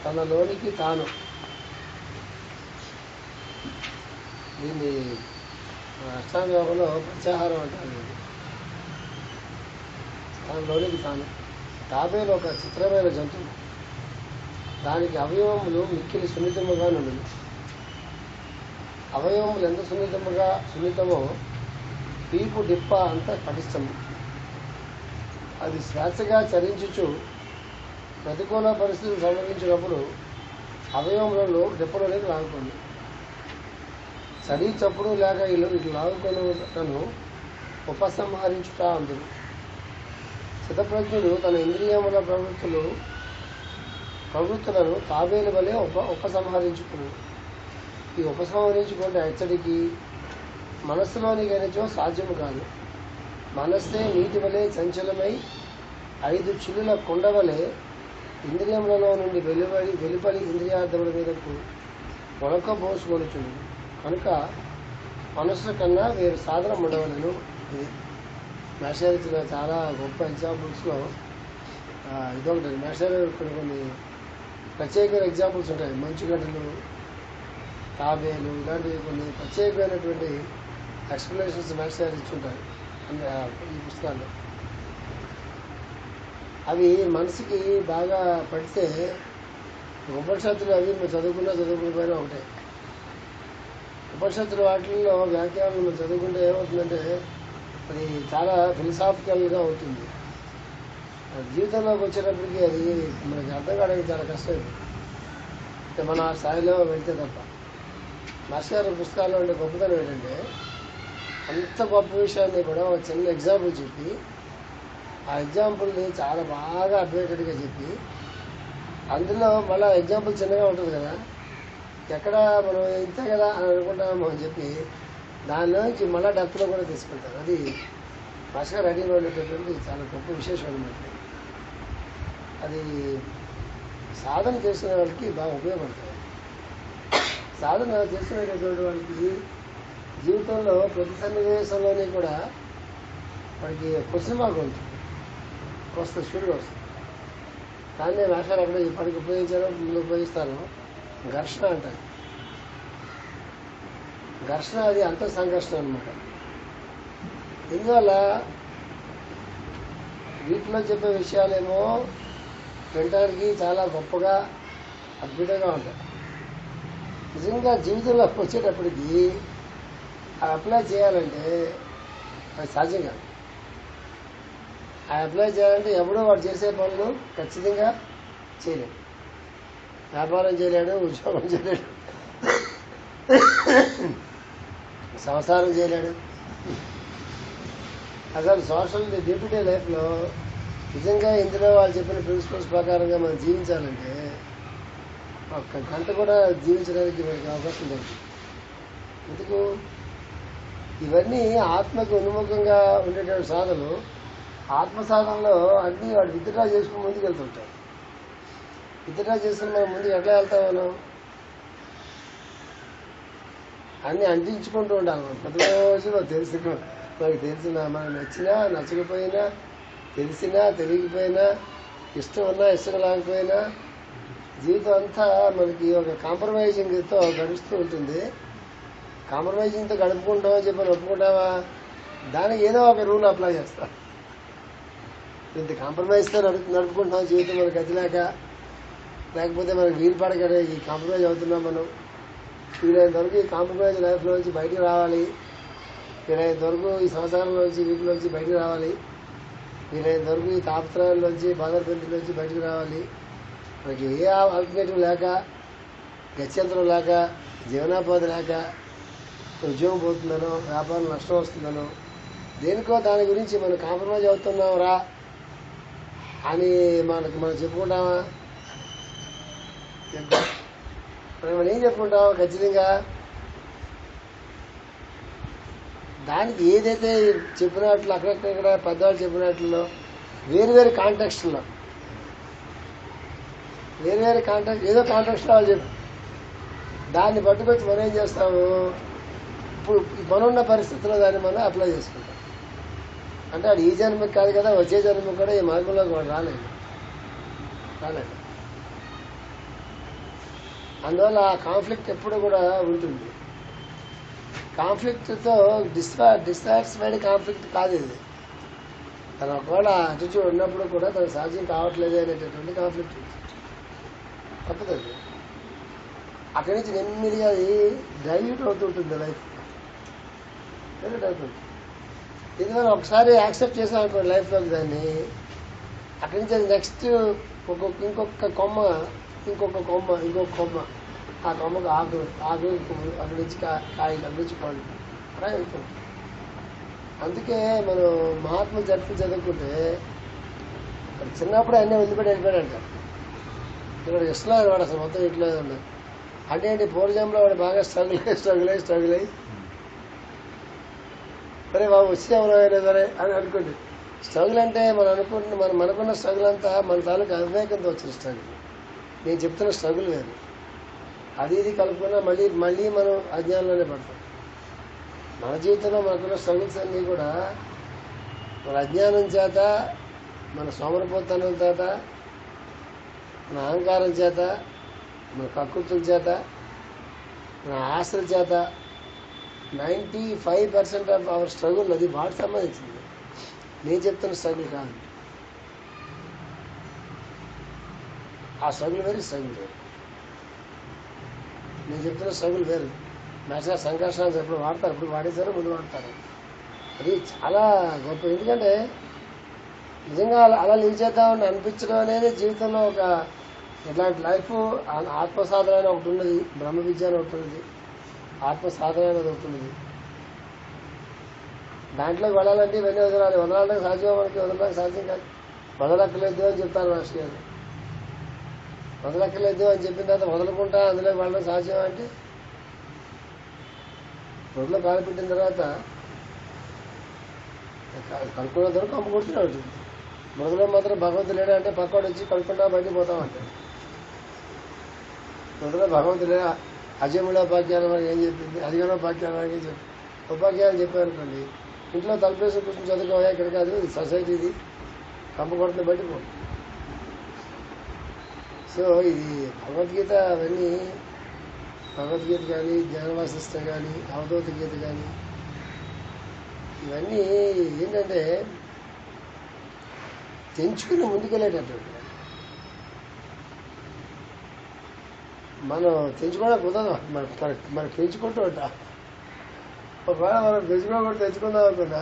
తనలోనికి తాను. దీన్ని అష్టాంగ యోగంలో ప్రత్యాహారం అంటారు. తనలోనికి తాను. తాబేలు ఒక చిత్రమైన జంతువు. దానికి అవయవములు మిక్కిలి సున్నితముగా నుండి. అవయవములు ఎంత సున్నితమో పీపు డిప్ప అంత పటిష్టము. అది స్వేచ్ఛగా చరించుచు ప్రతికూల పరిస్థితులు సంభవించినప్పుడు అవయవములలో డిప్పలోనికి లాగుతుంది. చడి చప్పుడు లేక ఇటు లాగుకొనుటను ఉపసంహరించుట అందురు. శతప్రజ్ఞుడు తన ఇంద్రియముల ప్రవృత్తులను తాబేలు వలె ఉపసంహరించుకున్నాడు. ఈ ఉపసంహరించుకుంటే అచ్చడికి మనస్సులోని గనిచో సాధ్యము కాదు. మనస్సే నీటి వలె చంచలమై 5 చిల్లుల కొండ వలె ఇంద్రియములలో నుండి వెలుపలి ఇంద్రియార్థముల మీదకు వణకబోసుకొనుచుంది. కనుక మనస్సు కన్నా వేరు సాధనం ఉండవలను. ఇది మేషారు ఇచ్చిన చాలా గొప్ప ఎగ్జాంపుల్స్లో ఇదొకటి. మేషారు కొన్ని ప్రత్యేకమైన ఎగ్జాంపుల్స్ ఉంటాయి. మంచుగడ్డలు, తాబేలు, ఇలాంటివి కొన్ని ప్రత్యేకమైనటువంటి ఎక్స్ప్లెనేషన్స్ మేషారు ఇచ్చుంటారు ఈ పుస్తకాల్లో. అవి మనసుకి బాగా పడితే ఉపనిషత్తులు అవి మనం చదువుకుపోయినా ఉంటాయి. ఉపనిషత్తుల వాటిల్లో వ్యాఖ్యానాలు మనం చదువుకుంటే ఏమవుతుందంటే అది చాలా ఫిలసాఫికల్గా అవుతుంది. జీవితంలోకి వచ్చేటప్పటికి అది మనకి అర్థం కావడానికి చాలా కష్టమైంది మన ఆ స్థాయిలో వెళ్తే తప్ప. మాస్టర్ గారి పుస్తకాల్లో ఉండే గొప్పతనం ఏంటంటే అంత గొప్ప విషయాన్ని కూడా ఒక చిన్న ఎగ్జాంపుల్ చెప్పి ఆ ఎగ్జాంపుల్ని చాలా బాగా అర్థమయ్యేటట్టుగా చెప్పి అందులో మళ్ళీ ఎగ్జాంపుల్ చిన్నగా ఉంటుంది కదా, ఎక్కడ మనం ఇంతే కదా అని అనుకుంటామో అని చెప్పి దానిలోంచి మళ్ళీ డెప్త్లో కూడా తీసుకుంటారు. అది మాస్టర్ గారు రెడీలో ఉండేటటువంటి చాలా గొప్ప విశేషం అనమాట. అది సాధన చేసుకునే వాళ్ళకి బాగా ఉపయోగపడుతుంది. సాధన చేసుకునేటటువంటి వాళ్ళకి జీవితంలో ప్రతి సన్నివేశంలోని కూడా వాడికి క్వశ్చన్ మార్క్ ఉంటుంది, వస్తుంది, షూర్గా వస్తుంది. దాన్నే మాస్టర్ అక్కడ ఇప్పటికి ఉపయోగించారో ముందు ఉపయోగిస్తాను, ఘర్షణ అంటారు. ఘర్షణ అది అంతర్ సంఘర్షణ అనమాట. ఇందువల్ల వీటిలో చెప్పే విషయాలేమో వినడానికి చాలా గొప్పగా అద్భుతంగా ఉంటాయి. నిజంగా జీవితంలోకి వచ్చేటప్పటికి అది అప్లై చేయాలంటే అది సాధ్యం కాదు. ఆ అప్లై చేయాలంటే ఎప్పుడో వాడు చేసే పనులు ఖచ్చితంగా చేయలేడు. వ్యాపారం చేయలేడు, ఉద్యోగం చేయలేడు, సంసారం చేయలేడు. అసలు సోషల్ డే టు డే లైఫ్లో నిజంగా ఇందులో వాళ్ళు చెప్పిన ప్రిన్సిపల్స్ ప్రకారంగా మనం జీవించాలంటే ఒక్క గంట కూడా జీవించడానికి మనకి అవకాశం లేదు. ఎందుకు? ఇవన్నీ ఆత్మకు ఉన్ముఖంగా ఉండేటువంటి సాధనలు. ఆత్మ సాధనలో అన్నీ వాడు విత్డ్రా చేసుకుని ముందుకు వెళ్తుంటాడు. విత్డ్రా చేసుకుని మనం ముందుకు ఎట్లా వెళ్తాం? మనం అన్నీ అంటించుకుంటూ ఉండాలి. మనం ప్రతిరోజు మనకి తెలిసిన, మనం నచ్చినా నచ్చకపోయినా, తెలిసినా తెలియకపోయినా, ఇష్టం ఉన్నా ఇష్టం లేకపోయినా జీవితం అంతా మనకి ఒక కాంప్రమైజింగ్తో గడుస్తూ ఉంటుంది. కాంప్రమైజింగ్తో గడుపుకుంటామని చెప్పి ఒప్పుకుంటావా? దానికి ఏదో ఒక రూల్ అప్లై చేస్తాం. ఇంత కాంప్రమైజ్తో నడుపుకుంటాం జీవితం మనకు గతిలేక, లేకపోతే మనకి వీలు పడకనే ఈ కాంప్రమైజ్ అవుతున్నాం. మనం వీలైనంత వరకు ఈ కాంప్రమైజ్ లైఫ్లో నుంచి బయటికి రావాలి. వీలైనంత వరకు ఈ సంసారంలోంచి వీటిలోంచి బయటికి రావాలి. వీలైనంత వరకు ఈ తాపత్రయాల్లోంచి బాధపంతుల్లోంచి బయటికి రావాలి. మనకి ఏ ఆల్టర్నేటివ్ లేక, గత్యంతరం లేక, జీవనోపాధి లేక, ఉద్యోగం పోతుందనో, వ్యాపారం నష్టం వస్తుందనో, దేనికో దాని గురించి మనం కాంప్రమైజ్ అవుతున్నాం రా అని మనం చెప్పుకుంటామా? మనం ఏం చెప్పుకుంటాం? ఖచ్చితంగా దానికి ఏదైతే చెప్పినట్లు అక్కడెక్కడ పెద్దవాళ్ళు చెప్పినట్లో వేరు కాంటెక్స్ట్లో వేరు కాంటెక్స్ట్, ఏదో కాంటెక్స్ట్లో వాళ్ళు చెప్పి దాన్ని పట్టుకొచ్చి మనం ఏం చేస్తాము? ఇప్పుడు మనున్న పరిస్థితుల్లో దాన్ని మనం అప్లై చేసుకుంటాం. అంటే అది ఈ జన్మకి కాదు కదా, వచ్చే జన్మకి కూడా ఈ మార్గంలోకి వాడు రాలేదు. అందువల్ల ఆ కాన్ఫ్లిక్ట్ ఎప్పుడు కూడా ఉంటుంది. కాన్ఫ్లిక్ట్తో డిస్సాటిస్ఫైడ్ కాన్ఫ్లిక్ట్ కాదు ఇది. తన ఒకవేళ అటిట్యూడ్ ఉన్నప్పుడు కూడా తనకు సాధ్యం కావట్లేదు అనేటటువంటి కాన్ఫ్లిక్ట్ తప్పదు. అక్కడి నుంచి నెమ్మదిగా అది డైల్యూట్ అవుతుంటుంది లైఫ్, డైల్యూట్ అవుతుంది. ఎందువల్ల ఒకసారి యాక్సెప్ట్ చేసాం అనుకోండి లైఫ్లోకి దాన్ని, అక్కడి నుంచి అది నెక్స్ట్ ఇంకొక కొమ్మ, ఆ కొమ్మకు ఆకు అక్కడి నుంచి కాయలు, అక్కడి నుంచి పళ్ళు అలా వెళ్తుంది. అందుకే మనం మహాత్మ చరిత్ర చదువుకుంటే చిన్నప్పుడే అన్నీ వదిలిపెట్టి వెళ్ళిపోయాడంట. ఇక్కడ ఇష్టం వాడు అసలు మొత్తం ఇట్లా ఉండదు అంటే ఏంటి, పూర్వజంలో వాడు బాగా స్ట్రగుల్ అయ్యి సరే బాబు వచ్చేవరో సరే అని అనుకోండి. స్ట్రగుల్ అంటే మనకున్న స్ట్రగుల్ అంతా మన తాలూకు అవివేకంతో వచ్చిన స్ట్రగుల్. నేను చెప్తున్న స్ట్రగుల్ వేరు. అది ఇది కలుపుకున్నా మళ్ళీ మనం అజ్ఞానంలోనే పడతాం. మన జీవితంలో మనకున్న స్ట్రగుల్స్ అన్నీ కూడా మన అజ్ఞానం చేత, మన సోమరపోతనం చేత, మన అహంకారం చేత, మన ప్రకృతుల చేత, మన ఆశల చేత 95% ఆఫ్ అవర్ స్ట్రగుల్ అది వాటికి సంబంధించింది. నేను చెప్తున్న స్ట్రగుల్ కాదు. ఆ స్ట్రగుల్ వేరు, స్ట్రగుల్ వేరు. నేను చెప్తున్న స్ట్రగుల్ వేరు. మాస్టర్ సంఘర్షణ ఎప్పుడు వాడతారు, ఇప్పుడు వాడేసారో ముందు వాడతారు. అది చాలా గొప్ప. ఎందుకంటే నిజంగా అలా లీవ్ చేద్దామని అనిపించడం అనేది జీవితంలో ఒక ఇట్లాంటి లైఫ్. ఆత్మసాధన అని ఒకటి ఉన్నది, బ్రహ్మ విద్య అని ఒకటి ఉన్నది, ఆత్మసాధన అనేది ఒకటి ఉన్నది. దాంట్లోకి వెళ్ళాలంటే ఇవన్నీ వదలడానికి సాధ్యం, మనకి వదలడానికి సాధ్యం కాదు. వదలక్కర్లేదు అని చెప్తారు మాస్టర్ గారు. వదలక్కర్లేదు అని చెప్పిన తర్వాత వదలకుండా అందులోకి వెళ్ళడం సాధ్యం అంటే, రోజులో కాలు పెట్టిన తర్వాత కడుక్కున్న దొరకు కంపు కొడుతున్నాడు. మొదలో మాత్రం భగవంతుడు లేడా అంటే పక్కవాడు వచ్చి కడుక్కుండా బయటికి పోతామంటే, మొదలో భగవంతుడు లేడా అజములోపాఖ్యానం మనకి ఏం చెప్పింది, అధిగమోపాఖ్యానం మనకి ఏం చెప్పింది. ఉపాఖ్యానం చెప్పారనుకోండి, ఇంట్లో తలుపేసి కూర్చొని చదువుకోవా, ఇక్కడ కాదు, ఇది సొసైటీ, ఇది కంపు కొడుతుంది బయటకు పో. సో ఇది భగవద్గీత, అవన్నీ భగవద్గీత కానీ, జ్ఞానవాసిష్ట కానీ, అవధూత గీత కానీ, ఇవన్నీ ఏంటంటే తెంచుకుని ముందుకెళ్ళేటటువంటి. మనం తెంచుకోవడం కుదరదు, మనం పెంచుకుంటూ ఉంటాం. ఒకవేళ మనం పెంచుకోకుండా తెంచుకుందాం అనుకున్నా,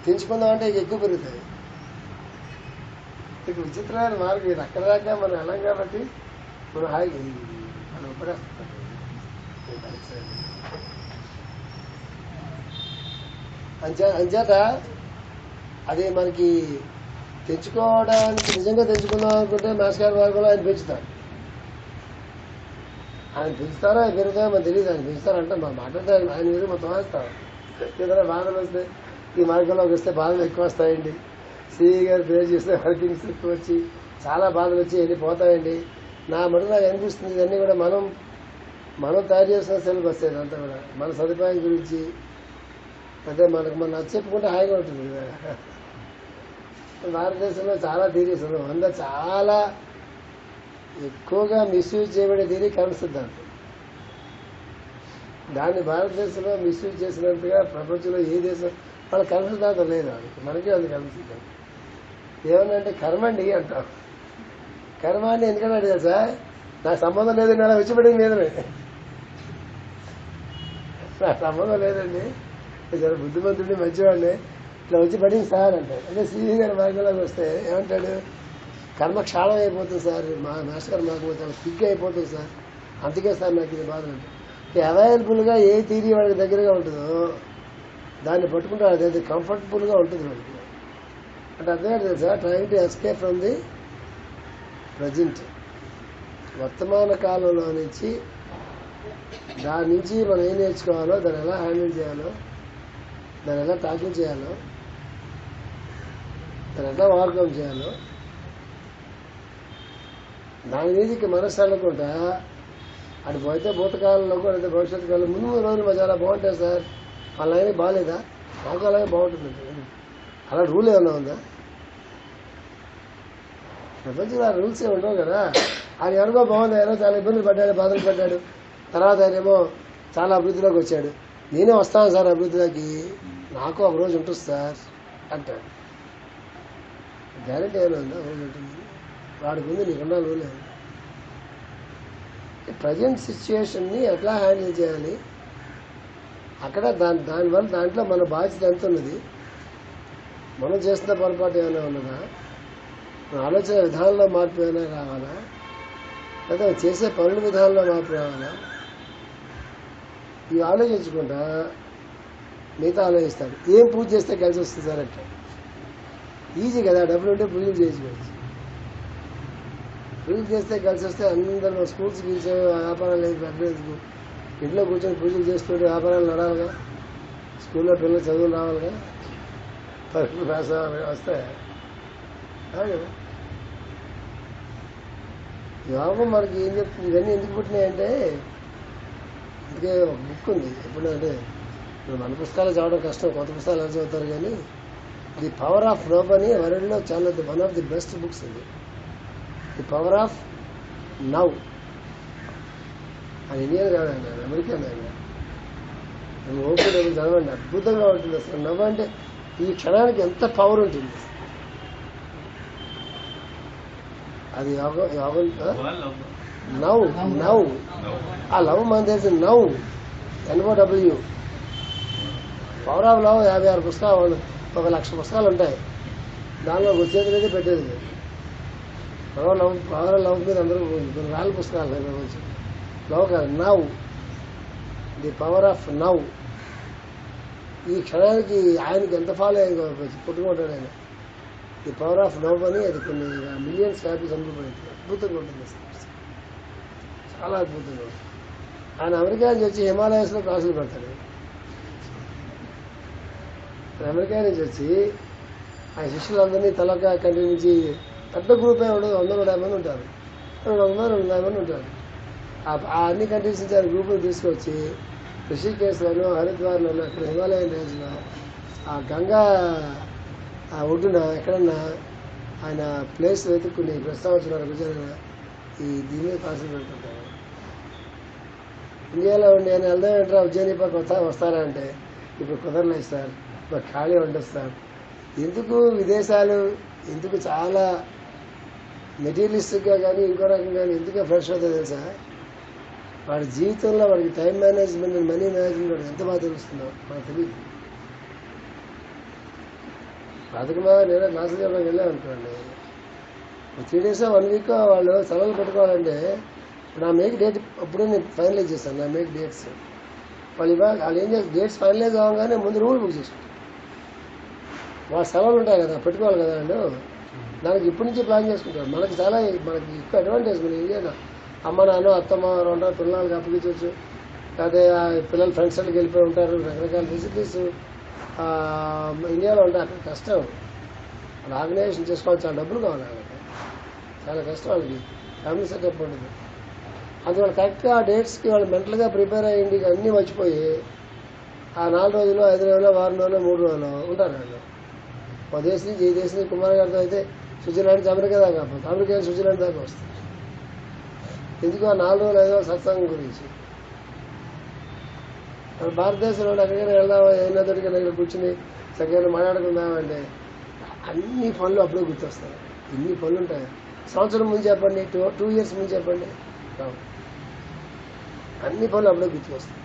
తెంచుకుందాం అంటే ఎక్కువ పెరుగుతాయి. ఇక విచిత్రమైన మార్గం ఇది. అక్కడ దాకా మనం వెళ్ళాం కాబట్టి మనం హాయిగా మనం ఉపరేస్తాం. అంచేత అది మనకి తెచ్చుకోవడానికి, నిజంగా తెచ్చుకుందాం అనుకుంటే మాస్టర్ మార్గంలో ఆయన పెంచుతారు. ఆయన పెంచుతారో ఆయన పెరుగుతారో మనకు తెలియదు. ఆయన పెంచుతారంటే మనం మాట్లాడతారు, ఆయన మీద మొత్తం వేస్తారు. ఏదైనా బాధలు వస్తే ఈ మార్గంలోకి వస్తే బాధలు ఎక్కువ వస్తాయండి. సిఈ గారు ప్రేర్ చేస్తే వర్కింగ్స్ ఎక్కువ వచ్చి చాలా బాధలు వచ్చి వెళ్ళిపోతాయండి. నా మటుకు నాకు అనిపిస్తుంది ఇవన్నీ కూడా మనం తయారు చేసిన సెల్కి వస్తాయి. అంతా కూడా మన సదుపాయం గురించి అంటే మనం నచ్చెప్పుకుంటే హాయిగా ఉంటుంది కదా. భారతదేశంలో చాలా థీరీస్ ఉన్నాయి. 100 చాలా ఎక్కువగా మిస్యూజ్ చేయబడే థీరీ కర్మ సిద్ధాంతం. దాన్ని భారతదేశంలో మిస్యూజ్ చేసినట్టుగా ప్రపంచంలో ఏ దేశం వాళ్ళ కర్మ సిద్ధాంతం లేదు. మనకే ఉంది కర్మ సిద్ధాంతం. ఏమన్నంటే కర్మ అండి అంటాం. కర్మ అని ఎందుకంటే అడిగారు సార్, నాకు సంబంధం లేదండి, అలా వచ్చి పడింది మీదనే, నాకు సంబంధం లేదండి, చాలా బుద్ధిమంతుడిని మంచివాడిని, ఇట్లా వచ్చి పడింది సార్ అంటే. అంటే సిఈ గారి మార్గంలోకి వస్తే ఏమంటాడు, కర్మ క్షాళం అయిపోతుంది సార్, మా మాస్టర్ గారు మాకు క్విక్ అయిపోతుంది సార్, అందుకే సార్ నాకు ఇది బాధ అంటే. అవైలబుల్గా ఏ థీరీ వాడికి దగ్గరగా ఉంటుందో దాన్ని పట్టుకుంటాడు. అదే కంఫర్టబుల్గా ఉంటుంది వాడికి. అంటే అర్థమైంది తెలుసా, trying to escape from the present. వర్తమాన కాలంలో నుంచి దాని నుంచి మనం ఏం నేర్చుకోవాలో, దాన్ని ఎలా హ్యాండిల్ చేయాలో, దాన్ని ఎలా టాకిల్ చేయాలో, దాన్ని ఎలా ఓవర్కమ్ చేయాలో, దాని మీదకి మనసు అనుకుంటా అటు పోతే భూతకాలంలో కూడా అయితే భవిష్యత్తు కాలంలో ముందు రోజులు మా చాలా బాగుంటాయి సార్, అలాగే బాగాలేదా, నాకు అలాగే బాగుంటుందండి. అలా రూల్ ఏమన్నా ఉందా? ప్రపంచంలో ఆ రూల్స్ ఏమి ఉండవు కదా. ఆయన ఎవరికో బాగుంది, ఆయన చాలా ఇబ్బందులు పడ్డాడు, బాధలు పడ్డాడు, తర్వాత ఆయనేమో చాలా అభివృద్ధిలోకి వచ్చాడు. నేనే వస్తాను సార్ అభివృద్ధిలోకి, నాకు ఒక రోజు ఉంటుంది సార్ అంటాడు. గ్యారెంటీ ఏమైనా ఉందా? ఒక రోజు ఉంటుంది, వాడికి ఉంది, నీకు ఉండాలి లేదు. ప్రజెంట్ సిచ్యుయేషన్ని ఎట్లా హ్యాండిల్ చేయాలి, అక్కడ దానివల్ల దాంట్లో మన బాధ్యత ఎంత ఉన్నది, మనం చేస్తున్న పొరపాటు ఏమైనా ఉన్నదా, మన ఆలోచన విధానంలో మార్పు ఏమైనా కావాలా, లేదా చేసే పనుల విధానంలో మార్పు రావాలా, ఇవి ఆలోచించకుండా మిగతా ఆలోచిస్తాడు. ఏం పూజ చేస్తే కలిసి వస్తుంది సార్ అంటే ఈజీ కదా, డబ్బులు ఉంటే పూజలు చేసుకోవచ్చు. పూజలు చేస్తే కలిసి వస్తే అందరూ స్కూల్స్ గీల్చే వ్యాపారాలు లేదు, పెట్టలేదు, ఇంట్లో కూర్చొని పూజలు చేస్తుంటే వ్యాపారాలు నడాలిగా, స్కూల్లో పిల్లలు చదువులు రావాలిగా, పరీక్షలు వస్తాయి. యోగం మనకి ఏం చెప్తుంది, ఇవన్నీ ఎందుకు పుట్టినాయంటే, అందుకే ఒక బుక్ ఉంది. ఎప్పుడంటే ఇప్పుడు మన పుస్తకాలు చదవడం కష్టం, కొత్త పుస్తకాలు ఎలా చదువుతారు, కానీ ది పవర్ ఆఫ్ లవ్ అని వరల్డ్లో చాలా one of the best books ఉంది. ది పవర్ ఆఫ్ నవ్ అని ఇండియన్ కాదండి, అమెరికన్ ఆయన. ఓపెన్ చదవండి, అద్భుతంగా ఉంటుంది. అసలు నవ్వు అంటే ఈ క్షణానికి ఎంత పవర్ ఉంటుంది, అది యోగం. యోగం నవ్ నవ్ ఆ లవ్ మనకు తెలిసి now NOW power of love. 56 పుస్తకాలు, 1,00,000 పుస్తకాలు ఉంటాయి, దానిలో వచ్చేది లేదు పెట్టేది లేదు. పవర్ ఆఫ్ లవ్ మీద అందరూ వేల పుస్తకాలు లవ్ కాదు, now, the power of now. ఈ క్షణానికి ఆయనకి ఎంత ఫాలో పుట్టుకుంటాడు ఆయన. ది పవర్ ఆఫ్ నవ్ అని, అది కొన్ని మిలియన్స్ కాపీస్ అమ్ముకుపోయింది. అద్భుతంగా ఉంటుంది, చాలా అద్భుతంగా ఉంటుంది. ఆయన అమెరికా నుంచి వచ్చి హిమాలయాస్లో క్లాసులు పెడతాడు. అమెరికా నుంచి వచ్చి ఆయన శిష్యులందరినీ తలక కంట్రీ నుంచి పెద్ద గ్రూప్ ఉండదు, 150 మంది ఉంటారు, 250 మంది ఉంటారు. ఆ అన్ని కంట్రీస్ నుంచి ఆయన గ్రూపులు తీసుకొచ్చి ఋషికేశ్లోనూ హరిద్వార్లోనూ అక్కడ హిమాలయన్ రేంజ్లో ఆ గంగా ఒడ్డున ఎక్కడన్నా ఆయన ప్లేస్ వెతుక్కుని ప్రస్తావించిన గుజరాత్ ఈ దీని మీద క్లాసులు పెడుతుంటారు. ఇండియాలో ఉండి ఆయన వెళ్దాం ఏంట్రా ఉజ్జయిని వస్తారా అంటే ఇప్పుడు కుదరలేదు సార్, మాకు ఖాళీ ఉండదు సార్. ఎందుకు విదేశాలు, ఎందుకు చాలా మెటీరియలిస్టిక్గా కానీ ఇంకో రకంగా కానీ ఎందుకు ఫ్రెష్ అవుతుందో తెలుసా, వాడి జీవితంలో వాడికి టైం మేనేజ్మెంట్, మనీ మేనేజ్మెంట్ ఎంత బాగా తెలుస్తుందో మనకు తెలియదు. బతుకమా నేనే క్లాసులు చెప్పడానికి వెళ్ళాను అనుకోండి, 3 days 1 week వాళ్ళు సెలవులు పెట్టుకోవాలంటే నా మేక్ డేట్ అప్పుడే నేను ఫైనలైజ్ చేస్తాను. నా మేక్ డేట్స్ వాళ్ళు ఏం చేస్తారు, డేట్స్ ఫైనలైజ్ అవ్వగానే ముందు రూమ్ బుక్ చేసుకుంటారు. వాళ్ళ సెలవులు ఉంటాయి కదా, పెట్టుకోవాలి కదా అండి, దానికి ఇప్పటి నుంచి ప్లాన్ చేసుకుంటారు. మనకి ఎక్కువ అడ్వాంటేజ్ మన ఇండియాలో. అమ్మ నాన్న అత్తమ్మ ఉంటారు, పిల్లలకి అప్పగించవచ్చు, లేకపోతే పిల్లలు ఫ్రెండ్స్ వాళ్ళకి వెళ్ళిపోయి ఉంటారు, రకరకాల ఫెసిలిటీస్ ఇండియాలో ఉంటాయి. అక్కడ కష్టం, వాళ్ళు ఆర్గనైజేషన్ చేసుకోవాలి, చాలా డబ్బులు కావాలి వాళ్ళకి, చాలా కష్టం వాళ్ళకి, ఫ్యామిలీ సెటప్ ఉంటుంది. అందువల్ల కరెక్ట్గా ఆ డేట్స్కి వాళ్ళు మెంటల్గా ప్రిపేర్ అయ్యింది, అన్నీ మర్చిపోయి ఆ 4 రోజులు 5 రోజులు 1 వారం 3 రోజులు ఉంటారు వాళ్ళు. ఒక దేశం నుంచి ఈ దేశం నుంచి కుమార్ గారితో అయితే స్విట్జర్లాండ్ నుంచి అమెరికా దాకా, అమెరికా స్విట్జర్లాండ్ దాకా వస్తారు. ఎందుకు ఆ 4 రోజులు 5 రోజులు సత్సంగం గురించి. భారతదేశంలో ఎక్కడికైనా వెళ్దామా, ఏమైనా దొరికినా ఇక్కడ కూర్చుని చక్కగా మాట్లాడుకుందామంటే అన్ని పనులు అప్పుడే గుర్తొస్తాయి. ఇన్ని పనులు ఉంటాయి. సంవత్సరం ముందు చెప్పండి, 2 years ముందు చెప్పండి, అన్ని పనులు అప్పుడే గుర్తుకొస్తాయి.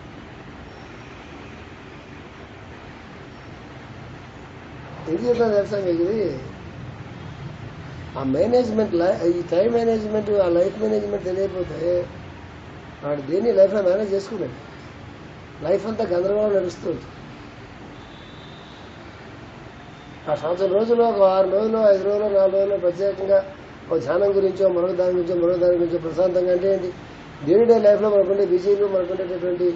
ఏం చేద్దాం తెలుసా మీకు, ఇది ఆ మేనేజ్మెంట్, ఈ టైం మేనేజ్మెంట్, ఆ లైఫ్ మేనేజ్మెంట్ తెలియకపోతే వాడు దేన్ని లైఫ్లో మేనేజ్ చేసుకున్నాడు. లైఫ్ అంతా గందరగోళం నడుస్తుంది. ఆ సంవత్సరం రోజులు, ఒక 6 రోజులు 5 రోజులు 4 రోజులు ప్రత్యేకంగా ఒక ధ్యానం గురించో మరొక దాని గురించో ప్రశాంతంగా అంటే ఏంటి, డే టు డే లైఫ్లో మనకుండే బిజీలు, మనకుండేటటువంటి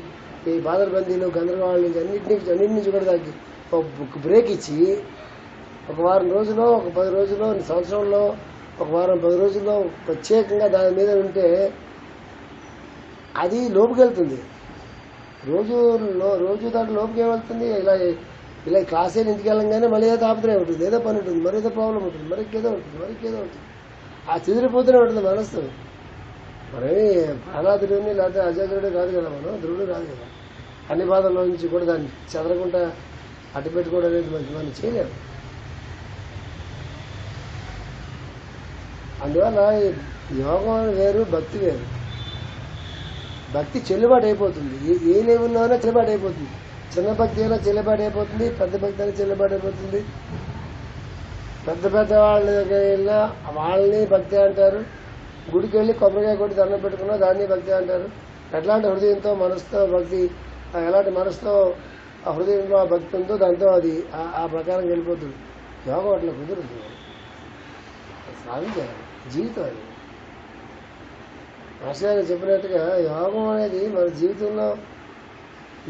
ఈ బాధరబందీలు, గందరగోళాల నుంచి అన్నింటి నుంచి కూడా దానికి ఒక బ్రేక్ ఇచ్చి ఒక వారం రోజులో, ఒక 10 రోజుల్లో, సంవత్సరంలో ఒక వారం 10 రోజుల్లో ప్రత్యేకంగా దాని మీద ఉంటే అది లోపుకెళ్తుంది. రోజు దాంట్లో లోపుకి ఏమవుతుంది, ఇలా క్లాస్ అయిన ఇంటికి వెళ్ళంగానే మళ్ళీ ఏదో తాపత్రయం ఉంటుంది, ఏదో పని ఉంటుంది, మరేదో ప్రాబ్లం ఉంటుంది, మరికేదో ఉంటుంది. ఆ చెదిరిపోతూనే ఉంటుంది మనస్సు. మనమే ప్రహ్లాదుడిని లేకపోతే అజాగ్రుడు కాదు కదా, మనం ధ్రువుడు కాదు కదా. అన్ని బాధల్లో నుంచి కూడా దాన్ని చెదరకుండా అడ్డు పెట్టుకోవడం అనేది మనం చేయలేము. అందువల్ల యోగం వేరు, భక్తి వేరు. భక్తి చెల్లుబాటు అయిపోతుంది, ఏ లెవెల్లోనో చెల్లుబాటు అయిపోతుంది. చిన్న భక్తి అయినా చెల్లుబాటు అయిపోతుంది, పెద్ద భక్తి అయినా చెల్లుబాటు అయిపోతుంది. పెద్ద పెద్ద వాళ్ళ దగ్గర వెళ్ళినా వాళ్ళని భక్తి అంటారు. గుడికి వెళ్ళి కొబ్బరికాయ కొట్టి దండం పెట్టుకున్నా దాన్ని భక్తి అంటారు. ఎట్లాంటి హృదయంతో మనసుతో భక్తి, ఎలాంటి మనసుతో ఆ హృదయంలో ఆ భక్తి ఉందో దాంతో అది ఆ ప్రకారం వెళ్ళిపోతుంది. యోగం అట్లా కుదురుతుంది, సాధించాలి జీవితం అది. మాస్టర్ గారు చెప్పినట్టుగా యోగం అనేది మన జీవితంలో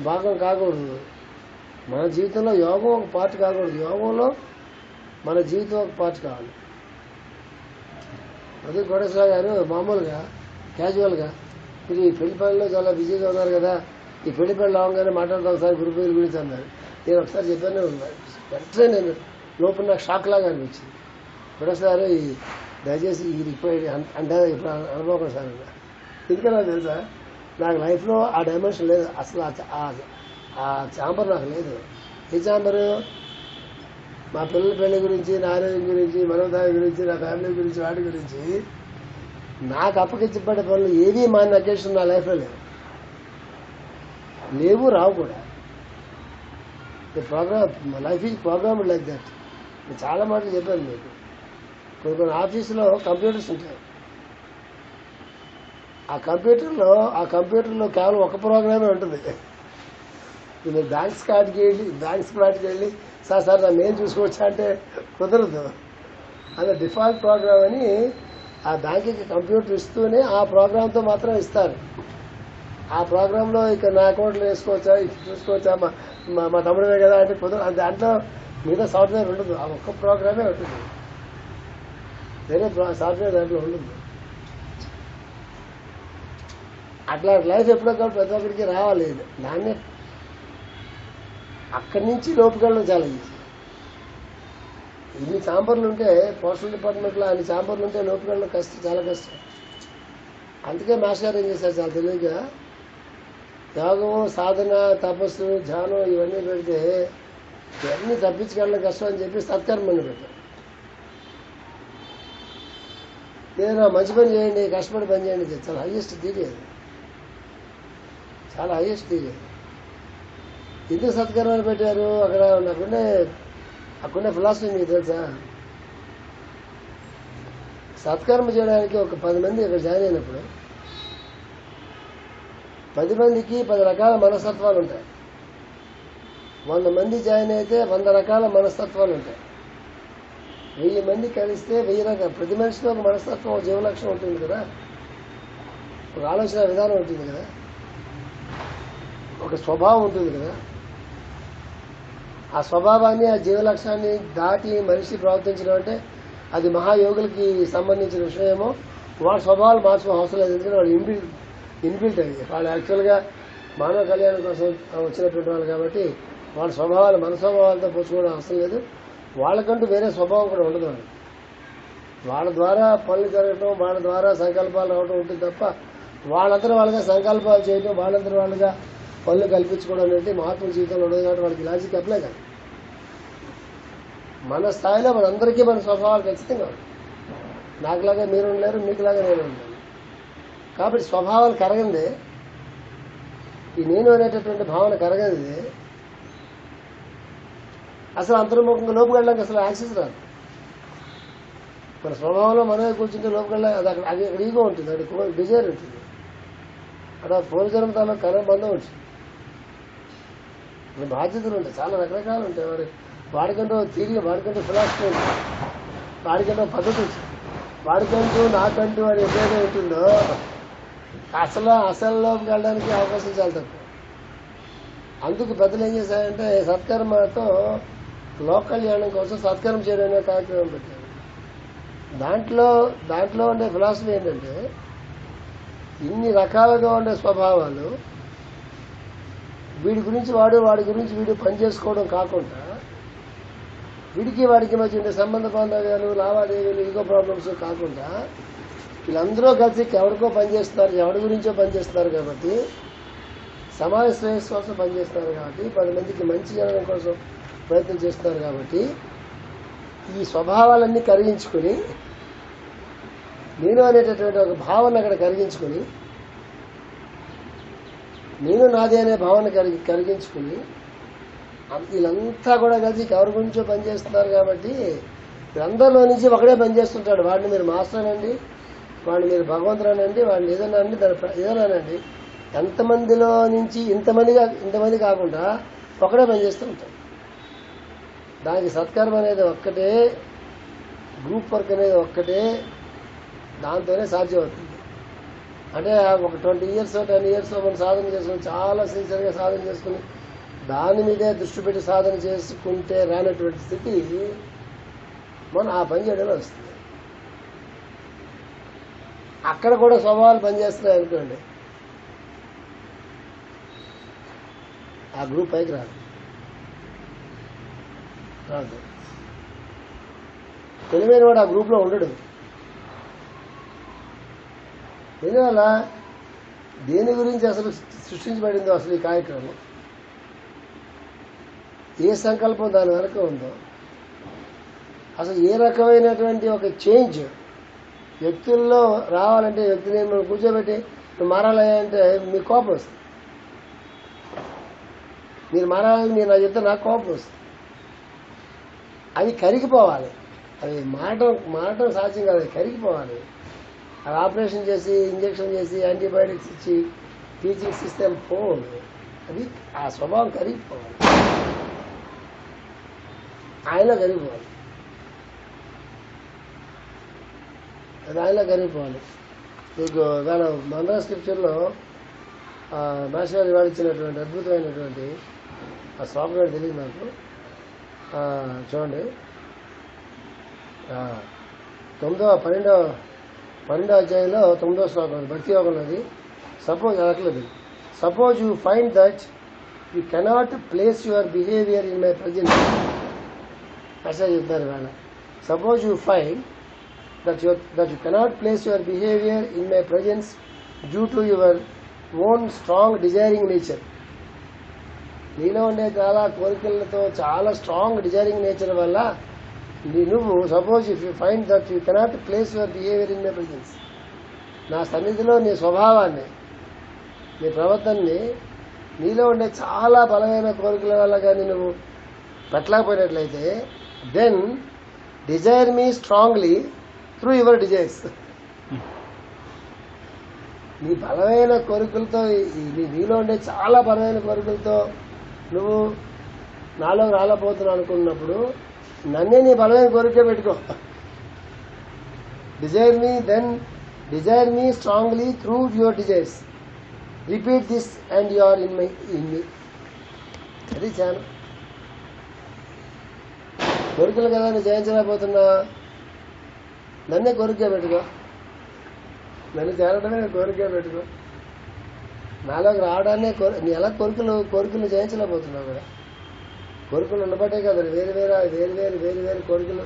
భాగం కాకూడదు. మన జీవితంలో యోగం ఒక పార్ట్ కాకూడదు, యోగంలో మన జీవితం ఒక పార్ట్ కావాలి. అదే కోటేశ్వర గారు మామూలుగా క్యాజువల్గా మీరు ఈ పెళ్లి పనుల్లో చాలా బిజీగా ఉన్నారు కదా, ఈ పెళ్లి పనులు అవగానే మాట్లాడతాం ఒకసారి గురు పూజల గురించి అన్నారు. నేను ఒకసారి చెప్పానే ఉన్నాను, వెంటనే నేను లోపల నాకు షాక్ లాగా అనిపించింది. కోటేశ్వర గారు ఈ దయచేసి ఈ రిక్వైర్డ్ అంటే ఇప్పుడు అనుభవం సార్ ఎందుకన్నా తెలుసా, నాకు లైఫ్లో ఆ డైమెన్షన్ లేదు అసలు. ఆ ఛాంబర్ నాకు లేదు. ఏ ఛాంబరు? మా పిల్లల పెళ్లి గురించి, నా ఆరోగ్యం గురించి, మనోదాయ గురించి, నా ఫ్యామిలీ గురించి, వాటి గురించి నాకు అప్పగించబడే పనులు ఏవి మాన్న అకేషన్ నా లైఫ్లో లేవు, రావు కూడా. Program life is program like that. నేను చాలా మాటలు చెప్పాను మీకు. కొన్ని ఆఫీసులో కంప్యూటర్స్ ఉంటాయి. ఆ కంప్యూటర్లో కేవలం ఒక ప్రోగ్రామే ఉంటుంది. మీరు బ్యాంక్స్ వాటికి వెళ్ళి సార్ నా మెయిల్ చూసుకోవచ్చా అంటే కుదరదు. అలా డిఫాల్ట్ ప్రోగ్రామ్ అని ఆ బ్యాంకుకి కంప్యూటర్ ఇస్తూనే ఆ ప్రోగ్రామ్తో మాత్రం ఇస్తారు. ఆ ప్రోగ్రాంలో ఇక నా అకౌంట్లో వేసుకోవచ్చా, చూసుకోవచ్చా, మా తమ్ముడే కదా అంటే కుదరదు. దాంట్లో మిగతా సాఫ్ట్వేర్ ఉండదు, ఆ ఒక్క ప్రోగ్రామే ఉంటుంది, వేరే సాఫ్ట్వేర్ దాంట్లో ఉండదు. అట్లా లైఫ్ ఎప్పుడో కాబట్టి ప్రతి ఒక్కరికి రావాలి. దాన్నే అక్కడి నుంచి లోపుకెళ్ళడం చాలా ఈజీ. ఇన్ని ఛాంబర్లు ఉంటే పోస్టల్ డిపార్ట్మెంట్లో అన్ని ఛాంబర్లు ఉంటే లోపుకెళ్ళడం కష్టం, చాలా కష్టం. అందుకే మాస్టర్ గారు ఏం చేశారు చాలా తెలివిగా, యోగము, సాధన, తపస్సు, ధ్యానం ఇవన్నీ పెడితే ఇవన్నీ తప్పించుకెళ్ళడం కష్టం అని చెప్పి సత్కర్మని పెట్టారు. ఏదైనా మంచి పని చేయండి, కష్టపడి పని చేయండి, చాలా హైయెస్ట్ థియరీ అది, చాలా హైయెస్ట్ థియరీ. ఎందుకు సత్కర్మని పెట్టారు? అక్కడుండే ఫిలాసఫీ మీకు తెలుసా? సత్కర్మ చేయడానికి ఒక 10 మంది ఇక్కడ జాయిన్ అయినప్పుడు 10 మందికి 10 రకాల మనస్తత్వాలు ఉంటాయి. 100 మంది జాయిన్ అయితే 100 రకాల మనస్తత్వాలు ఉంటాయి. 1000 మంది కలిస్తే 1000 రకాల. ప్రతి మనిషిలో ఒక మనస్తత్వం, ఒక జీవలక్షణం ఉంటుంది కదా, ఒక ఆలోచన విధానం ఉంటుంది కదా, ఒక స్వభావం ఉంటుంది కదా. ఆ స్వభావాన్ని, ఆ జీవలక్షణాన్ని దాటి మనిషి ప్రవర్తించడం అంటే అది మహాయోగులకి సంబంధించిన విషయమో. వాళ్ళ స్వభావాలు మార్చుకోవడం అవసరం లేదు, ఎందుకంటే వాళ్ళు ఇన్బిల్ట్ అయ్యి వాళ్ళు యాక్చువల్గా మానవ కళ్యాణం కోసం వచ్చినటువంటి వాళ్ళు కాబట్టి వాళ్ళ స్వభావాలు మన స్వభావాలతో పోల్చుకోవడం అవసరం లేదు. వాళ్ళకంటూ వేరే స్వభావం కూడా ఉండదు. వాళ్ళ ద్వారా పనులు జరగటం, వాళ్ళ ద్వారా సంకల్పాలు రావడం ఉంటుంది తప్ప వాళ్ళందరూ వాళ్ళగా సంకల్పాలు చేయడం, వాళ్ళందరూ వాళ్ళగా పనులు కల్పించుకోవడం అనేది మహాత్ముల జీవితంలో ఉండదు. కాబట్టి వాళ్ళకి లాజిక్ అప్లై కాదు. మన స్థాయిలో మనందరికీ మన స్వభావాలు ఖచ్చితంగా ఉంటాయి. నాకులాగా మీరు ఉండలేరు, మీకులాగా నేను ఉండలేను. కాబట్టి స్వభావాలు కరగందే, ఈ నేను అనేటటువంటి భావన కరగందే అసలు అంతర్ముఖంగా లోపుకెళ్ళడానికి అసలు యాక్సెస్ రాదు. మన స్వభావంలో మనమే కూర్చుంటే లోపుకెళ్ళ అది అక్కడ ఈగో ఉంటుంది, అక్కడ డిజైర్ ఉంటుంది, అక్కడ పూర్వజన్మ తాలూకు కర్మ బంధం ఉంటుంది, బాధ్యతలు ఉంటాయి, చాలా రకరకాలు ఉంటాయి. వాడికంటూ థియరీ, వాడికంటూ ఫిలాసఫీ ఉంటుంది, వాడికంటూ పద్ధతి ఉంటుంది, వాడికంటూ నాకంటూ అని ఎప్పుడైతే ఉంటుందో అసలులోకి వెళ్ళడానికి అవకాశం చాలా తక్కువ. అందుకు పెద్దలు ఏం చేశారంటే సత్కర్మతో లోక కళ్యాణం కోసం సత్కర్మ చేయడం అనే కార్యక్రమం పెట్టారు. దాంట్లో ఉండే ఫిలాసఫీ ఏంటంటే ఇన్ని రకాలుగా ఉండే స్వభావాలు వీడి గురించి వాడు, వాడి గురించి వీడు పనిచేసుకోవడం కాకుండా వీడికి వాడికి మధ్య ఉండే సంబంధ బాంధవ్యాలు, లావాదేవీలు, ఈగో ప్రాబ్లమ్స్ కాకుండా వీళ్ళందరూ కలిసి ఎవరికో పనిచేస్తున్నారు, ఎవరి గురించో పనిచేస్తున్నారు కాబట్టి, సమాజ శ్రేయస్సు కోసం పనిచేస్తున్నారు కాబట్టి, 10 మందికి మంచి జరగడం కోసం ప్రయత్నం చేస్తున్నారు కాబట్టి, ఈ స్వభావాలన్నీ కరిగించుకుని, నేను అనేటటువంటి ఒక భావన అక్కడ కరిగించుకుని, నేను నాది అనే భావన కరిగించుకుని, వీళ్ళంతా కూడా కలిసి ఎవరి గురించో పనిచేస్తున్నారు కాబట్టి, వీళ్ళందరిలో నుంచి ఒకడే పనిచేస్తుంటాడు. వాడిని మీరు మాస్టర్ అనండి, వాడిని మీరు భగవంతుడు అనండి, వాడిని ఏదన్నా అండి, ఏదన్నానండి, ఎంతమందిలో నుంచి ఇంతమంది కాకుండా ఒకడే పనిచేస్తూ ఉంటాడు. దానికి సత్కర్మ అనేది ఒక్కటే, గ్రూప్ వర్క్ అనేది ఒక్కటే, దాంతోనే సాధ్యమవుతుంది. అంటే ఒక 20 years 10 years మనం సాధన చేసుకుని, చాలా సిన్సియర్గా సాధన చేసుకుని, దాని మీదే దృష్టి పెట్టి సాధన చేసుకుంటే రానటువంటి స్థితి మనం ఆ పని చేయడంలో వస్తుంది. అక్కడ కూడా స్వభావాలు పనిచేస్తున్నాయి అనుకోండి, ఆ గ్రూప్ పైకి రాదు. తెలివైన వాడు ఆ గ్రూప్లో ఉండడు. దీనివల్ల దేని గురించి అసలు సృష్టించబడిందో, అసలు ఈ కార్యక్రమం ఏ సంకల్పం దాని వెనక ఉందో, అసలు ఏ రకమైనటువంటి ఒక చేంజ్ వ్యక్తుల్లో రావాలంటే, వ్యక్తిని మనం కూర్చోబెట్టి నువ్వు మారాలంటే మీకు కోపం వస్తుంది. మీరు మారాలని మీరు నా చెప్తే నాకు కోపం వస్తుంది. అది కరిగిపోవాలి. అది మారటం సాధ్యం కాదు, అది కరిగిపోవాలి. అది ఆపరేషన్ చేసి, ఇంజక్షన్ చేసి, యాంటీబయాటిక్స్ ఇచ్చి, టీచింగ్ సిస్టమ్ పోదు. అది ఆ స్వభావం కరిగిపోవాలి, ఆయనలో కరిగిపోవాలి. అది ఆయనలో కరిగిపోవాలి. మీకు ఇవాళ మంత్ర స్క్రిప్చర్లో మాస్టర్ గారు వాడిచ్చినటువంటి అద్భుతమైనటువంటి ఆ శ్లోకం తెలియదు నాకు. చూడండి, 12వ అధ్యాయంలో 9వ శ్లోకం భక్తి యోగంలోది. Suppose you find that you cannot place your behaviour in my presence. అసలు చెప్తారు ఇవాళ. Suppose you find that you cannot place your behavior in my presence due to your own strong desiring nature. నీలో ఉండే చాలా కోరికలతో, చాలా strong desiring nature వల్ల నువ్వు suppose if you find that you cannot place your behaviour in my presence, నా సన్నిధిలో నీ స్వభావాన్ని, నీ ప్రవర్తనని, నీలో ఉండే చాలా బలమైన కోరికల వల్ల కానీ నువ్వు పెట్టలేకపోయినట్లయితే, then desire me strongly through your desires. నీ బలమైన కోరికలతో, నీలో ఉండే చాలా బలమైన కోరికలతో నువ్వు నాలో రాలేకపోతున్నావు అనుకున్నప్పుడు నన్నే నీ బలమైన కోరిక పెట్టుకో. Desire me strongly through your desires. Repeat this and you are in me. అది చాలా కోరికలు కదా నువ్వు జయించలేకపోతున్నా, నన్నే కోరిక పెట్టుకో. నన్ను చేరడమే కోరిక పెట్టుకో. నాలోకి రావడాన్నే నీ ఎలా కోరికలు జయించలేకపోతున్నావు కదా. కోరికలు ఉండబట్టే కదా వేరు కోరికలు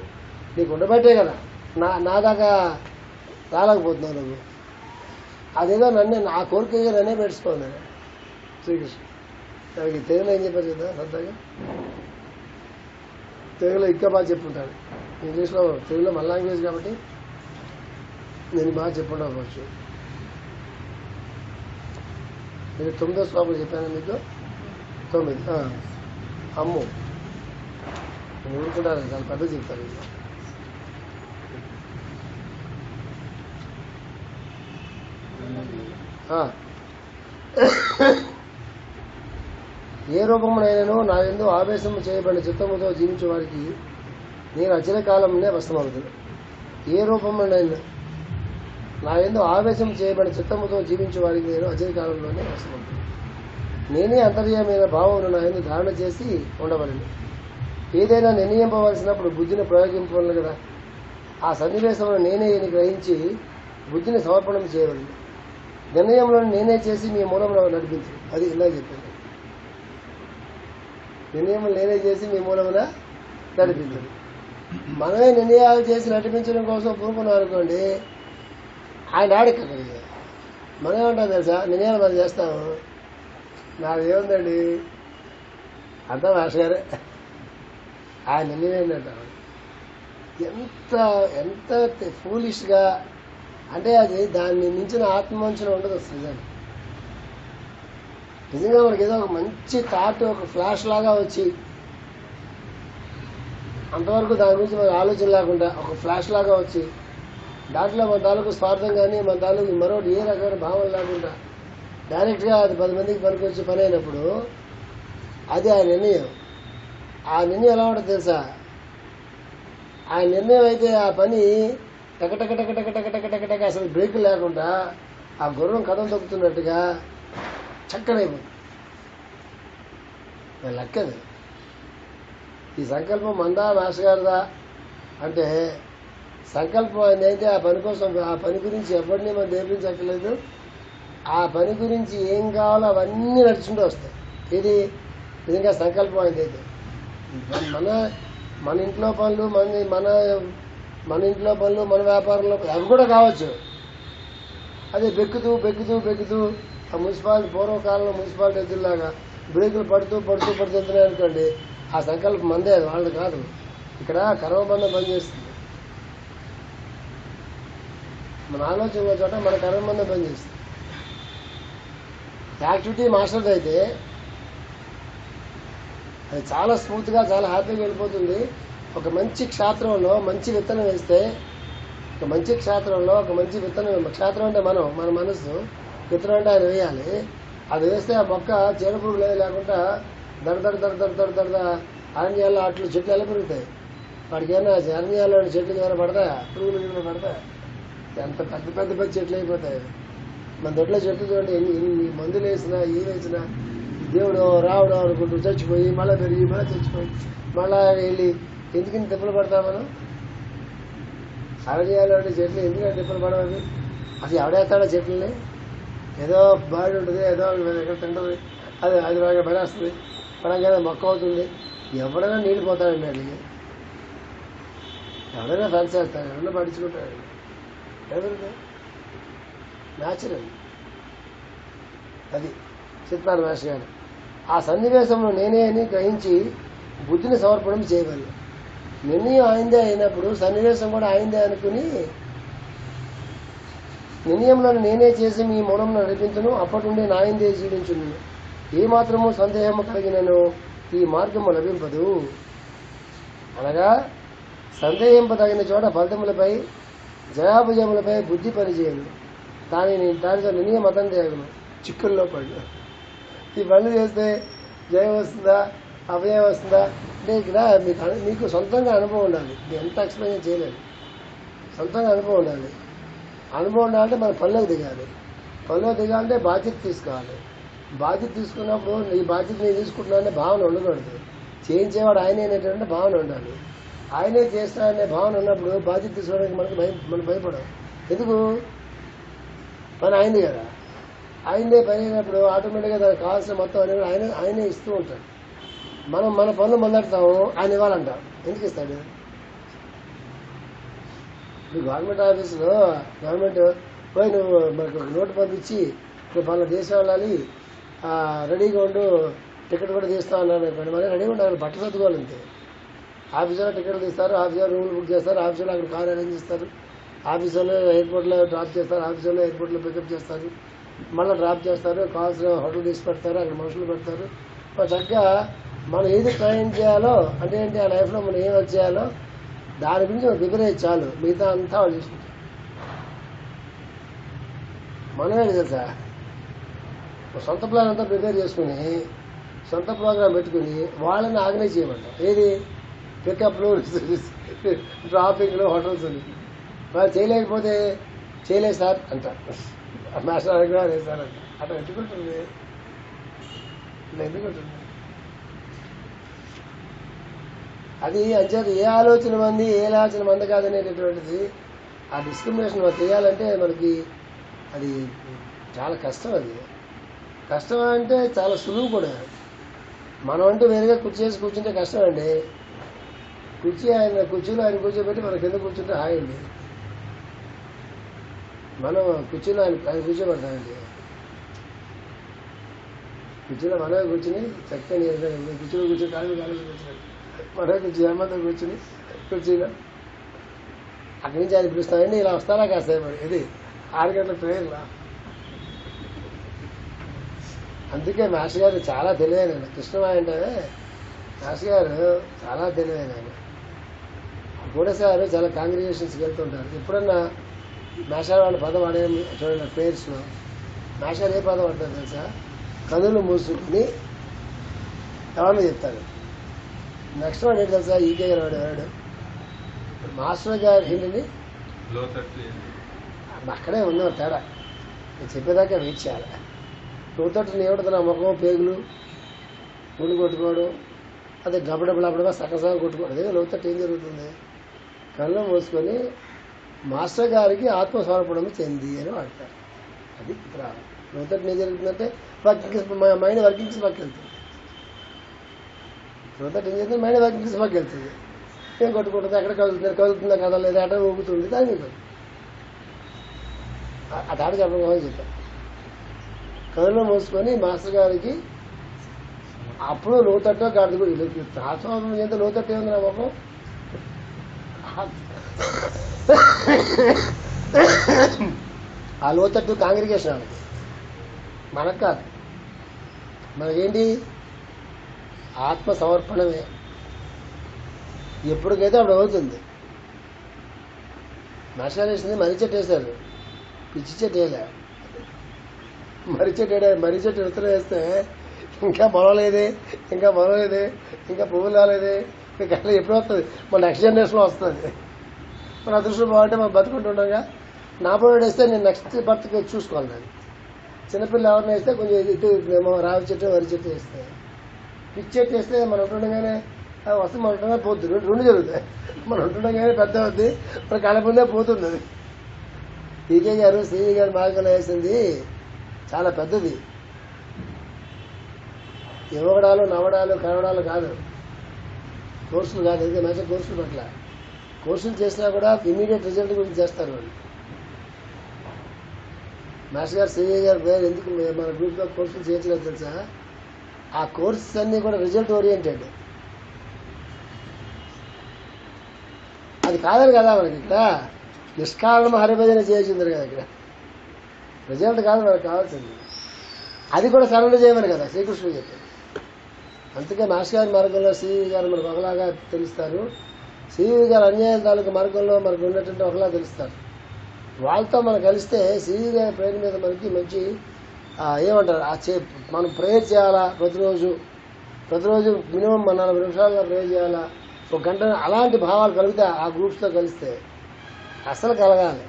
నీకు ఉండబట్టే కదా నా దాకా రాలేకపోతున్నావు నువ్వు. అదేదో నా కోరిక నన్నే పెట్టుకోవాలి. శ్రీకృష్ణ దానికి తెలుగులో ఏం చెప్పారు కదా సరదాగా, తెలుగులో ఇంకా బాగా చెప్పుంటాడు. ఇంగ్లీష్లో, తెలుగులో మన లాంగ్వేజ్ కాబట్టి నేను బాగా చెప్పుండవచ్చు. నేను 9వ శ్లోకం చెప్పాను మీకు. 9 అమ్ము నేను ఊరుకుంటాను, చాలా పెద్ద చెప్తాను. ఏ రూపమునైనను నా యందు ఆవేశము చేయబడిన చిత్తముతో జీవించే వారికి నేను అచిర కాలంలోనే వశమవుతుంది. ఏ రూపమునైనా నా యందు ఆవేశం చేయబడిన చిత్తముతో జీవించే వారికి నేను అచిర కాలంలోనే వశమవుతుంది. నేనే అంతర్యామైన భావమును నా యందు ధారణ చేసి ఉండవలను. ఏదైనా నిర్ణయింపవలసినప్పుడు బుద్ధిని ప్రయోగింపవలను కదా. ఆ సన్నివేశంలో నేనే అని గ్రహించి బుద్ధిని సమర్పణం చేయవలను. నిర్ణయంలో నేనే చేసి మీ మూలంలో నడిపించు. అది ఇలా చెప్పాను. నిర్ణయం నేనే చేసి మీ మూలమున నడిపించదు. మనమే నిర్ణయాలు చేసి నడిపించడం కోసం పూనుకున్నాం అనుకోండి, ఆయన ఆడికి అక్కడికి మనం ఏమంటాం తెలుసా, నిర్ణయాలు మనం చేస్తాము, నాదేముందండి అంతా మాస్టర్ గారే, ఆయన నిర్ణయం ఏంటంటాం. ఎంత ఎంత ఫూలిష్గా అంటే అది దాన్ని మించిన ఆత్మవంచన ఉండదు అసలు. నిజంగా మనకి ఏదో ఒక మంచి థాట్ ఒక ఫ్లాష్ లాగా వచ్చి అంతవరకు దాని గురించి మనకు ఆలోచన లేకుండా ఒక ఫ్లాష్ లాగా వచ్చి దాంట్లో మన తాలూకు స్వార్థం కానీ మన తాలూకు మరొకటి ఏ రకమైన భావన లేకుండా డైరెక్ట్గా అది 10 మందికి పనికొచ్చి పని అయినప్పుడు అది ఆ నిర్ణయం. ఆ నిర్ణయం ఎలా ఉంటుంది తెలుసా, ఆ నిర్ణయం అయితే ఆ పని టకటక టకటక టకటక టకటక అసలు బ్రేక్ లేకుండా ఆ గుర్రం కథం తొక్కుతున్నట్టుగా చక్కనైపోతుంది. లెక్కది. ఈ సంకల్పం మందా మాస్టర్ గారిదా అంటే సంకల్పం అయితే ఆ పని కోసం ఆ పని గురించి ఎవరిని మనం దేపించక్కర్లేదు. ఆ పని గురించి ఏం కావాలో అవన్నీ నడుచుకుంటూ వస్తాయి. ఇది నిజంగా సంకల్పం అయితే మన మన ఇంట్లో పనులు మన ఇంట్లో పనులు మన వ్యాపారంలో అవి కూడా కావచ్చు. అదే బెక్కుతూ ఆ మున్సిపాలిటీ పూర్వకాలంలో మున్సిపాలిటీ ఎద్దుల్లాగా బ్రేకులు పడుతూ వెళ్తున్నాయి అనుకోండి, ఆ సంకల్పం మందే, అది వాళ్ళది కాదు. ఇక్కడ కర్మబంధం పనిచేస్తుంది. మన ఆలోచన చోట మన కర్మబంధం పనిచేస్తుంది. యాక్టివిటీ మాస్టర్ది అయితే అది చాలా స్మూత్గా చాలా హ్యాపీగా వెళ్ళిపోతుంది. ఒక మంచి క్షేత్రంలో మంచి విత్తనం వేస్తే ఒక మంచి క్షేత్రంలో ఒక మంచి విత్తనం, క్షేత్రం అంటే మన మనసు, విత్తనం అంటే ఆయన వేయాలి. అది వేస్తే ఆ మొక్క చీడపురుగులు లేకుండా దడ అరణ్యాల్లో అట్లు చెట్లు ఎలా పెరుగుతాయి. వాడికి ఏమైనా అరణ్యాల్లో చెట్లు ఏమైనా పడతాయా, పురుగులు పడతాయా? ఎంత పెద్ద చెట్లు అయిపోతాయి. మన దొడ్లో చెట్లు చూడండి, ఎన్ని మందులు వేసినా ఏం వేసినా దేవుడు రావడం అనుకుంటూ చచ్చిపోయి మళ్ళీ పెరిగి మళ్ళీ చచ్చిపోయి మళ్ళా వెళ్ళి ఎందుకని తిప్పలు పడతాం మనం? అరణ్యాలు చెట్లు ఎందుకంటే తిప్పలు పడవవి? అసలు ఎవడేస్తాడో చెట్లని? ఏదో బాడీ ఉంటుంది, ఏదో ఎక్కడ తింటుంది, అది బాగా పడేస్తుంది, పడంగానే మొక్క అవుతుంది. ఎవడైనా నీళ్ళు పోతాడండి, అది ఎవడైనా ఫెన్స్ వేస్తాడు, ఎవరైనా పడించుకుంటాడు. ఎవరికి న్యాచురల్. అది చిత్తాను మాస్టర్ గారు ఆ సన్నివేశంలో నేనే అని గ్రహించి బుద్ధిని సమర్పణం చేయగలను. నిర్ణయం ఆయిందే అయినప్పుడు సన్నివేశం కూడా ఆయిందే అనుకుని నిర్ణయంలో నేనే చేసి మీ మౌనం నడిపించును, అప్పటి నుండి నాయందే జీవించును. ఏమాత్రము సందేహము కలిగినను ఈ మార్గము లభింపదు. అనగా సందేహింపదగిన చోట ఫలితములపై జయాభుజములపై బుద్ధి పనిచేయను. దానితో నిర్ణయం మతం చేయగలను. చిక్కుల్లో పళ్ళు ఈ పనులు చేస్తే జయం వస్తుందా అభయం వస్తుందా అంటే ఇక్కడ మీకు సొంతంగా అనుభవం ఉండాలి. ఎంత ఎక్స్ప్లెయిన్ చేయలేదు, సొంతంగా అనుభవం ఉండాలి. అనుభవం ఉండాలంటే మన పనులకు దిగాలి. పనులకు దిగాలంటే బాధ్యత తీసుకోవాలి. బాధ్యత తీసుకున్నప్పుడు ఈ బాధ్యత నేను తీసుకుంటున్నానే భావన ఉండకూడదు. చేయించేవాడు ఆయనే అనేటువంటి భావన ఉండాలి. ఆయనే చేస్తాడనే భావన ఉన్నప్పుడు బాధ్యత తీసుకోవడానికి మనం భయపడం ఎందుకు? పని అయింది కదా, ఆయనే పని అయినప్పుడు ఆటోమేటిక్గా దానికి కావాల్సిన మొత్తం అనేది ఆయనే ఇస్తూ ఉంటాడు. మనం మన పనులు మొదలెడతాము, ఆయన ఇవ్వాలంటాం. ఎందుకు ఇస్తాడు? ఇప్పుడు గవర్నమెంట్ ఆఫీసులో గవర్నమెంట్ పోయి నువ్వు మనకు ఒక నోటు పంపించి నువ్వు పలానా దేశం వెళ్ళాలి, రెడీగా ఉండు, టికెట్ కూడా తీస్తా అన్నాను. మళ్ళీ రెడీగా ఉండాలి, బట్టలు సర్దుకోవాలి అంతే. ఆఫీసులో టికెట్లు తీస్తారు, ఆఫీసులో రూమ్లు బుక్ చేస్తారు, ఆఫీసులో అక్కడ కారు అరేంజ్ చేస్తారు, ఆఫీసులో ఎయిర్పోర్ట్లో డ్రాప్ చేస్తారు, ఆఫీసులో ఎయిర్పోర్ట్లో పికప్ చేస్తారు, మళ్ళీ డ్రాప్ చేస్తారు, కావాల్సిన హోటల్ తీసి పెడతారు, అక్కడ మనుషులు పెడతారు. చక్కగా మనం ఏది ట్రైన్ చేయాలో అంటే ఏంటి, ఆ లైఫ్లో మనం ఏం వర్క్ చేయాలో దాని గురించి మనం ప్రిపేర్ అయ్యి చాలు, మిగతా అంతా వాళ్ళు చూసుకుంటాం. మనమే తెలుసా సొంత ప్లాన్ అంతా ప్రిపేర్ చేసుకుని సొంత ప్రోగ్రాం పెట్టుకుని వాళ్ళని ఆర్గనైజ్ చేయమంటాం. ఏది పికప్లు, డ్రాపింగ్లు, హోటల్స్ అని. వాళ్ళు చేయలేకపోతే చేయలేదు సార్ అంటారు. మాస్టర్ అడగలేదు సార్ అంట. అట్లా ఎందుకుంటుంది? ఎందుకుంటుంది అది? అంచేత ఏ ఆలోచన మంది ఏ ఆలోచన మంది కాదనేటటువంటిది ఆ డిస్క్రిమినేషన్ మనం చేయాలంటే మనకి అది చాలా కష్టం. అది కష్టం అంటే చాలా సులువు కూడా. మనం అంటూ వేరుగా కూర్చుంటే కష్టం అండి. కుర్చీలో ఆయన కూర్చోబెట్టి మన కింద కూర్చుంటే హాయ్ అండి. మనం కుర్చీలో ఆయన కూర్చోబెడతామండి. కుర్చీలో మనమే కూర్చుని చక్కని కుర్చీలో కూర్చొని కాళ్ళు కూర్చుని మనమే అమ్మతో కూర్చుని కుర్చీలో అక్కడి నుంచి ఆయన పిలుస్తామండి. ఇలా వస్తారా కాస్త మరి ఇది 6 గంటల ట్రైన్లా. అందుకే మాస్టర్ గారు చాలా తెలివైన కృష్ణమాయ అంటే మాస్టర్ గారు చాలా తెలివైన ఆయన. గూడసారు చాలా కాంగ్రిగేషన్స్కి వెళ్తుంటారు. ఎప్పుడన్నా మాస్టర్ వాళ్ళ పదం వాడే చూడండి ప్రేయర్స్లో మాస్టర్ ఏ పదం పడతారు తెలుసా? కనులు మూసుకుని ఎవరిని చెప్తాడు. నెక్స్ట్ వాడు ఏంటి తెలుసా? ఈకే గారు వాడు మాస్టర్ గారు ఏంటండి అక్కడే ఉన్నావు తేడా. నేను చెప్పేదాకా వెయిట్ చేయాలి. లోతట్టు ఏమిటో ముఖం పేగులు గుండు కొట్టుకోవడం, అదే డబ్బడబ్బడబ్బడగా సగం కొట్టుకోవడం. అదే లోతట్టు ఏం జరుగుతుంది? కళ్ళు మూసుకొని మాస్టర్ గారికి ఆత్మస్వరూపణం చెంది అని వాడతారు. అది లోతట్టు ఏం జరుగుతుందంటే మైండ్ వర్కింగ్స్ పక్కకి వెళ్తుంది. లోతట్టు ఏం చేస్తుంది? మైండ్ వర్కింగ్స్ పక్కకి వెళ్తుంది. ఏం కొట్టుకుంటుంది, ఎక్కడ కదులుతుందా కదలేదు, అట ఊగుతుంది, దాని మీద ఆ తాట చెప్పడం చెప్పాను. కళ్ళు మూసుకొని మాస్టర్ గారికి అప్పుడు లోతట్టో గాడిది కూడా ఆత్మస్వరూపం చేస్తే లోతట్టు ఏముంది నా మొక్కం? ఆ లోతట్టు కాంగ్రిగేషన్ వాళ్ళకి, మనకు కాదు. మనకేంటి? ఆత్మ సమర్పణమే. ఎప్పటికైతే అప్పుడు అవుతుంది. మాస్టర్ వేసింది మర్రి చెట్టు వేశారు, పిచ్చి చెట్టు వేయలే. మర్రి చెట్టు విత్తనం వేస్తే ఇంకా మొలలేదే, ఇంకా పువ్వులు రాలేదే, ఇంకా ఎప్పుడు వస్తుంది? మన నెక్స్ట్ జనరేషన్లో వస్తుంది. మన అదృష్టం బాగుంటే మనం బతుకుంటుండగా నా పొడి వేస్తే నేను నెక్స్ట్ బర్త్కి చూసుకోవాలి. నేను చిన్నపిల్లలు ఎవరిని వేస్తే కొంచెం ఇటు రావి చెట్టు వరి చెట్టు వేస్తే, పిచ్చి చెట్టు వేస్తే మనం ఉంటుండగానే వస్తే మన ఉంటుండగా పోతుంది. రెండు జరుగుతాయి. మనం ఉంటుండగానే పెద్ద అవుద్ది, మన కళ్ళ ముందే పోతుంది. అది ఈకే గారు సిఈ గారు మార్గంలో వేసింది చాలా పెద్దది. ఇవ్వడాలు నవ్వడాలు కరవడాలు కాదు, కోర్సులు కాదు. అయితే మంచి కోర్సులు పట్ల కోర్సులు చేసినా కూడా ఇమీడియట్ రిజల్ట్ గురించి చేస్తారు వాళ్ళు. మాస్టర్ గారు సిఏ గారు పేరు ఎందుకు మన గ్రూప్లో కోర్సులు చేయించలేదు తెలుసా? ఆ కోర్సెస్ అన్నీ కూడా రిజల్ట్ ఓరియంటెడ్. అది కాదని కదా మనకి ఇక్కడ నిష్కారణం హరిభజన చేసింది కదా. ఇక్కడ రిజల్ట్ కాదు మనకు కావాల్సింది, అది కూడా సరళ చేయమని కదా శ్రీకృష్ణుడు చెప్పారు. అందుకే మాస్టర్ గారి మార్గంలో సిఈ గారు మనకు ఒకలాగా తెలుస్తారు, సిఈ గారు అన్యాయ తాలూకు మార్గంలో మనకు ఉన్నటువంటి ఒకలా తెలుస్తారు. వాళ్ళతో మనం కలిస్తే సిఈ గారి ప్రేయర్ మీద మనకి మంచి ఏమంటారు మనం ప్రేయర్ చేయాలా ప్రతిరోజు మినిమం 40 నిమిషాల్లో ప్రేయర్ చేయాలా, 1 గంట. అలాంటి భావాలు కలిగితే ఆ గ్రూప్స్తో కలిస్తే అసలు కలగాలి,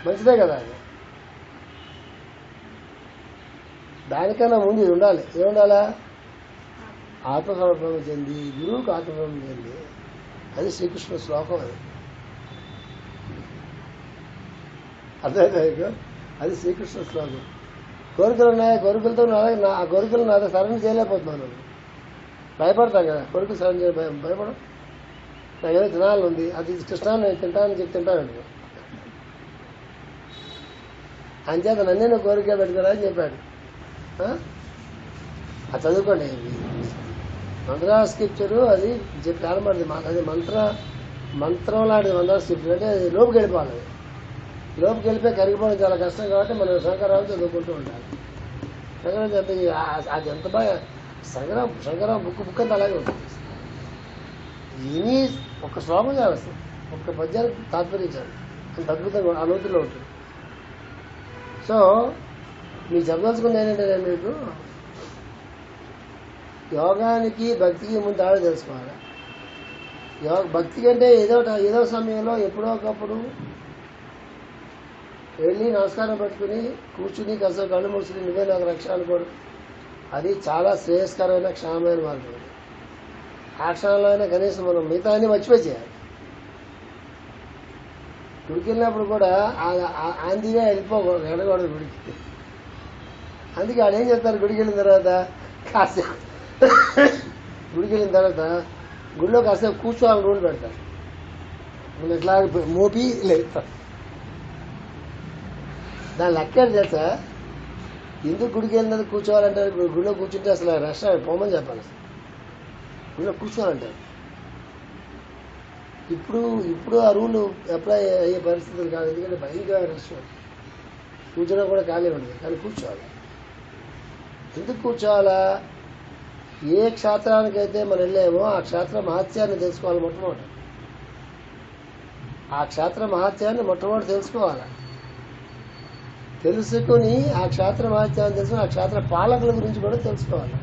మంచిదే కదా. అది దానికన్నా ముందు ఇది ఉండాలి. ఏముండాలా? ఆత్మసమర్పణ చెంది గురువుకు ఆత్మసమర్పణ చెంది. అది శ్రీకృష్ణ శ్లోకం. అది అర్థమైతే అది శ్రీకృష్ణ శ్లోకం. కోరికలు ఉన్నాయి, కోరికలతో ఆ కోరికలు నాతో సరైన చేయలేకపోతున్నాను. భయపడతాను కదా, కోరికలు సరైన చేయ భయపడం. నాకు ఏదో తినాలని ఉంది, అది కృష్ణాన్ని నేను తింటానని చెప్పి తింటాను. అంచేత నన్నే నువ్వు కోరిక పెట్టుకురా అని చెప్పాడు. అది చదువుకోండి. మంత్రా స్క్రిప్చరు అది చెప్పి కాలపడింది మాకు. అది మంత్రం లాంటిది మంత్రా స్క్రిప్చర్. అంటే అది లోపుకి వెళ్ళిపోవాలి. లోపుకి వెళ్ళిపోయి కరిగిపోవడం చాలా కష్టం కాబట్టి మనం శంకరావు చదువుకుంటూ ఉండాలి. శంకరం చెప్పి అది ఎంత బాగా శంకరం బుక్ అంతా అలాగే ఉంటుంది. ఎనీ ఒక శ్లోకం చేయాల్సి, ఒక్క పద్యానికి తాత్పర్యించాలి. అంత అద్భుతంగా ఆ లోతుల్లో ఉంటుంది. సో మీకు చెప్పదలుచుకుంది ఏంటంటే, నేను మీకు యోగానికి భక్తికి ముందు ఆడ తెలుసుకోవాలి. భక్తి కంటే ఏదో సమయంలో ఎప్పుడో ఒకప్పుడు వెళ్ళి నమస్కారం పెట్టుకుని కూర్చుని కాసేపు కళ్ళు మూసుకుని నువ్వే నాకు రక్ష అనుకోవడం, అది చాలా శ్రేయస్కరమైన క్షేమమైన మార్గం. ఆ క్షణంలో అయినా కనీసం మనం మిగతా అన్ని మర్చిపోయి చేయాలి. గుడికి వెళ్ళినప్పుడు కూడా ఆందిగా వెళ్ళిపోకూడదు, ఎడకూడదు గుడికి. అందుకే ఆడేం చెప్తారు, గుడికి వెళ్ళిన తర్వాత కాసేపు గుడికి వెళ్ళిన తర్వాత గుడిలో కాసేపు కూర్చోవాలని రూల్ పెడతారు. మనం ఇట్లా మోపి లేస్తారు. దాని లెక్క తెలుసా? ఎందుకు గుడికి వెళ్ళినది కూర్చోవాలంటారు? గుడిలో కూర్చుంటే అసలు రెస్టారెంట్ పోమని చెప్పాలి. అసలు గుడిలో కూర్చోవాలంటారు. ఇప్పుడు ఆ రూలు అప్లై అయ్యే పరిస్థితులు కాదు. ఎందుకంటే భయంకర రెస్టారెంట్, కూర్చోడం కూడా ఖాళీ ఉండదు. కానీ కూర్చోవాలి. ఎందుకు కూర్చోవాలా? ఏ క్షేత్రానికైతే మనం వెళ్ళామో ఆ క్షేత్ర మహత్యాన్ని తెలుసుకోవాలి. మొట్టమొదటి ఆ క్షేత్ర మహత్యాన్ని మొట్టమొదటి తెలుసుకోవాలి. తెలుసుకుని ఆ క్షేత్ర మహత్యాన్ని తెలుసుకుని ఆ క్షేత్ర పాలకుల గురించి కూడా తెలుసుకోవాలి.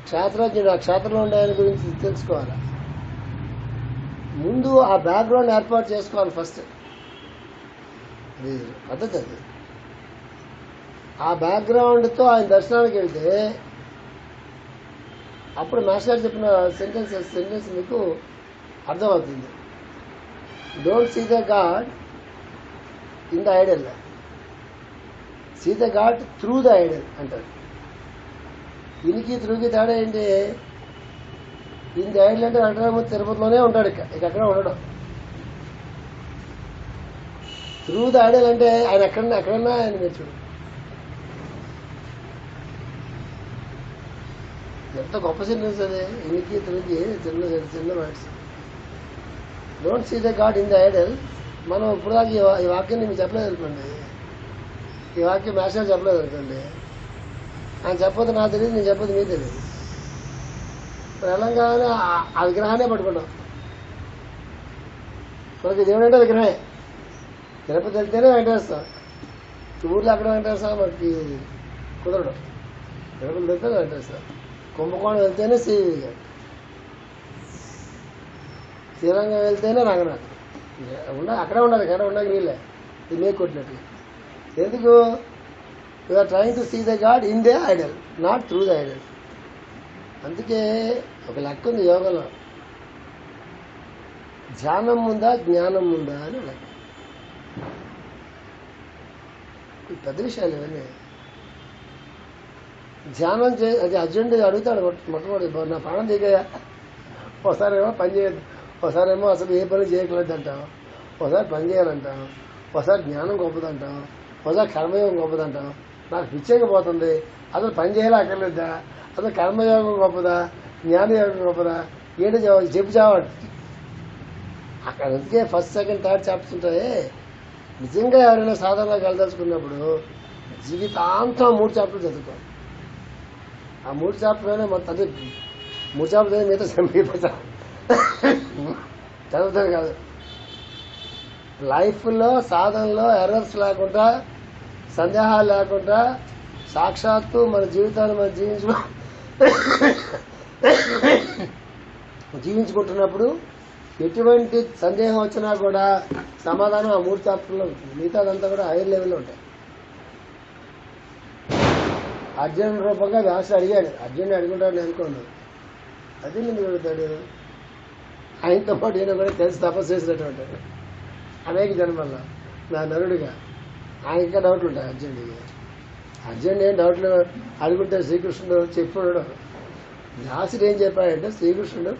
క్షేత్రజ్ఞుడు ఆ క్షేత్రంలో ఉండే ఆయన గురించి తెలుసుకోవాలి. ముందు ఆ బ్యాక్గ్రౌండ్ ఏర్పాటు చేసుకోవాలి. ఫస్ట్ అది పద్ధతి. అది ఆ బ్యాక్గ్రౌండ్తో ఆయన దర్శనానికి వెళ్తే అప్పుడు మాస్టర్ చెప్పిన సెంటెన్స్ మీకు అర్థమవుతుంది. Don't see the god in the idol, see the god through the idol అంటారు. దీనికి త్రూకి తేడా ఏంటి? ఇన్ ది ఐడల్ అంటే వెంకటరామూర్తి తిరుపతిలోనే ఉంటాడు, ఇక అక్కడ ఉండడం. త్రూ ద ఐడల్ అంటే ఆయన ఎక్కడన్నా ఆయన మీరు చూడు ఎంత గొప్ప సెంటెన్స్ అది. ఇనికి త్రూకి చిన్న words. Don't see the god in the idol. మనం ఇప్పుడు దాకా ఈ వాక్యాన్ని మీకు చెప్పలేదు అనుకోండి, ఈ వాక్యం మాస్టర్ చెప్పలేదు అనుకోండి, ఆయన చెప్పొద్దు నాకు తెలియదు, నేను చెప్పొద్దు మీకు తెలియదు. తెలంగాణ ఆ విగ్రహాన్ని పట్టుకుంటాం. మనకి దేవుడు అంటే విగ్రహమే. తిరుపతి వెళ్తేనే వెంకటేస్తాం, ఊర్లో అక్కడ వెంకటేస్తాం, మనకి కుదరడం. తిరుపతి వెళ్తే వెంకటేస్తాం, కుంభకోణం వెళ్తేనే శ్రీదేవి గారు, శ్రీరంగం వెళ్తేనే రంగనాథ్. అక్కడే ఉండాలి, ఎక్కడ ఉండక వీళ్ళే ఇది మేకు కొట్టినట్టుగా. ఎందుకు? You're trying to see the god in the idol, not through the idol. అందుకే ఒక లెక్క ఉంది యోగంలో, ధ్యానం ఉందా జ్ఞానం ఉందా అని లెక్క. పెద్ద విషయాలు ఇవన్నీ. ధ్యానం అది అర్జెంట్ అడుగుతాడు మొట్టమొదటి, నా ప్రాణం దిగయా. ఒకసారేమో పని చేయదు, ఒకసారేమో అసలు ఏ పని చేయట్లేదు అంటాం, ఒకసారి పని చేయాలంటాం, ఒకసారి జ్ఞానం గొప్పదంటాం, ఒకసారి కర్మయోగం గొప్పదంటాం. నాకు పిచ్చేకపోతుంది, అసలు పని చేయాలి అక్కర్లేదా, అసలు కర్మయోగం గొప్పదా జ్ఞానయోగం గొప్పదా ఏంటో చెప్పు చావాడు అక్కడ. అందుకే ఫస్ట్ సెకండ్ థర్డ్ చాప్టర్స్ ఉంటాయి. నిజంగా ఎవరైనా సాధనలోకి వెళ్ళదలుచుకున్నప్పుడు జీవితాంతం 3 చాప్టర్లు చదువుకోవాలి. ఆ 3 చాప్టర్లోనే మొత్తం అదే 3 చాప్టర్ మిగతా చదువుతారు కాదు. లైఫ్లో సాధనలో ఎర్రర్స్ లేకుండా, సందేహాలు లేకుండా సాక్షాత్తు మన జీవితాన్ని మనం జీవించుకుంటున్నప్పుడు ఎటువంటి సందేహం వచ్చినా కూడా సమాధానం ఆ 3 చాప్టర్లో ఉంటుంది. మిగతాదంతా కూడా హైయర్ లెవెల్లో ఉంటాయి. అర్జునుడి రూపంగా వ్యాస అడిగాడు, అర్జునుడు అడుగుంటాడు అనుకోండి, అర్జునుడు అడుగుతాడు. ఆయనతో పాటు ఈయన కూడా తెలిసి తపస్సు చేసినటువంటి అనేక జన్మల్లో నా నరుడిగా ఆయన ఇంకా డౌట్లు ఉంటాయి అర్జునుడికి. అర్జునుడు ఏం డౌట్లు అడుగుంటే శ్రీకృష్ణుడు చెప్పుడు. వ్యాసుడు ఏం చెప్పాడంటే, శ్రీకృష్ణుడు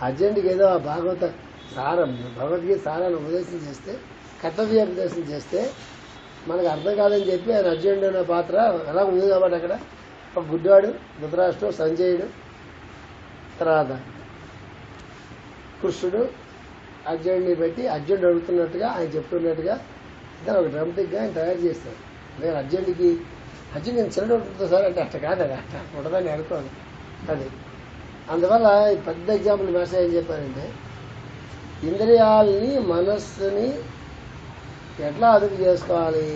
అర్జునుడికి ఏదో ఆ భాగవత సారం, భగవద్గీత సారాన్ని ఉపదేశం చేస్తే, కర్తవ్యోపదేశం చేస్తే మనకు అర్థం కాదని చెప్పి ఆయన అర్జునుడు అనే పాత్ర ఎలా ఉంది కాబట్టి అక్కడ ఒక గుడ్డివాడు, ధృతరాష్ట్రుడు, సంజయుడు, తర్వాత కృష్ణుడు అర్జునుడిని పెట్టి అర్జునుడు అడుగుతున్నట్టుగా ఆయన చెప్తున్నట్టుగా ఇద్దరు ఒక డ్రామాటిక్గా ఆయన తయారు చేస్తారు. నేను అర్జునుడికి నేను చిన్న ఉంటుంది సార్ అంటే అట్ట కాదు, అది అట్ట ఉండదని అనుకోను. అది అందువల్ల పెద్ద ఎగ్జాంపుల్ మెసేజ్ ఏం చెప్పారంటే, ఇంద్రియాలని మనస్సుని ఎట్లా అదుపు చేసుకోవాలి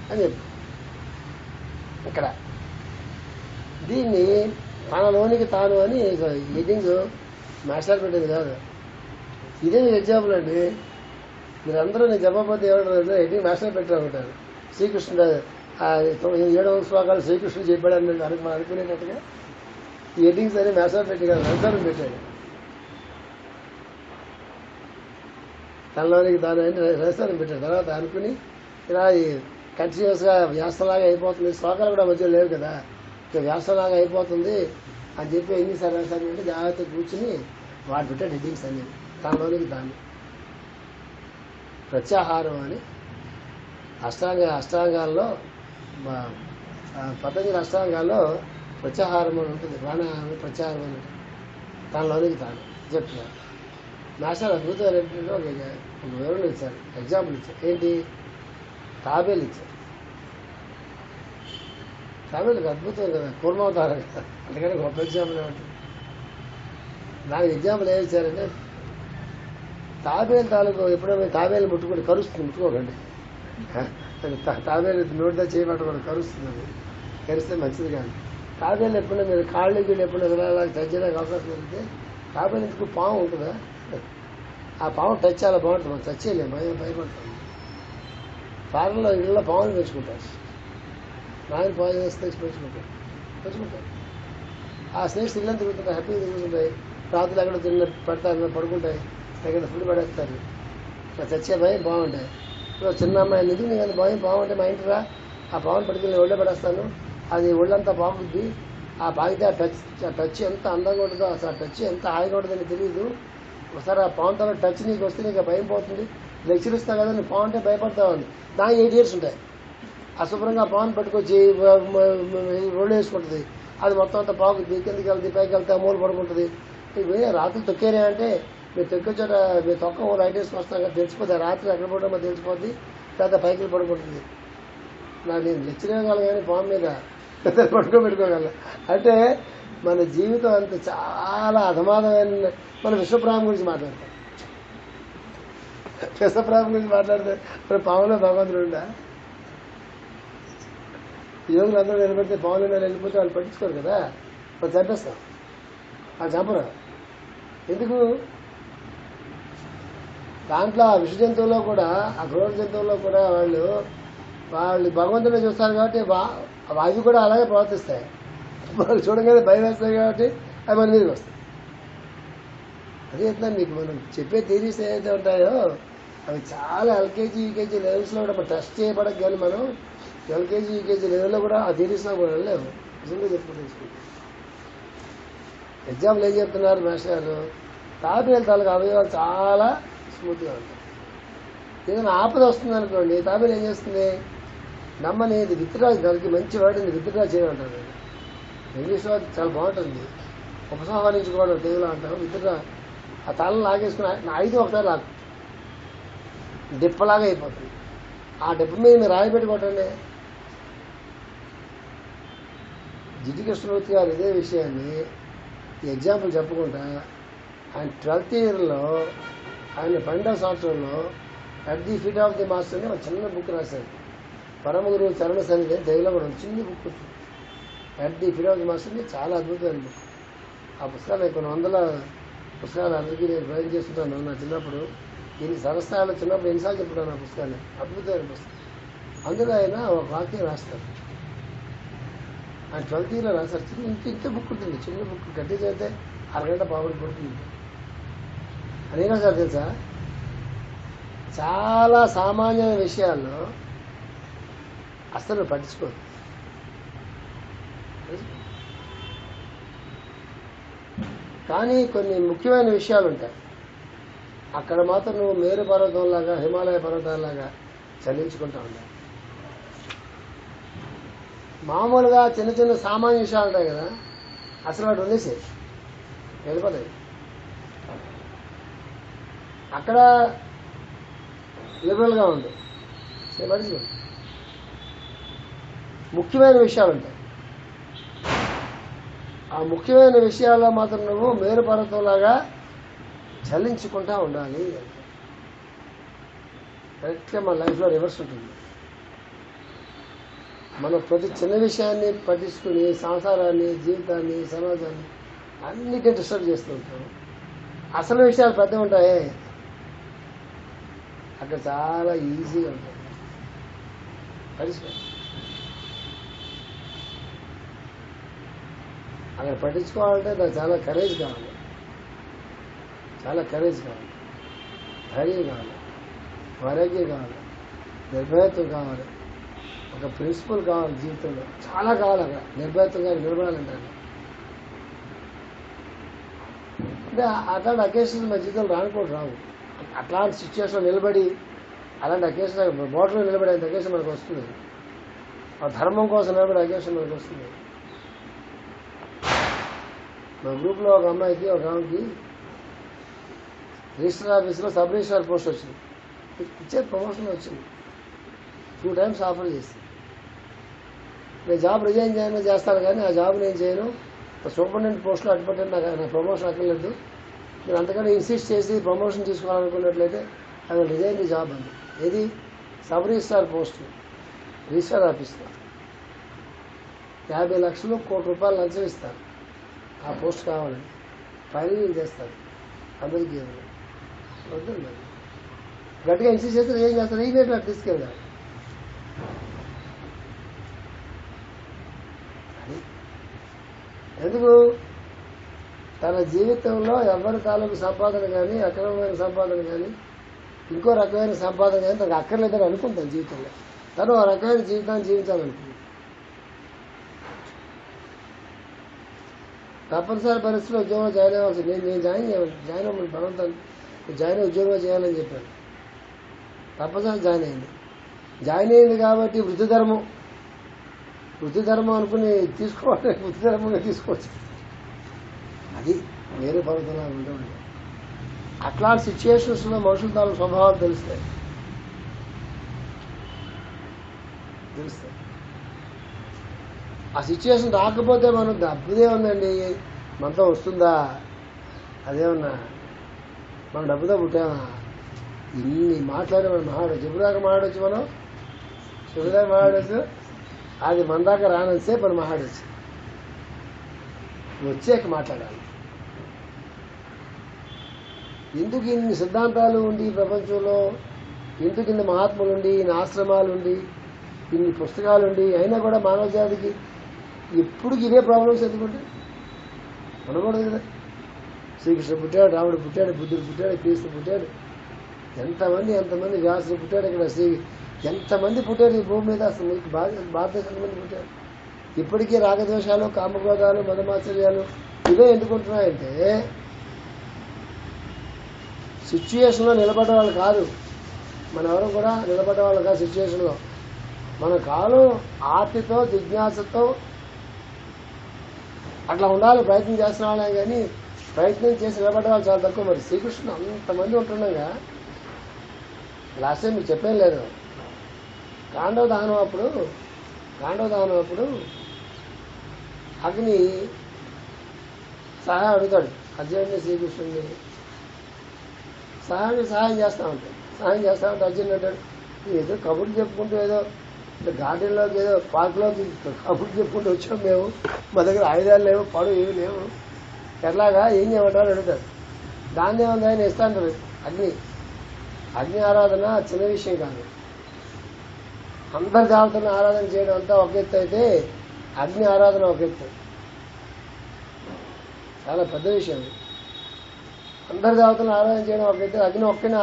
అని చెప్పి ఇక్కడ దీన్ని తనలోనికి తాను అని హెడ్డింగ్స్ మాస్టర్ పెట్టింది కాదు. ఇదే ఎగ్జాంపుల్ అండి. మీరందరూ నేను చెప్పబోతే ఏమంటారు, హెడ్డింగ్ మాస్టర్ పెట్టారు. శ్రీకృష్ణుడు 7వ శ్లోకాలు శ్రీకృష్ణుడు చెప్పాడని మనం అనుకునేటట్టుగా ఈ హెడ్డింగ్స్ అని మాస్టర్ పెట్టి కాదు, నరసరం పెట్టాడు. తనలోనికి తాను రహస్యాన్ని పెట్టాడు. తర్వాత అనుకుని ఇలా కంటిన్యూస్గా వ్యాసలాగా అయిపోతుంది. శ్లోకాలు కూడా మధ్యలో లేవు కదా, ఇక వ్యాసలాగా అయిపోతుంది, అని చెప్పి ఏం చేశారు అంటే జాగ్రత్తగా కూర్చుని వాడు పెట్టాడు హెడ్డింగ్స్ అన్ని దానిలోనికి దాన్ని ప్రత్యాహారం అని అష్టాంగాల్లో పతంజలి అష్టాంగాల్లో ప్రత్యాహారం అని ఉంటుంది, ప్రాణాయామం ప్రత్యాహారం అని ఉంటుంది. దానిలోనికి తాను చెప్తున్నారు. మాస్టర్ అద్భుతమైనటువంటి ఒక వివరణ ఇచ్చారు, ఎగ్జాంపుల్ ఇచ్చారు. ఏంటి? తాబేలు ఇచ్చారు. తాబేలుకి అద్భుతం కదా, కూర్మావతారం కదా, అందుకని గొప్ప ఎగ్జాంపుల్ ఏమంటుంది. దానికి ఎగ్జాంపుల్ ఏమి ఇచ్చారంటే తాబేలు తాలూకు ఎప్పుడైనా తాబేలు ముట్టుకోకండి. తాబేలు నోటితో చేయబట్టకూడదు, కరుస్తుంది. అది కరిస్తే మంచిది కాదు. తాబేలు ఎప్పుడైనా మీరు కాళ్ళు గీళ్ళు ఎప్పుడైనా ఎదురాలా టచ్ చేయడానికి అవకాశం కలిగితే తాబేలు ఎందుకు పాము ఉంటుందా, ఆ పాము టచ్ చాలా బాగుంటుంది, మనం టచ్ చేయలేము, భయపడతాం. ఫారెన్లో ఇళ్ళలో పాములు పెంచుకుంటారు, నాయన పాయిజన్ స్నేక్స్ పెంచుకుంటారు. ఆ స్నేక్స్ ఇళ్ళని తిరుగుతుంటాయి, హ్యాపీగా తిరుగుతుంటాయి. రాత్రులు ఎక్కడ పెడతారు, పడుకుంటాయి, ఎక్కడ ఫుడ్ పడేస్తారు. చచ్చే భయం బాగుంటాయి. ఇప్పుడు చిన్న అమ్మాయి నిధులు నీకు అంత భయం బాగుంటే మా ఇంటిరా, ఆ పావును పట్టుకెళ్ళి ఒళ్ళో పడేస్తాను, అది ఒళ్ళంతా బాగుంది. ఆ బాగితే ఆ టచ్ ఎంత అందంగా ఉంటుందో, అసలు ఆ టచ్ ఎంత హాయిగా ఉంటుందని తెలియదు. ఒకసారి ఆ పావుతో టచ్ నీకు వస్తే నీకు భయం పోతుంది. లెక్చర్ ఇస్తా కదా, నువ్వు పావు అంటే భయపడతావని. దానికి 8 years ఉంటాయి. అశుభ్రంగా పావును పట్టుకొచ్చి ఒళ్ళు వేసుకుంటుంది. అది మొత్తం అంతా పాకుద్ది, కిందకి వెళ్తుంది, పైకి వెళ్తే మూలు పడుకుంటుంది. ఇవి రాత్రి తొక్కేరే అంటే మీరు తొక్కే చోట మీరు తొక్క లైట్ వేసుకు వస్తాం కదా, తెలిసిపోతుంది. రాత్రి ఎక్కడ పడమో తెలిసిపోద్ది, లేదా పైకి పడుకుంటుంది. నేను లెక్చర్ ఇవ్వగలను కానీ పాము మీద పెట్టుకోగలను. అంటే మన జీవితం అంత చాలా అధమాధమైన. మన విశ్వప్రామం గురించి మాట్లాడతాం, విశ్వప్రామం గురించి మాట్లాడితే మన పాములో భగవంతుడు ఉండా? యోగులు అందరూ నిలబెడితే పాములు వెళ్ళిపోతే వాళ్ళు పట్టించుకోరు కదా, వాళ్ళు చంపేస్తాం. వాళ్ళు చంపరు. ఎందుకు? దాంట్లో ఆ విష జంతువుల్లో కూడా, ఆ క్రూర జంతువుల్లో కూడా వాళ్ళు భగవంతుడిని చూస్తారు కాబట్టి అవి కూడా అలాగే ప్రవర్తిస్తాయి. వాళ్ళు చూడగానే భయం వేస్తాయి కాబట్టి అవి మన మీదకి వస్తాయి. అదే మీకు మనం చెప్పే థియరీస్ ఏదైతే ఉంటాయో అవి చాలా ఎల్కేజీ యూకేజీ లెవెల్స్లో కూడా మనం టెస్ట్ చేయబడక, కానీ మనం ఎల్కేజీ యూకేజీ లెవెల్లో కూడా ఆ థియరీస్లో కూడా వెళ్ళలేము. నిజంగా చెప్పుకుంటాం. ఎగ్జాంపుల్ ఏం చెప్తున్నారు మాస్టర్ గారు? తాబేలు తాలూకు అవయవాలు చాలా స్మూత్గా ఉంటాయి. ఏదైనా ఆపద వస్తుంది అనుకోండి, తాబేలు ఏం చేస్తుంది? నమ్మని ఇది విత్డ్రా, దానికి మంచి వర్డ్ ఉంది, విత్డ్రా చేయమంటారు. ఇంగ్లీష్ వర్డ్ చాలా బాగుంటుంది, ఉపసంహరించుకోవడం తెలుగులో అంటారు. విత్డ్రా. ఆ తలను లాగేసుకుని 5 ఒకసారి లాగు, డిప్పలాగా అయిపోతుంది. ఆ డిప్ప మీద మీరు రాయి పెట్టుకోవటండి. జిడ్డు కృష్ణమూర్తి గారు ఇదే విషయాన్ని ఎగ్జాంపుల్ చెప్పుకుంటా, ఆయన 12th yearలో, ఆయన 12వ సంవత్సరంలో at the feet of the master అని ఒక చిన్న బుక్ రాశారు. పరమ గురువు చరణ సన్నిధి తెలుగులో కూడా చిన్న బుక్ వచ్చింది. At the feet of the master చాలా అద్భుతమైన బుక్. ఆ పుస్తకాలు కొన్ని 100 పుస్తకాలు అందరికీ నేను ప్రయోజనం చేస్తుంటాను. నా చిన్నప్పుడు దీనికి సరస్థాయిలో చిన్నప్పుడు ఎన్నిసార్లు చెప్పుకున్నాను ఆ పుస్తకాన్ని. అద్భుతమైన పుస్తకం. అందులో ఆయన ఒక వాక్యం రాస్తారు. ఆయన 12th yearలో రాశారు. ఇంత బుక్ ఉంటుంది, చిన్న బుక్. గట్టి చేస్తే అరగంట పావుడు పడుతుంది. అదే రాశారు తెలుసా? చాలా సామాన్యమైన విషయాల్లో అసలు పట్టించుకోదు. కానీ కొన్ని ముఖ్యమైన విషయాలు ఉంటాయి, అక్కడ మాత్రం నువ్వు మేరు పర్వతంలాగా, హిమాలయ పర్వతాలాగా చలించుకుంటా ఉండాలి. మామూలుగా చిన్న చిన్న సామాన్య విషయాలు ఉంటాయి కదా, అసలు వాటి వదిలేసే వెళ్ళిపోతాయి. అక్కడ లిబరల్గా ఉంది, పట్టించుకో. ముఖ్యమైన విషయాలు ఉంటాయి, ఆ ముఖ్యమైన విషయాల్లో మాత్రం నువ్వు మేరు పర్వతంలాగా చలించుకుంటా ఉండాలి. కరెక్ట్గా మన లైఫ్లో రివర్స్ ఉంటుంది. మనం ప్రతి చిన్న విషయాన్ని పట్టించుకుని సంసారాన్ని, జీవితాన్ని, సమాజాన్ని అన్నిటినీ డిస్టర్బ్ చేస్తూ ఉంటాం. అసలు విషయాలు పెద్ద ఉంటాయి, అక్కడ చాలా ఈజీగా ఉంటాయి. పట్టించుకో. అక్కడ పట్టించుకోవాలంటే నాకు చాలా కరేజ్ కావాలి, చాలా కరేజ్ కావాలి, ధైర్యం కావాలి, వైరాగ్యం కావాలి, నిర్భయత్వం కావాలి, ఒక ప్రిన్సిపల్ కావాలి జీవితంలో. చాలా కావాలి. అక్కడ నిర్భయత్వంగా నిలబడాలంటారు. అంటే అట్లాంటి అకేషన్స్ మన జీవితంలో రావు. అట్లాంటి సిచ్యువేషన్ నిలబడి అలాంటి అకేషన్ బోర్డర్లో నిలబడేంత అకేషన్ మనకు వస్తుంది. ఆ ధర్మం కోసం నిలబడే అకేషన్ మనకు వస్తుంది. మా గ్రూప్లో ఒక అమ్మాయికి ఒక ఆమెకి రిజిస్టర్ ఆఫీస్లో సబ్ రిజిస్ట్రార్ పోస్ట్ వచ్చింది. ఇచ్చే ప్రమోషన్ వచ్చింది. 2 times ఆఫర్ చేసి నేను జాబ్ రిజైన్ చేస్తాను కానీ ఆ జాబ్ నేను చేయను. సూపరింటెండెంట్ పోస్టులో అడ్డుపట్టాను. నాకు ప్రమోషన్ అక్కర్లేదు. మీరు అంతకన్నా ఇన్సిస్ట్ చేసి ప్రమోషన్ తీసుకోవాలనుకున్నట్లయితే అది రిజైన్ ది జాబ్ అంది. ఏది సబ్ రిజిస్ట్రార్ పోస్ట్ రిజిస్టర్ ఆఫీస్లో 50 లక్షలు ₹1 కోటి లంచం ఇస్తారు. ఆ పోస్ట్ కావాలని ఫైలింగ్ చేస్తారు. అందరికీ వద్దండి. గట్టిగా ఇన్సిస్ట్ చేస్తే ఏం చేస్తారు? ఈ రేట్ నాకు తీసుకెళ్తారు. ఎందుకు? తన జీవితంలో ఎవరి తాలూకు సంపాదన కానీ అక్రమమైన సంపాదన కానీ ఇంకో రకమైన సంపాదన కానీ తనకు అక్కర్లేదని అనుకుంటాను. జీవితంలో తను ఆ రకమైన జీవితాన్ని జీవించాలనుకుంది. తప్పనిసరి పరిస్థితుల్లో ఉద్యోగంలో జాయిన్ అవ్వాల్సి నేను జాయిన్ అవ్వమని బలవంతాన్ని జాయిన్ ఉద్యోగంలో చేయాలని చెప్పాను. తప్పనిసరి జాయిన్ అయింది కాబట్టి వృత్తి ధర్మం అనుకుని తీసుకోవాలి. వృత్తి ధర్మంగా తీసుకోవచ్చు. అది వేరే పర్వతంలో ఉంటుంది. అట్లాంటి సిచ్యుయేషన్స్లో మనుషుల తాలూకు స్వభావాలు తెలుస్తాయి. ఆ సిచ్యువేషన్ రాకపోతే మనం డబ్బుదే ఉందండి మనతో వస్తుందా? అదేమన్నా మనం డబ్బుతో పుట్టామా? ఇన్ని మాట్లాడి మనం మాట్లాడచ్చు. ఎప్పుడుదాకా మాట్లాడచ్చు? మనం ఎప్పుడుదాకా మాట్లాడచ్చు? అది మన దాకా రానంతసేపు మనం మాట్లాడచ్చు. వచ్చాక మాట్లాడాలి. ఎందుకు ఇన్ని సిద్ధాంతాలు ఉండి ప్రపంచంలో, ఎందుకు ఇన్ని మహాత్ములు ఉండి, ఇన్ని ఆశ్రమాలు ఉండి, ఇన్ని పుస్తకాలు ఉండి, అయినా కూడా మానవ జాతికి ఎప్పుడు ఇవే ప్రాబ్లమ్స్ ఎందుకుంటాయి? ఉండకూడదు కదా. శ్రీకృష్ణ పుట్టాడు, రాముడు పుట్టాడు, బుద్ధుడు పుట్టాడు, క్రీస్తు పుట్టాడు, ఎంతమంది వ్యాసుడు పుట్టాడు, ఇక్కడ ఎంతమంది పుట్టారు ఈ భూమి మీద. అసలు మీకు భారతదేశం మంది పుట్టారు. ఇప్పటికీ రాగద్వేషాలు, కామక్రోధాలు, మదమాచర్యాలు ఇవే ఎందుకుంటున్నాయంటే సిచ్యుయేషన్లో నిలబడ్డ వాళ్ళు కాదు. మన ఎవరు కూడా నిలబడ్డ వాళ్ళు కాదు సిచ్యుయేషన్లో. మన కాలం ఆర్తితో, జిజ్ఞాసతో అట్లా ఉండాలి. ప్రయత్నం చేస్తున్న వాళ్ళే కానీ ప్రయత్నం చేసి నిలబడ్డ వాళ్ళు చాలా తక్కువ. మరి శ్రీకృష్ణుడు అంతమంది ఉంటుండగా లాస్ట్ టైం మీకు చెప్పేం లేదు. కాండవ దహనం అప్పుడు అగ్ని సహాయం అడుగుతాడు అర్జునుడిని, శ్రీకృష్ణుడిని. సహాయం చేస్తా ఉంటాడు. అర్జునుడు అంటాడు, ఏదో కబుర్లు చెప్పుకుంటూ ఏదో గార్డెన్లోకి ఏదో పార్క్లోకి కబుర్లు చెప్పుకుంటూ వచ్చాం మేము, మా దగ్గర ఆయుధాలు లేవు, ఏమి లేవు, ఎట్లాగా ఏం చేయమంటారు అడుగుతాడు. దాన్ని ఏమన్నా ఆయన ఇస్తా అంటారు. అగ్ని ఆరాధన చిన్న విషయం కాదు. అందరి దేవతలను ఆరాధన చేయడం అంతా ఒక ఎత్తు అయితే అగ్ని ఆరాధన ఒక ఎత్తు. చాలా పెద్ద విషయం. అందరి దేవతలను ఆరాధన చేయడం ఒక ఎత్తు. అగ్ని ఒక్కనే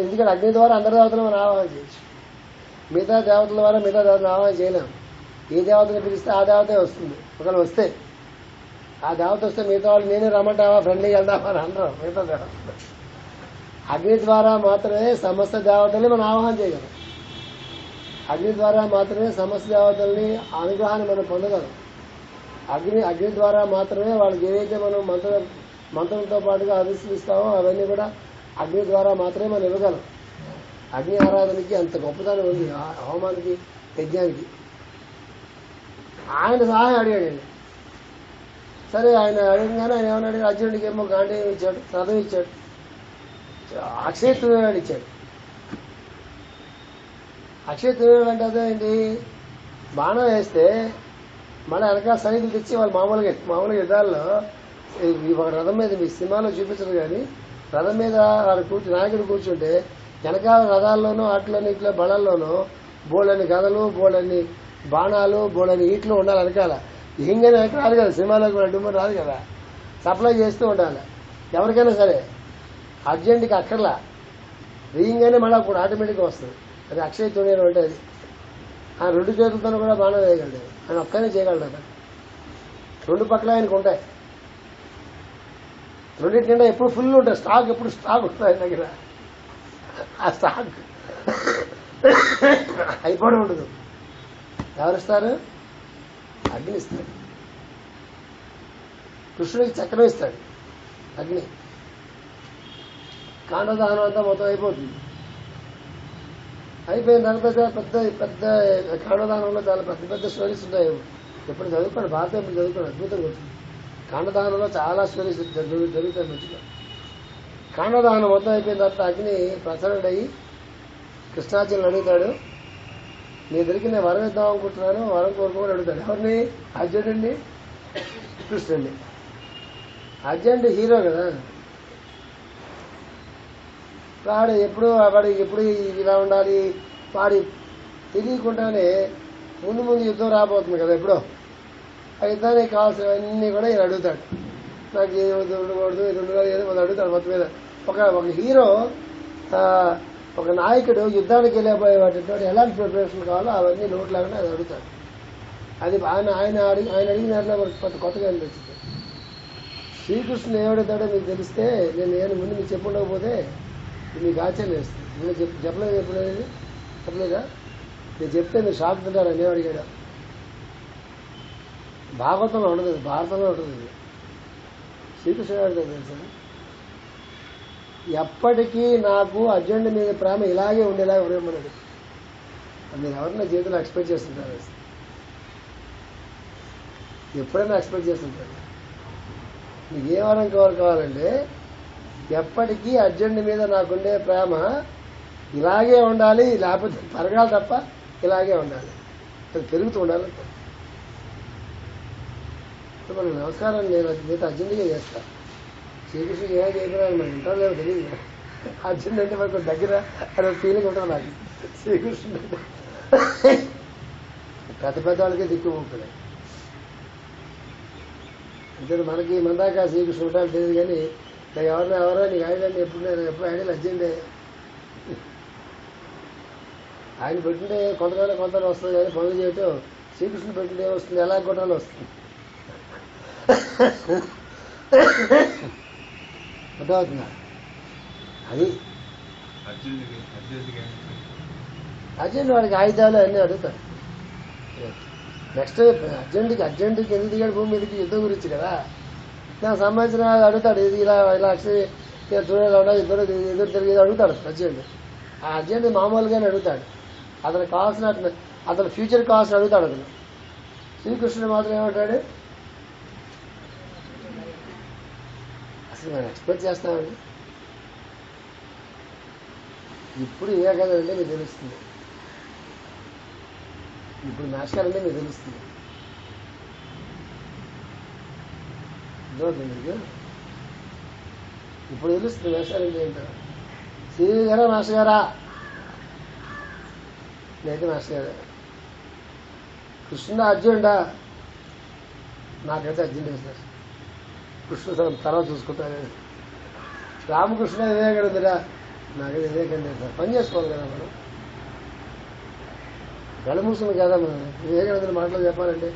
ఎందుకంటే అగ్ని ద్వారా అందరి దేవతలను మనం ఆవాహన చేయొచ్చు. మిగతా దేవతల ద్వారా మిగతా దేవతలను ఆవాహన చేయలేం. ఏ దేవతను పిలిస్తే ఆ దేవతే వస్తుంది. ఒకవేళ వస్తే ఆ దేవత వస్తే మిగతా వాళ్ళు నేనే రమ్మంటావా, ఫ్రెండ్లీగా వెళ్దామా అని అనరు. మిగతా దేవత అగ్ని ద్వారా మాత్రమే సమస్త దేవతల్ని మనం ఆవాహన చేయగలం. అగ్ని ద్వారా మాత్రమే సమస్త దేవతల్ని అనుగ్రహాన్ని మనం పొందగలం. అగ్ని ద్వారా మాత్రమే వాళ్ళకి ఏదైతే మనం మంత్రంతో పాటుగా అనుసరిస్తామో అవన్నీ కూడా అగ్ని ద్వారా మాత్రమే మనం ఇవ్వగలం. అగ్ని ఆరాధనకి అంత గొప్పతనం ఉంది. హోమానికి, యజ్ఞానికి. ఆయన సహాయం అడిగాడండి. సరే ఆయన అడగగానే ఆయన ఏమన్నా అడిగాడు? అర్జునుడికి ఏమో గాంధీవం ఇచ్చాడు, రథం ఇచ్చాడు, అక్షయ తృణాలు ఇచ్చాడు. అక్షయ తృణాలు అంటే అదేంటి? బాణం వేస్తే మళ్ళీ వెనకాల సైకిల్ తెచ్చి వాళ్ళు మామూలుగా యుద్ధాల్లో ఒక రథం మీద మీ సినిమాలో చూపించరు కానీ రథం మీద వాడు నాయకుడు కూర్చుంటే వెనకాల రథాల్లోనూ వాటిలోనూ ఇట్లా బళ్ళల్లోనూ బోళ్ళని గదలు, బోళ్ళని బాణాలు, బోళ్ళని ఈట్లు ఉండాలి వెనకాల. ఏంగానే వెనక రాదు కదా, సినిమాలోకి కూడా డుమ్మని రాదు కదా, సప్లై చేస్తూ ఉండాలి ఎవరికైనా సరే. అర్జెంట్కి అక్కర్లా, వేయంగానే మళ్ళీ అప్పుడు ఆటోమేటిక్గా వస్తుంది. అది అక్షయ తృణీయం అంటే అది. ఆ 2 చేతులతో కూడా బాణం వేయగలడు. ఆయన ఒక్కనే చేయగలడు. 2 పక్కల ఆయనకు ఉంటాయి. రెండింటి నిండా ఎప్పుడు ఫుల్ ఉంటుంది, స్టాక్ ఎప్పుడు స్టాక్ ఉంటుంది ఆయన దగ్గర. ఆ స్టాక్ అయిపోవడం ఉండదు. ఎవరిస్తారు? అగ్ని ఇస్తాడు. కృష్ణుడికి చక్రం ఇస్తాడు అగ్ని. కాండదహనం అంతా మొత్తం అయిపోతుంది. అయిపోయిన తర్వాత పెద్ద పెద్ద కాండదానంలో చాలా పెద్ద పెద్ద స్టోరీస్ ఉంటాయి. ఎప్పుడు చదువుకోండి, భారత ఎప్పుడు చదువుకోండి, అద్భుతంగా వచ్చింది. కాండదానంలో చాలా స్టోరీస్ జరుగుతాయి మంచిగా. కాండదానం మొత్తం అయిపోయిన తర్వాత అగ్ని ప్రసన్నుడయ్యి కృష్ణార్జునులు అడుగుతాడు, నీ దగ్గరికి నేను వరం ఇద్దాం అనుకుంటున్నాను, వరం కోరుకోమని అడుగుతాడు. ఎవరిని? అర్జునుడిని, కృష్ణుడిని. అర్జునుడు హీరో కదా, వాడు ఎప్పుడు ఇలా ఉండాలి, వాడి తెలియకుండానే ముందు యుద్ధం రాబోతుంది కదా ఎప్పుడో. ఆ యుద్ధానికి కావాల్సినవన్నీ కూడా ఈయన అడుగుతాడు. నాకు ఏది ఉండకూడదు, ఇది ఉండకూడదు, ఏదో మనం అడుగుతాడు. మొత్తం మీద ఒక హీరో, ఒక నాయకుడు యుద్ధానికి వెళ్ళిపోయే వాటి ఎలాంటి ప్రిపరేషన్ కావాలో అవన్నీ నోట్లాగానే అది అడుగుతాడు. అది ఆయన అడిగిన దాంట్లో మనకు కొత్తగా అనిపిస్తుంది. శ్రీకృష్ణుడు ఏమడుగుతాడో మీకు తెలిస్తే నేను ముందు మీకు చెప్పుండకపోతే మీకు ఆశ్చర్యం వేస్తుంది. నేను చెప్పలేదు, ఎప్పుడైనా చెప్పలేదా? నేను చెప్తే మీరు షాక్ తింటారు. అన్నీ అడిగాడు. భాగవతంలో ఉండదు, భారతంలో ఉంటుంది. శ్రీకృష్ణుడు అడుగుతాడు తెలుసా, ఎప్పటికీ నాకు అర్జునుడి మీద ప్రేమ ఇలాగే ఉండేలాగా ఉండమన్నాడు. మీరు ఎవరైనా జీవితంలో ఎక్స్పెక్ట్ చేస్తుంటారు? ఎప్పుడైనా ఎక్స్పెక్ట్ చేస్తుంటారు? మీకు ఏ వరం కావాలంటే ఎప్పటికీ అర్జునుడి మీద నాకుండే ప్రేమ ఇలాగే ఉండాలి, లేకపోతే పెరగాలి తప్ప ఇలాగే ఉండాలి, అది పెరుగుతూ ఉండాలి. మన నమస్కారం నేను మీతో అర్జునుడిగా చేస్తాను. శ్రీకృష్ణుడికి ఏమైనా చెప్పినాను మనకి ఇంట్లో లేదో తెలియదు. అర్జునుడు అంటే మనకు దగ్గర అనే ఫీలింగ్ ఉంటుంది నాకు. శ్రీకృష్ణుడు పెద్ద పెద్ద వాళ్ళకే దిక్కు ఉంటుంది. అంటే మనకి మన దాకా శ్రీకృష్ణుడు ఉంటాడు తెలియదు, కానీ ఎవరో నీకు ఐడియా ఎప్పుడు ఐడియాలు అర్జెంటే. ఆయన పెట్టింటే కొంతకాలం కొంతలో వస్తుంది, కానీ పనులు చేయటం శ్రీకృష్ణుడు పెట్టింటే వస్తుంది, ఎలా కొట్టాలో వస్తుంది. అర్థమవుతుందా? అది అర్జెంట్ వాడికి ఆయుధాలు అన్నీ అడుగుతాడు. నెక్స్ట్ అర్జెంటుకి ఎందుకు దిగాడు భూమి మీదకి? యుద్ధం గురించి కదా. నాకు సంబంధించిన అడుగుతాడు, ఇది ఇలా చూడాలి, ఎదురు తిరిగేది అడుగుతాడు అర్జెంట్. ఆ అర్జెంట్ మామూలుగానే అడుగుతాడు. అతనికి కావాల్సిన అతను ఫ్యూచర్ కావాల్సిన అడుగుతాడు అతను. శ్రీకృష్ణుడు మాత్రం ఏమంటాడు, అసలు మనం ఎక్స్పెక్ట్ చేస్తామండి. ఇప్పుడు వివేకానంద అంటే మీకు తెలుస్తుంది, ఇప్పుడు నాశకాలు అంటే మీకు తెలుస్తుంది. మీకు ఇప్పుడు తెలుస్తుంది వేషాలు ఏంటి ఏంటో. శ్రీదేవి గారా మాస్టర్ గారా? నేనైతే మాస్టర్ గారు. కృష్ణుడా అర్జునుడా? నాకైతే అర్జునుడే సార్. కృష్ణుడు తర్వాత చూసుకుంటాను. రామకృష్ణ వివేకానందుడా? నాకైతే వివేకానంద సార్. పని చేసుకోవాలి కదా మనం, కళ్ళు మూసుకుని కదా మనం. వివేకానందుని మాటలు చెప్పాలంటే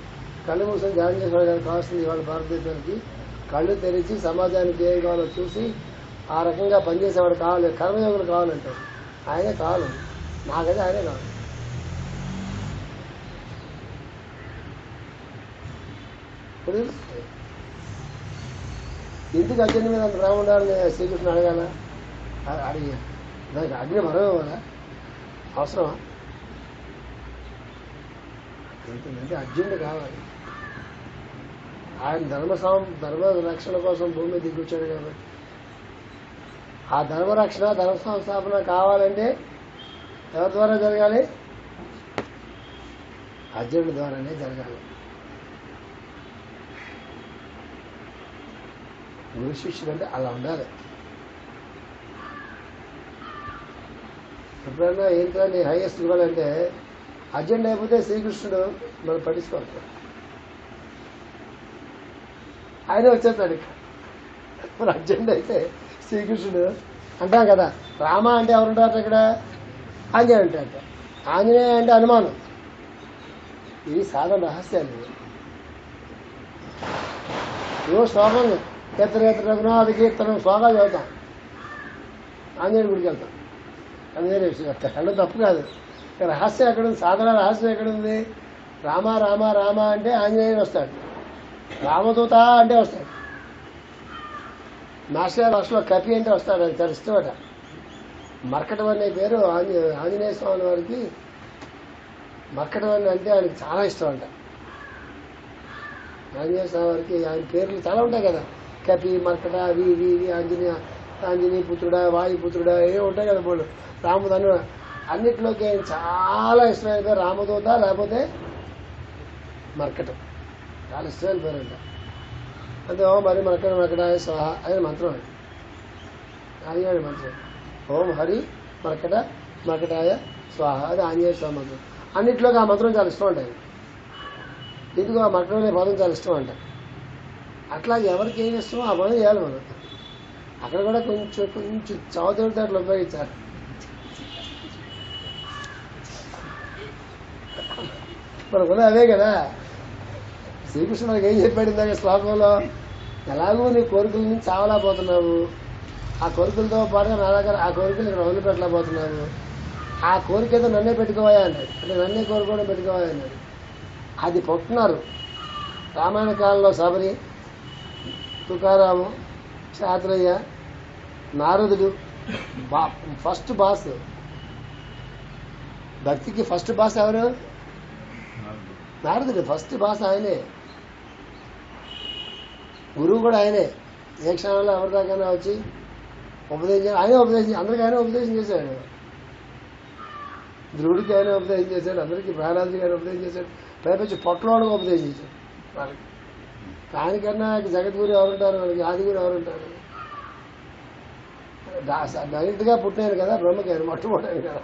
కళ్ళు మూసుకొని ధ్యానం చేసుకోవాలి కదా. కావాల్సింది ఇవాళ భారతదేశానికి కళ్ళు తెరిచి సమాజానికి ఏం కావాలో చూసి ఆ రకంగా పనిచేసేవాడు కావాలి, కర్మయోగులు కావాలంటే ఆయనే కావాలి. నాకైతే ఆయనే కావాలి. ఇప్పుడు ఎందుకు అర్జునుడి మీద అంత ప్రేమ ఉండాలని శ్రీకృష్ణుడు అడగాల? అడిగా దానికి అగ్ని మరో ఇవ్వాలా? అవసరమా? ఏంటంటే అర్జునుడు కావాలి. ఆయన ధర్మ రక్షణ కోసం భూమి మీద దిగొచ్చాడు కాబట్టి ఆ ధర్మరక్షణ, ధర్మ సంస్థాపన కావాలంటే ఎవరి ద్వారా జరగాలి? అర్జునుడి ద్వారానే జరగాలి. గురు శిష్యుడు అంటే అలా ఉండాలి. ఎప్పుడైనా ఏంటంటే హైయెస్ట్ గురు అంటే అర్జెంట్ అయిపోతే శ్రీకృష్ణుడు మనం పట్టించుకోవాలి. ఆయనే వచ్చేస్తాడు. మరి అర్జెంట్ అయితే శ్రీకృష్ణుడు అంటాం కదా. రామ అంటే ఎవరుంటారు ఇక్కడ? ఆంజనేయ అంటారట. ఆంజనేయ అంటే అనుమానం. ఇవి సాధారణ రహస్యాలు. ఏవో శ్లోకం ఎత్తరేత్ర రఘునాథ కీర్తనం స్వాగా చదువుతాం, ఆంజనేయుడి గుడికి వెళ్తాం. అది వేరే విషయం. కళ్ళు తప్పు కాదు. రహస్యం ఎక్కడుంది? సాధన రహస్యం ఎక్కడుంది? రామ రామ రామ అంటే ఆంజనేయుడు వస్తాడు, రామదూత అంటే వస్తాడు, మాస్టర్ భాషలో కపి అంటే వస్తాడు. అది చాలా ఇష్టమట. మర్కటం అనే పేరు ఆంజనేయ స్వామి వారికి. మర్కటం అంటే ఆయనకి చాలా ఇష్టం అంట. ఆంజనేయ స్వామి వారికి ఆయన పేర్లు చాలా ఉంటాయి కదా, కపి, మర్కట, అవి ఇవి ఇవి, ఆంజనేయ పుత్రుడా, వాయుపుత్రుడా, ఏవో ఉంటాయి కదా బోళ్ళు. రాముడు అన్నిట్లోకి ఆయన చాలా ఇష్టమైన పేరు రామదూత, లేకపోతే మర్కటం. చాలా ఇష్టమైన పేరు అంట. అంటే ఓం హరి మర్కట మర్కటాయ స్వాహ ఆయన మంత్రం అండి, ఆంజనేయుడి మంత్రం. ఓం హరి మర్కట మర్కటాయ స్వాహ, అది ఆంజనేయ స్వామి మంత్రం. అన్నిట్లోకి ఆ మంత్రం చాలా ఇష్టం అంట. ఎందుకు ఆ మర్కటం అనే పదం చాలా ఇష్టం అంట. అట్లా ఎవరికి ఏమి ఇష్టమో ఆ పదం చేయాలి మనం. అక్కడ కూడా కొంచెం కొంచెం చౌదరితో అట్లా ఉపయోగించాలి. మనకున్న అవే కదా. శ్రీకృష్ణుడు మనకి ఏం చెప్పాడు ఇందాక శ్లోకంలో? ఎలాగో నీ కోరికల నుంచి చావలేకపోతున్నావు, ఆ కోరికలతో పాటుగా నా దగ్గర ఆ కోరికలు ఇక్కడ వదిలిపెట్టలేకపోతున్నావు, ఆ కోరికతో నన్నే పెట్టుకోవాయా అన్నాడు. అంటే నన్నే కోరుకోవడం పెట్టుకోవాయా అన్నాడు. అది పొట్టున్నారు. రామాయణ కాలంలో శబరి, తుకారాము, శాస్త్రయ్య, నారదుడు ఫస్ట్ బాస్. భక్తికి ఫస్ట్ బాస్ ఎవరు? నారదుడు ఫస్ట్ బాస్ ఆయనే. గురువు కూడా ఆయనే. ఏ క్షణంలో ఎవరిదాకైనా వచ్చి ఉపదేశం ఆయనే ఉపదేశం, అందరికీ ఆయనే ఉపదేశం చేశాడు. ధ్రువుడికి ఆయన ఉపదేశం చేశాడు, అందరికీ ప్రహ్లాదుడికి ఆయన ఉపదేశం చేశాడు, పైపచ్చి పొట్టలోనికి ఉపదేశం చేశాడు వాళ్ళకి. ఆయనకన్నా జగద్గురు ఎవరుంటారు, వాళ్ళకి ఆదిగురు ఎవరుంటారు? డైరెక్ట్ గా పుట్టాను కదా బ్రహ్మకి, ఆయన మొట్టమొదటి కదా,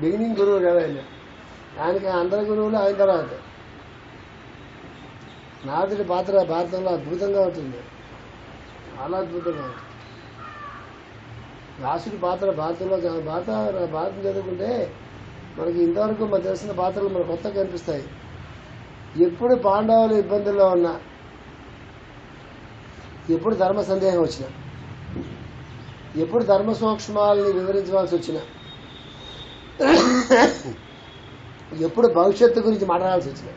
బిగినింగ్ గురువు కదా ఆయన. ఆయనకి అందరి గురువులు ఆయన తర్వాత. నారదుడి పాత్ర భారతంలో అద్భుతంగా ఉంటుంది, చాలా అద్భుతంగా ఉంటుంది. వ్యాసుడి పాత్ర భారతంలో భారతం చదువుకుంటే మనకి ఇంతవరకు మనకు తెలిసిన పాత్రలు మనకు కొత్తగా కనిపిస్తాయి. ఎప్పుడు పాండవులు ఇబ్బందుల్లో ఉన్నా, ఎప్పుడు ధర్మ సందేహం వచ్చినా, ఎప్పుడు ధర్మ సూక్ష్మాలని వివరించవలసి వచ్చినా, ఎప్పుడు భవిష్యత్తు గురించి మాట్లాడాల్సి వచ్చినా,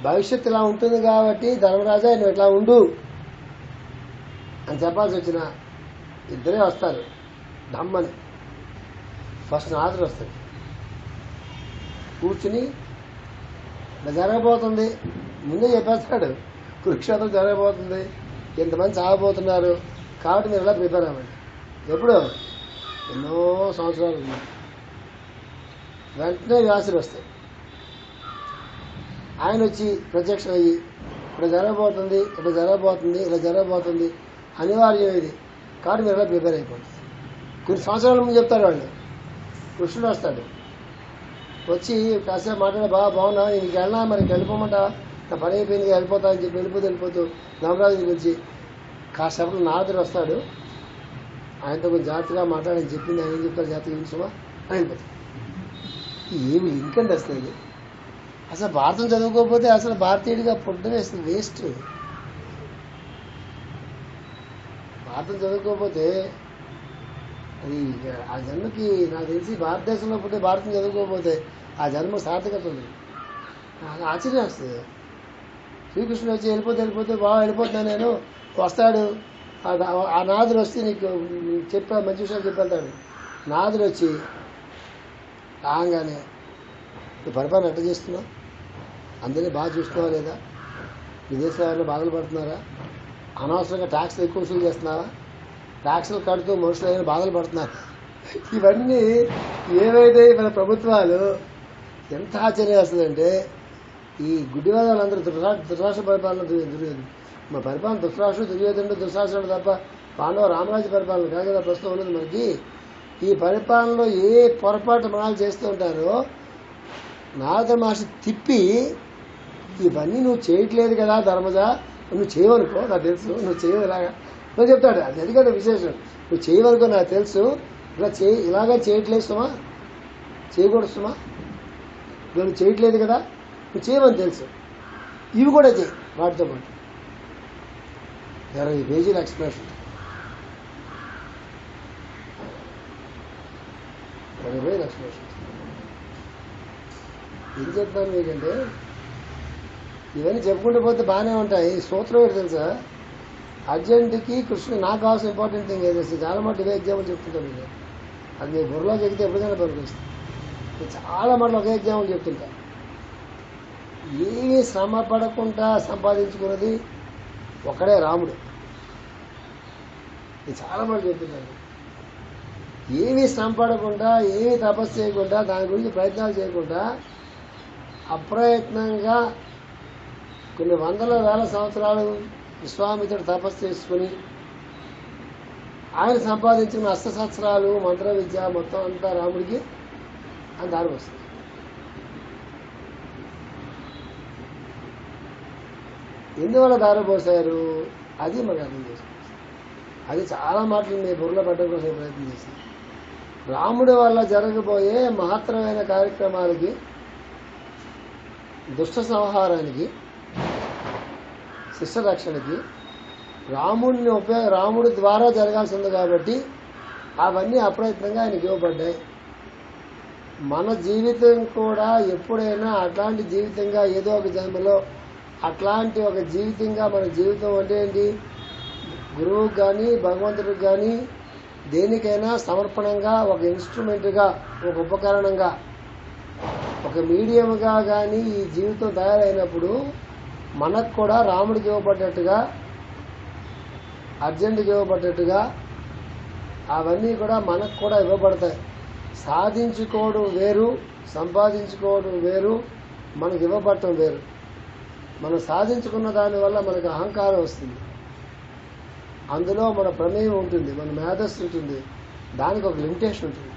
భవిష్యత్తు ఇలా ఉంటుంది కాబట్టి ధర్మరాజా నువ్వు ఇట్లా ఉండు అని చెప్పాల్సి వచ్చిన ఇద్దరే వస్తారు. ధమ్మని ఫస్ట్ నారదుడు వస్తాడు, కూర్చుని జరగబోతుంది ముందే చెప్పేస్తాడు, కురుక్షేత్రం జరగబోతుంది, ఎంతమంది చావబోతున్నారు కాబట్టి మీరు ఇలా ప్రిపేర్ అవ్వండి. ఎప్పుడు ఎన్నో సంవత్సరాలు ఉన్నాయి. వెంటనే వ్యాసులు వస్తాయి. ఆయన వచ్చి ప్రత్యక్షం అయ్యి ఇప్పుడు జరగబోతుంది, ఇట్లా జరగబోతుంది, ఇలా జరగబోతుంది, అనివార్యం ఇది కాబట్టి మీరు ఇలా ప్రిపేర్ అయిపోతుంది. కొన్ని సంవత్సరాల ముందు చెప్తారు వాళ్ళు. కృష్ణుడు వస్తాడు, వచ్చి కాసేపు మాట్లాడే బాగున్నా నీకు వెళ్ళినా మరి వెళ్ళిపోమంటా, నా పని అయిపోయింది వెళ్ళిపోతా అని చెప్పి వెళ్ళిపోతూ ధర్మరాజు గురించి కాసేపట్లో నారదుడు వస్తాడు. ఆయనతో కొంచెం జాగ్రత్తగా మాట్లాడని చెప్పింది. ఆయన ఏం చెప్తారు? జాగ్రత్తగా వింటుమా అయిపోతుంది. ఏమి లింక్ అండి అసలు? అసలు భారతం చదువుకోకపోతే అసలు భారతీయుడిగా పుట్టడం అసలు వేస్ట్. భారతం చదువుకోకపోతే అది ఆ జన్మకి నాకు తెలిసి భారతదేశంలో పుట్టే భారతం చదువుకోకపోతే ఆ జన్మ సార్థకత ఉంది. నాకు ఆశ్చర్యం వస్తుంది. శ్రీకృష్ణుడు వచ్చి వెళ్ళిపోతే బాగా వెళ్ళిపోతున్నాను నేను, వస్తాడు ఆ నాదుడు వస్తే నీకు చెప్పా మంచి విషయాలు చెప్పేళ్తాడు. నాదుడు వచ్చి రాగానే నువ్వు పరిపాలన ఎట్లా చేస్తున్నావు, అందరినీ బాగా చూస్తున్నావా లేదా, విదేశాల్లో బాధలు పడుతున్నారా, అనవసరంగా ట్యాక్స్లు ఎక్కువ వసూలు చేస్తున్నావా, ట్యాక్స్లు కడుతూ మనుషులు అయినా బాధలు పడుతున్నారు. ఇవన్నీ ఏవైతే మన ప్రభుత్వాలు ఎంత ఆశ్చర్యం వస్తుందంటే, ఈ గుడ్డివాదాలందరూ ధృతరాష్ట్ర పరిపాలన మా పరిపాలన ధృతరాష్ట్రుడు దుర్యోధనుడు దుశ్శాసనుడు తప్ప పాండవ రామరాజ్య పరిపాలన కాదు కదా ప్రస్తుతం ఉన్నది మనకి. ఈ పరిపాలనలో ఏ పొరపాటు మనాలు చేస్తూ ఉంటారో నారద మహర్షి తిప్పి ఇవన్నీ నువ్వు చేయట్లేదు కదా ధర్మజ, నువ్వు చేయవనుకో నాకు తెలుసు, నువ్వు చేయవు ఇలాగా నువ్వు చెప్తాడు. అది ఎందుకంటే విశేషం, నువ్వు చేయవనుకో నాకు తెలుసు, ఇలాగా చేయట్లేదు సుమా, చేయకూడదు సుమా, నువ్వు చేయట్లేదు కదా, నువ్వు చేయవని తెలుసు, ఇవి కూడా చేయి వాటితో పాటు 20 పేజీల ఎక్స్ప్లెనేషన్. 20 పేజీల ఎక్స్ప్లెనేషన్. ఏం చెప్తాను మీకంటే ఇవన్నీ చెప్పుకుంటూ పోతే బాగానే ఉంటాయి. సూత్రం ఏంటి తెలుసా? అర్జెంట్కి కృష్ణుడు నాకు కావాల్సిన ఇంపార్టెంట్ థింగ్ ఏది వస్తుంది చాలా మటు ఇవే ఎగ్జాంపుల్ చెప్తుంటాను నేను. అది మీ బుర్రలో చెప్తే ఎప్పుడైనా పనికొస్తుంది. నేను చాలా మటుకు ఒకే ఎగ్జాంపుల్ చెప్తుంటా. ఏమీ శ్రమ పడకుండా సంపాదించుకున్నది ఒక్కడే రాముడు. నేను చాలా మటుకు చెప్తున్నాను. ఏమీ శ్రమ పడకుండా, ఏమీ తపస్సు చేయకుండా, దాని గురించి ప్రయత్నాలు చేయకుండా అప్రయత్నంగా కొన్ని వందల వేల సంవత్సరాలు విశ్వామిత్రుడు తపస్సు చేసుకుని ఆయన సంపాదించిన అస్త్రశస్త్రాలు, మంత్ర విద్య మొత్తం అంతా రాముడికి అని దారి వస్తుంది. ఎందువల్ల దారిపోసారు అది మనకు అర్థం చేసుకోవాలి. అది చాలా మాటలు మీ బుర్రలో పెట్టడం కోసం ప్రయత్నం చేశారు. రాముడి వల్ల జరగబోయే మహత్తరమైన కార్యక్రమాలకి, దుష్ట సంహారానికి, శిష్య రక్షణకి రాముడి ద్వారా జరగాల్సింది కాబట్టి అవన్నీ అప్రయత్నంగా ఆయనకి ఇవ్వబడ్డాయి. మన జీవితం కూడా ఎప్పుడైనా అట్లాంటి జీవితంగా ఏదో ఒక జన్మలో అట్లాంటి ఒక జీవితంగా మన జీవితం అంటే ఏంటి? గురువుకి కానీ భగవంతుడికి కానీ దేనికైనా సమర్పణంగా, ఒక ఇన్స్ట్రుమెంట్గా, ఒక ఉపకరణంగా, ఒక మీడియంగా కానీ ఈ జీవితం తయారైనప్పుడు మనకు కూడా రాముడికి ఇవ్వబడ్డట్టుగా, అర్జెంట్కి ఇవ్వబడ్డట్టుగా అవన్నీ కూడా మనకు కూడా ఇవ్వబడతాయి. సాధించుకోవడం వేరు, సంపాదించుకోవడం వేరు, మనకు ఇవ్వబడటం వేరు. మనం సాధించుకున్న దానివల్ల మనకు అహంకారం వస్తుంది, అందులో మన ప్రమేయం ఉంటుంది, మన మేధస్సు ఉంటుంది, దానికి ఒక లిమిటేషన్ ఉంటుంది,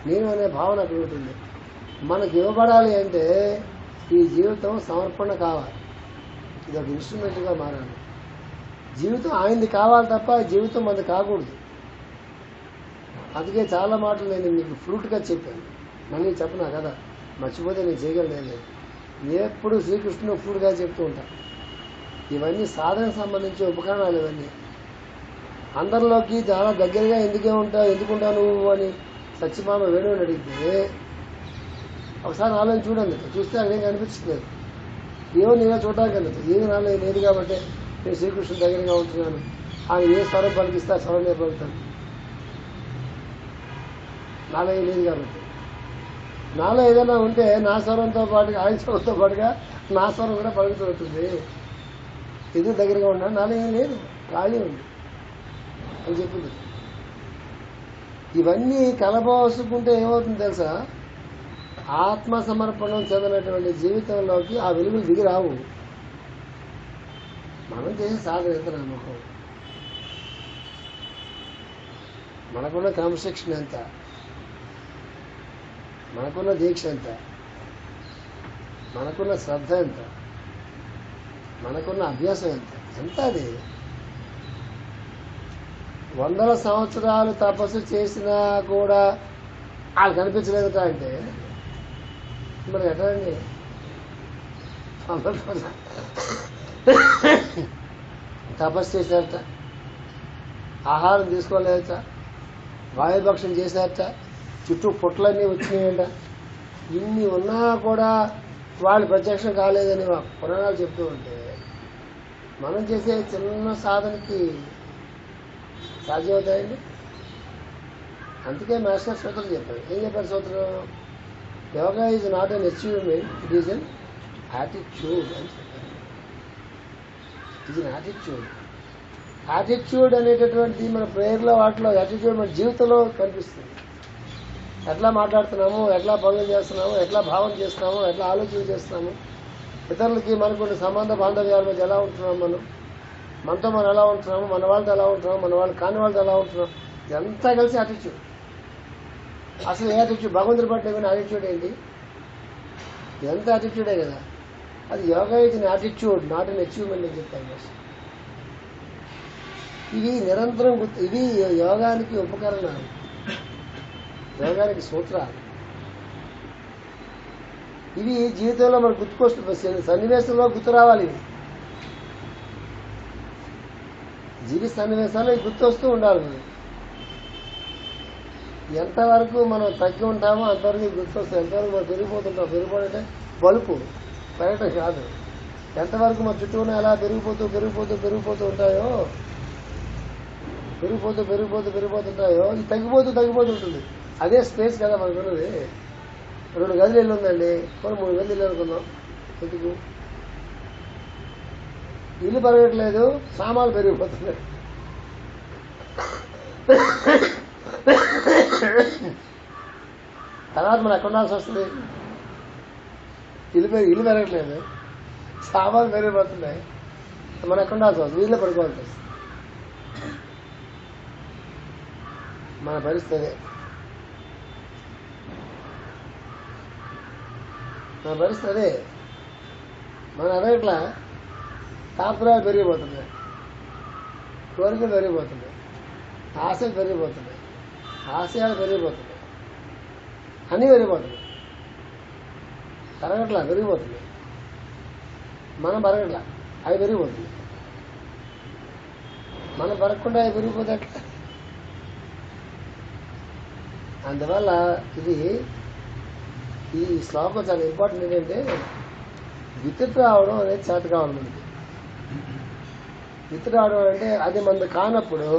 నేను అనే భావన అక్కడ ఉంటుంది. మనకు ఇవ్వబడాలి అంటే ఈ జీవితం సమర్పణ కావాలి, ఇది ఒక ఇన్స్ట్రుమెంట్గా మారాలి. జీవితం ఆయనది కావాలి తప్ప జీవితం మనది కాకూడదు. అందుకే చాలా మాటలు నేను మీకు ఫ్రూట్గా చెప్పాను, మళ్ళీ చెప్పనా కదా, మర్చిపోతే నేను చేయగలను లేదు. ఎప్పుడు శ్రీకృష్ణుడు ఫ్రూట్గా చెప్తూ ఉంటాను. ఇవన్నీ సాధనకు సంబంధించిన ఉపకరణాలు. ఇవన్నీ అందరిలోకి చాలా దగ్గరగా ఎందుకుంటావు నువ్వు అని సత్యభామ వేణువుని అడిగితే ఒకసారి నాలో చూడండి, చూస్తే అక్కడేం కనిపించలేదు. ఏమో నేనే చూడడానికి వెళ్ళదు, ఏమి నాలో లేదు కాబట్టి నేను శ్రీకృష్ణుడు దగ్గరగా ఉంటున్నాను. ఆయన ఏ స్వరం పలికిస్తే ఆ స్వరం నేను పలుకుతాను. నాలో ఏం లేదు కాబట్టి. నాలో ఏదైనా ఉంటే నా స్వరంతో పాటుగా ఆయన స్వరంతో పాటుగా నా స్వరం కూడా పలుకుతూ ఉంటుంది. ఎదురు దగ్గరగా ఉన్నాను, నాలో ఏం లేదు, ఖాళీ ఉంది అని చెప్పింది. ఇవన్నీ కలబోసుకుంటే ఏమవుతుంది తెలుసా? ఆత్మ సమర్పణం చెందినటువంటి జీవితంలోకి ఆ వెలుగులు దిగి రావు. మనం చేసే సాధన ఎంత నమ్మకం, మనకున్న క్రమశిక్షణ ఎంత, మనకున్న దీక్ష ఎంత, మనకున్న శ్రద్ధ ఎంత, మనకున్న అభ్యాసం ఎంత అది. 100 సంవత్సరాలు తపస్సు చేసినా కూడా వాళ్ళు కనిపించలేదట అంటే మరి ఎట్లా అండి? తపస్సు చేశారట, ఆహారం తీసుకోలేదట, వాయుభక్షం చేశారట, చుట్టూ పుట్లన్నీ వచ్చినాయంట. ఇన్ని ఉన్నా కూడా వాళ్ళు ప్రత్యక్షం కాలేదని పురాణాలు చెప్తూ ఉంటే మనం చేసే చిన్న సాధనకి సాధ్యమవుతాయండి. అందుకే మాస్టర్ సూత్రం చెప్పారు. ఏం చెప్పారు సూత్రం? Yoga is not an achievement, it is an attitude అని చెప్పారు. It is an attitude. Attitude అనేటటువంటిది మన ప్రేయర్లో వాటిలో యాటిట్యూడ్ మన జీవితంలో కనిపిస్తుంది. ఎట్లా మాట్లాడుతున్నాము, ఎట్లా పనులు చేస్తున్నాము, ఎట్లా భావన చేస్తున్నాము, ఎట్లా ఆలోచన చేస్తున్నాము, ఇతరులకి మనకున్న సంబంధ బాంధవ్యాల మధ్య ఎలా ఉంటున్నాము, మనతో మనం ఎలా ఉంటున్నాము, మన వాళ్ళతో ఎలా ఉంటున్నాము, మన వాళ్ళు కాని వాళ్ళతో ఎలా ఉంటున్నాము, ఇదంతా కలిసి యాటిట్యూడ్. అసలు ఏ యాటిట్యూడ్? భగవంతుడి పట్ల ఏమైనా యాటిట్యూడ్ ఏంటి? ఇదంతా యాటిట్యూడే కదా. అది yoga is an attitude, not an achievement అని చెప్తాను. ఇవి నిరంతరం ఇవి యోగానికి ఉపకరణాలు, యోగానికి సూత్రాలు. ఇవి జీవితంలో మనకు గుర్తుకొస్తుంది, సన్నివేశంలో గుర్తు రావాలి. ఇవి జీవిత సన్నివేశాలు గుర్తొస్తూ ఉండాలి. ఎంతవరకు మనం తగ్గి ఉంటామో అంతవరకు గుర్తొస్తాయి. ఎంతవరకు మనం పెరిగిపోతుంటాం. పెరిగిపోతుంటే బలుపు పెరగటం కాదు. ఎంతవరకు మన చుట్టూ ఎలా పెరిగిపోతూ ఉంటాయో, పెరిగిపోతుంటాయో ఇది తగ్గిపోతుంటుంది. అదే స్పేస్ కదా మనకు ఉన్నది. 2 గదులు ఇల్లు ఉందండి, 3 గదులు ఇల్లు అనుకుందాం. ఎందుకు ఇల్లు పెరగట్లేదు, సామాన్లు పెరిగిపోతున్నాయి. తర్వాత మనం ఎక్కడ ఉండాల్సి వస్తుంది? ఇల్లు పెరగట్లేదు, సామాన్లు పెరిగిపోతున్నాయి, మనం ఎక్కడ ఉండాల్సి వస్తుంది? వీళ్ళే పడుకోవాల్సి వస్తుంది. మన పరిస్థితి మన అదట్లా తాపత్రయాలు పెరిగిపోతున్నాయి, కోరికలు పెరిగిపోతున్నాయి, ఆశలు పెరిగిపోతున్నాయి, ఆశయాలు పెరిగిపోతున్నాయి, అన్నీ పెరిగిపోతున్నాయి. పెరిగిపోతున్నాయి. మనం పెరగట్లా, అవి పెరిగిపోతున్నాయి. మనం పెరగకుండా అవి పెరిగిపోతే ఎట్లా? అందువల్ల ఈ శ్లోకం చాలా ఇంపార్టెంట్. ఏంటంటే విత్తుకు రావడం అనేది చేత కావాలి మనకి. విత్తు రావడం అంటే అది మనది కానప్పుడు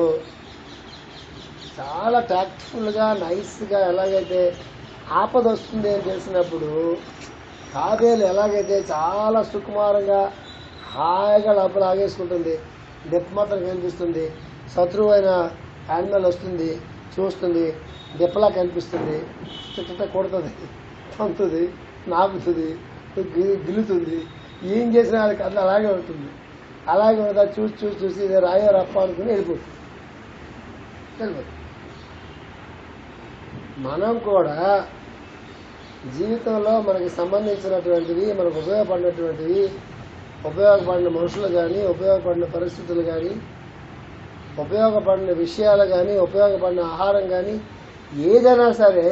చాలా టాక్ట్ఫుల్గా నైస్గా ఎలాగైతే ఆపద వస్తుంది అని తెలిసినప్పుడు తాబేలు ఎలాగైతే చాలా సుకుమారంగా హాయిగా డబ్బు లాగేసుకుంటుంది, దెప్ప మాత్రం కనిపిస్తుంది, శత్రువు అయిన యానిమల్ వస్తుంది చూస్తుంది, దెప్పలా కనిపిస్తుంది, చుట్టూ కొడుతుంది, పంతుంది, నాకుతుంది, గిలుతుంది, ఏం చేసినా అది కథ అలాగే ఉంటుంది. అలాగే ఉన్నదా చూసి ఇది రాయో రప్ప అనుకుని వెళ్ళిపోతుంది. మనం కూడా జీవితంలో మనకి సంబంధించినటువంటివి, మనకు ఉపయోగపడిన మనుషులు కానీ, ఉపయోగపడిన పరిస్థితులు కానీ, ఉపయోగపడిన విషయాలు కానీ, ఉపయోగపడిన ఆహారం కానీ ఏదైనా సరే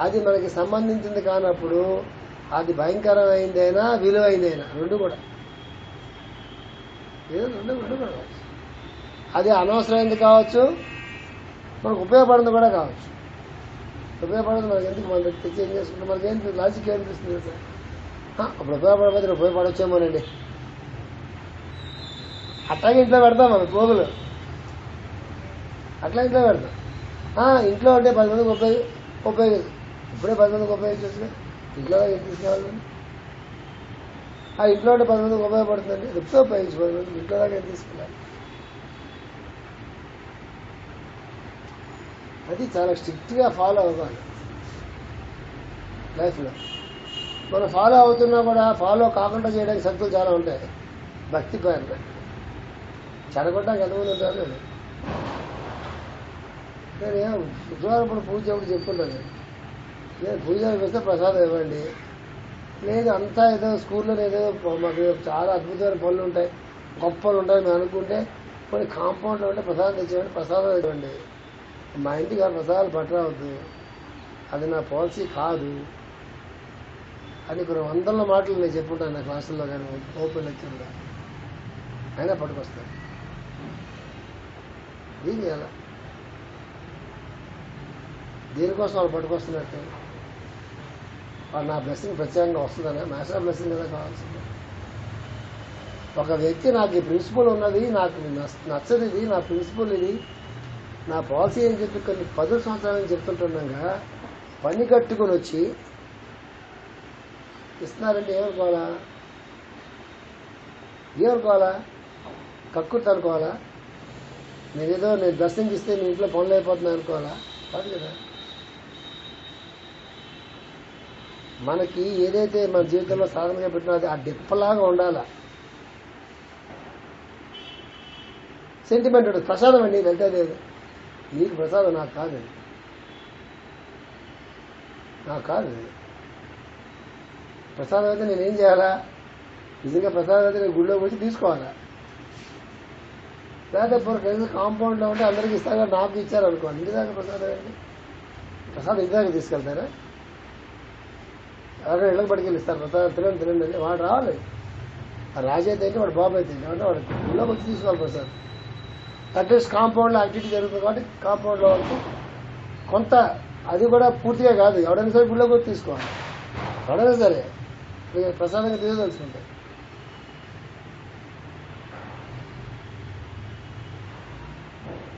అది మనకి సంబంధించింది కానప్పుడు అది భయంకరమైందైనా విలువైందైనా రెండు కూడా అది అనవసరమైంది కావచ్చు, మనకు ఉపయోగపడింది కూడా కావచ్చు. ఉపయోగపడింది మనకి ఎందుకు మన తెచ్చి ఏం చేసుకుంటే మనకి ఏంటి లాజిక్ ఏమనిపిస్తుంది సార్? అప్పుడు ఉపయోగపడకపోతే ఉపయోగపడొచ్చేమోనండి. అట్లాగే ఇంట్లో పెడతాం మనం పోగులు, అట్లా ఇంట్లో పెడతాం. ఇంట్లో ఉంటే 10 మందికి ఉపయోగిస్తాం. ఇప్పుడే 10 మందికి ఉపయోగించవచ్చు. ఇంట్లో ఏం తీసుకోవాలి? ఇంట్లో ఉంటే 10 మందికి ఉపయోగపడుతుందండి. ఎప్పుడో ఉపయోగించి 10 మందికి ఇంట్లో దాకా ఏం తీసుకెళ్ళాలి? అది చాలా స్ట్రిక్ట్గా ఫాలో అవ్వాలి లైఫ్లో. మనం ఫాలో అవుతున్నా కూడా ఫాలో కాకుండా చేయడానికి శక్తులు చాలా ఉంటాయి. భక్తి పేరున చెడగొట్టడానికి ఎంతమంది ఉంటారు. నేను శుక్రవారం పూట పూజ ఎప్పుడు చెప్పుకుంటాను. నేను పూజ చేస్తే ప్రసాదం ఇవ్వండి, లేదు అంతా ఏదో స్కూల్లో ఏదో మాకు చాలా అద్భుతమైన పనులు ఉంటాయి, గొప్ప పనులు ఉంటాయి మేము అనుకుంటే కొన్ని కాంపౌండ్లో ఉంటే ప్రసాదం తెచ్చేయండి, ప్రసాదం ఇవ్వండి. మా ఇంటికి ఆ ప్రసాదాలు పట్టరావద్దు, అది నా పాలసీ కాదు అని కొన్ని వందల మాటలు నేను చెప్పుంటాను నా క్లాసుల్లో కానీ ఓపెన్ లెక్చర్లో. అయినా పట్టుకొస్తాను. ఏం చేయాలా? దేనికోసం వాళ్ళు పట్టుకొస్తున్నట్టు? వాళ్ళు నా బ్లెస్సింగ్ ప్రత్యేకంగా వస్తుందనే మాస్టర్ బ్లెస్సింగ్ కదా కావాల్సింది. ఒక వ్యక్తి నాకు ఈ ప్రిన్సిపల్ ఉన్నది, నాకు నచ్చదు, ఇది నా ప్రిన్సిపల్, ఇది నా పాలసీ అని చెప్పి కొన్ని 10 సంవత్సరాలని చెప్తుంటున్నాగా పని కట్టుకుని వచ్చి ఇస్తున్నారంటే ఏమనుకోవాలా? కక్కుర్తి అనుకోవాలా? నేను దర్శనం ఇస్తే మీ ఇంట్లో పనులు అయిపోతున్నాయి అనుకోవాలా? కాదు కదా. మనకి ఏదైతే మన జీవితంలో సాధనగా పెట్టినది ఆ డెప్పలాగా ఉండాలా. సెంటిమెంట్ ఉంటుంది. ప్రసాదం అండి వెళ్తే లేదు, నీకు ప్రసాదం నాకు కాదండి, నాకు కాదు. ప్రసాదం అయితే నేనేం చేయాలా? నిజంగా ప్రసాదం అయితే నేను గుడిలోకి వచ్చి తీసుకోవాలా? లేకపోతే కాంపౌండ్లో ఉంటే అందరికీ ఇస్తారా, నాకు ఇచ్చారు అనుకోండి, ఇంటి దాకా ప్రసాదం అండి. ప్రసాదం ఇంటి దాకా తీసుకెళ్తారా? అక్కడ ఇళ్ళకి పట్టుకెళ్ళిస్తారు తినండి తినండి అని వాడు రావాలి. ఆ రాజు అయితే ఏంటి వాడు బాబు అయితే ఏంటి అంటే వాడు ఇళ్ళకి వచ్చి తీసుకోవాలి ప్రసాద్. అట్లీస్ట్ కాంపౌండ్లో యాక్టివిటీ జరుగుతుంది కాబట్టి కాంపౌండ్లో వరకు కొంత, అది కూడా పూర్తిగా కాదు, ఎవడైనా సరే గుళ్ళకి వచ్చి తీసుకోవాలి. ఎవడైనా సరే ప్రసాదంగా తీసుకోదలుచుకుంటే.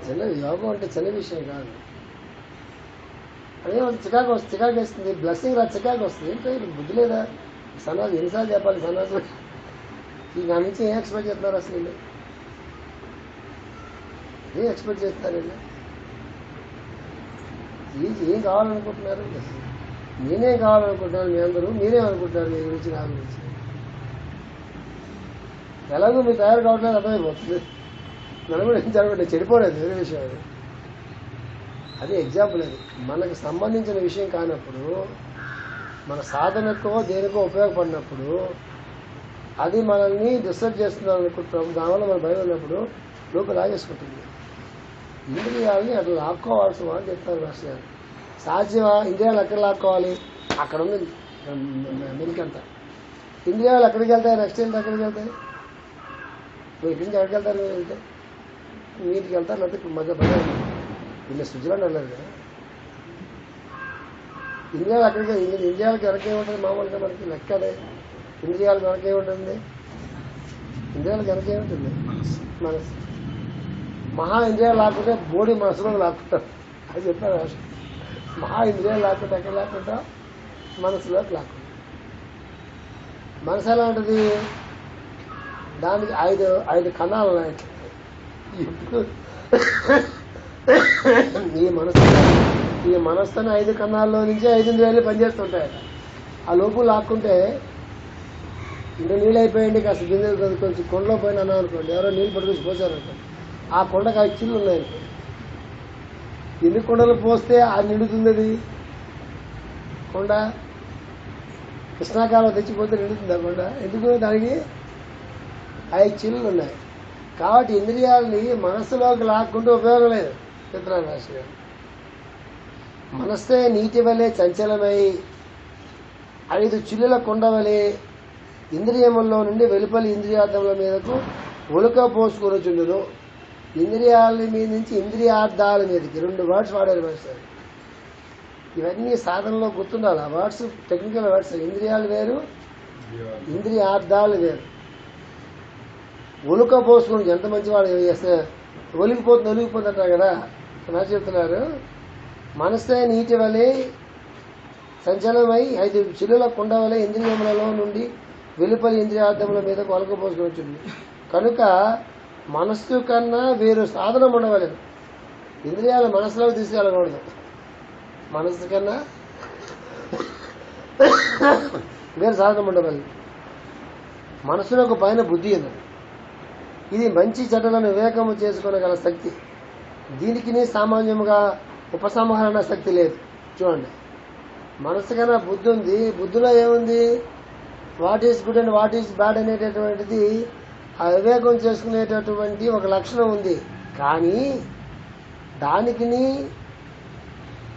చిన్న యోగం అంటే చిన్న విషయం కాదు. అదే చికాకు వస్తుంది, చికాకు వేస్తుంది, బ్లెస్సింగ్ రా చికాకు వస్తుంది. ఏంటో బుద్ధి లేదా? సన్నాసి ఎన్నిసార్లు చెప్పాలి సన్నాసులు? నా నుంచి ఏం ఎక్స్పెక్ట్ చేస్తున్నారు అసలు వీళ్ళు? ఏం ఎక్స్పెక్ట్ చేస్తారు వీళ్ళు? ఏం కావాలనుకుంటున్నారు? నేనేం కావాలనుకుంటున్నాను? మీ అందరూ మీరేమనుకుంటున్నారు మీ గురించి, నా గురించి? ఎలాగో మీరు తయారు కావట్లేదు అర్థమైపోతుంది. నన్ను కూడా ఏం జరగలేదు, చెడిపోలేదు, వేరే విషయం అది. అది ఎగ్జాంపుల్. అది మనకు సంబంధించిన విషయం కానప్పుడు, మన సాధనకో దేనికో ఉపయోగపడినప్పుడు అది మనల్ని డిస్టర్బ్ చేస్తున్నాం అనుకుంటున్నాం. దానివల్ల మన భయం ఉన్నప్పుడు లోపల లాగేసుకుంటుంది. ఇంద్రియాలని అట్లా లాక్కోవాల్సి అని చెప్తారు మాస్టర్ గారు. సాధ్యమా? ఇంద్రియాలు ఎక్కడ లాక్కోవాలి? అక్కడ ఉంది మెరికంతా. ఇంద్రియాలు ఎక్కడికి వెళ్తాయి? నెక్స్ట్ ఏంటి ఎక్కడికి వెళ్తాయి? నువ్వు ఇక్కడి నుంచి ఎక్కడికి వెళ్తారు? వెళ్తే నీటికి వెళ్తారు, లేకపోతే మధ్య పడే వీళ్ళ స్విట్జర్లాండ్ వెళ్ళారు కదా. ఇంద్రియాలు అక్కడికి, ఇంద్రియాలకి వెనకేముంటుంది? మామూలుగా మనకి లెక్క అదే. ఇంద్రియాలకు వెనకేముంటుంది? ఇంద్రియాలకు వెనకేముంటుంది? మనసు. మహా ఇంద్రియాలు లాక్కుంటే బోడీ మనసులో లాక్కుంటారు. అది చెప్పారు రాష్ట్రం. మహా ఇంద్రియాలు లాక్కుంటే ఎక్కడ లాక్కుంటా? మనసులోకి లాక్కుంటా. మనసు ఎలా ఉంటుంది? దానికి ఐదు కణాలు ఉన్నాయి. ఇప్పుడు ఈ మనస్సుని 5 కణాల్లో నుంచి 5 ఇంద్రియాలు పనిచేస్తుంటాయి. ఆ లోపు లాక్కుంటే ఇంకా నీళ్ళు అయిపోయింది, కాస్త గింజలు కొంచెం కొండలో పోయినా అన్నాం అనుకోండి, ఎవరో నీళ్ళు పట్టుకొచ్చి పోసారనుకోండి, ఆ కొండకు 5 చిల్లు ఉన్నాయనుకో, ఎన్ని కొండలు పోస్తే ఆ నిండుతుంది. అది కొండ కృష్ణాకాలం తెచ్చిపోతే నిండుతుంది ఆ కొండ. ఎందుకు? దానికి 5 చిల్లులు ఉన్నాయి. కాబట్టి ఇంద్రియాలని మనస్సులోకి లాక్కుంటూ ఉపయోగం లేదు. చెప్తున్నాను రాష్ట్ర గారు. మనస్సే నీటి వలె చంచలమై 5 చిల్లుల కొండ వలె ఇంద్రియముల్లో నుండి వెలుపలి ఇంద్రియార్థముల మీదకు ఉలుక పోసుకొనుచుండును. ఇంద్రియాల మీద నుంచి ఇంద్రియార్థాల మీదకి 2 వర్డ్స్ వాడారు మాస్టర్. ఇవన్నీ సాధనలో గుర్తుండాలి. ఆ వర్డ్స్ టెక్నికల్ వర్డ్స్. ఇంద్రియాలు వేరు, ఇంద్రియార్థాలు వేరు. ఉలుక పోసుకుని ఎంత మంచి వాడు చేస్తే ఒలిగిపోతుంది అంటారు కదా. నా చెప్తున్నారు, మనసే నీటి వలె సంచలమై 5 చిల్లుల కుండ వలె ఇంద్రియములలో నుండి వెలుపలి ఇంద్రియార్థముల మీద ఒలకపోసుకుని వచ్చింది. కనుక మనస్సు కన్నా వేరు సాధనం ఉండవలేదు. ఇంద్రియాలు మనసులోకి తీసుకెళ్ళకూడదు. మనస్సు కన్నా వేరు సాధనం ఉండవలేదు. మనసులకు పైన బుద్ధి ఉన్నది. ఇది మంచి చెడ్డలను వివేకము చేసుకోగల శక్తి. దీనికి సామాన్యముగా ఉపసంహరణ శక్తి లేదు. చూడండి, మనసు కన్నా బుద్ధి ఉంది. బుద్ధిలో ఏముంది? What is good and what is bad అనేటటువంటిది ఆ వివేకం చేసుకునేటటువంటి ఒక లక్షణం ఉంది. కానీ దానికి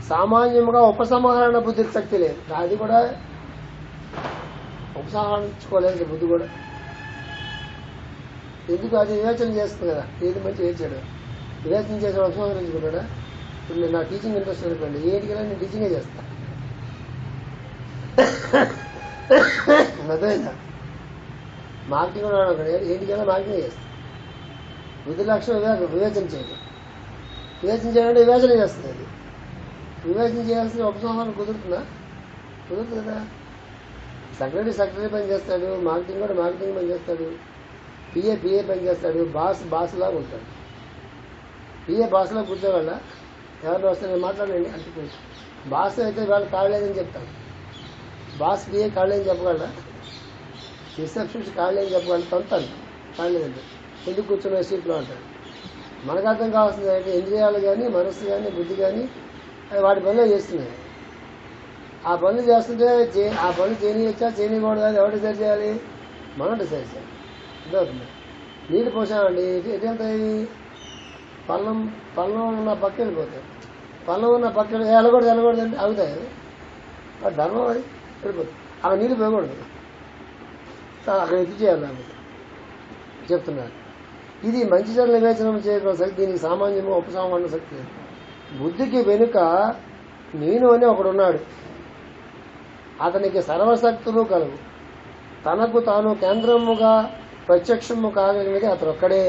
సామాన్యముగా ఉపసంహరణ బుద్ధికి శక్తి లేదు. అది కూడా ఉపసంహరించుకోలేదు బుద్ధి కూడా. ఎందుకు? అది వివేచన చేస్తుంది కదా, ఏది మంచి ఏది చెడు. వివేచన చేసి ఉపసంహరించుకుంటాడా? ఇప్పుడు నేను నా టీచింగ్ ఇంట్రెస్ట్ అనుకోండి, ఏంటికైనా నేను టీచింగే చేస్తాను. అర్థమైందా? మార్కెటింగ్ కూడా అనుకోండి, ఏంటికైనా మార్కెటింగ్ చేస్తాను. బుద్ధి లక్షణం వివేచన చేయడం. వివేచన చేయాలంటే వివేచన చేస్తుంది. అది వివేచన చేయాల్సిన ఉపసంహారం కుదురుతుందా? కుదురుతుంది కదా. సెక్రటరీ పని చేస్తాడు, మార్కెటింగ్ కూడా మార్కెటింగ్ పని చేస్తాడు, పిఏ పని చేస్తాడు, బాస్లాగా ఉంటాడు. పిఏ బాస్లా కూర్చోవాళ్ళ ఎవరిని వస్తే నేను మాట్లాడండి అంటే బాస్ అయితే వాళ్ళు కాడలేదని చెప్తాను. బాస్ పిఏ కాడలేదని చెప్పగలరా? రిసెప్షన్స్ కాడలేదని చెప్పగలరు. తంతాను కాడలేదంటే ఎందుకు కూర్చున్న సీట్లో అంటాడు. మనకు అర్థం కావాల్సింది అంటే ఇంద్రియాలు కానీ మనస్సు కానీ బుద్ధి కానీ అవి వాటి పనులు చేస్తున్నాయి. ఆ పనులు చేస్తుంటే ఆ పనులు చేయనియచ్చా చేయకూడదు అని ఎవరు డిసైడ్ చేయాలి? మనం డిసైడ్ చేయాలి. ఇదవుతుంది. నీళ్ళు పోసామండి, ఎటు వెళ్తాయి? పల్లం ఉన్న పక్క వెళ్ళిపోతాయి. పల్లం ఉన్న పక్క వెళ్ళకూడదు అంటే అవుతాయి. ధర్మం అది వెళ్ళిపోతుంది. అక్కడ నీళ్ళు పోయకూడదు, అక్కడ ఎత్తి చేయాలి లేకపోతే చెప్తున్నారు. ఇది మంచి చెడ్ల వివేచనం చేయగల శక్తి, దీనికి సామాన్యము ఉపసామాన్య శక్తి లేదు. బుద్ధికి వెనుక నేను అని ఒకడున్నాడు, అతనికి సర్వశక్తులు కలవు. తనకు తాను కేంద్రముగా ప్రత్యక్షము కాగలిగినది అతను ఒక్కడే.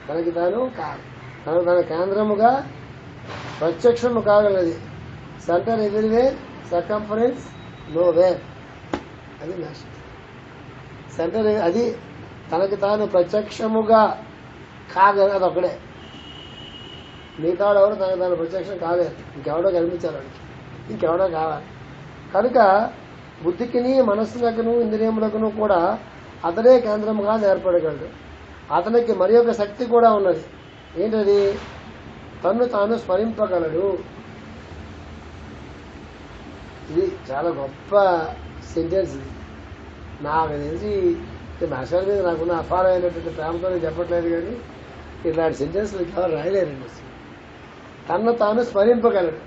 తనకు తన కేంద్రముగా ప్రత్యక్షము కాగలది. Centre everywhere, circumference nowhere. అది మ్యాషన్. సెంటర్ అది తనకి తాను ప్రత్యక్షముగా కాగలదు, అది ఒక్కడే. మిగతాడు ఎవరు తనకు తాను ప్రత్యక్షం కాలేదు, ఇంకెవడో కనిపించాలి, ఇంకెవడో కావాలి. కనుక బుద్ధికిని మనస్సులకును ఇంద్రియములకును కూడా అతడే కేంద్రముగా ఏర్పడగలడు. అతనికి మరి ఒక శక్తి కూడా ఉన్నది. ఏంటది? తన్ను తాను స్మరింపగలడు. ఇది చాలా గొప్ప సెంటెన్స్. ఇది నాకు తెలిసి మాస్టర్ మీద నాకున్న అపారమైనటువంటి ప్రేమతో చెప్పట్లేదు, కానీ ఇట్లాంటి సెంటెన్స్లు ఎవరు రాయలేరండి. తన్ను తాను స్మరింపగలడు.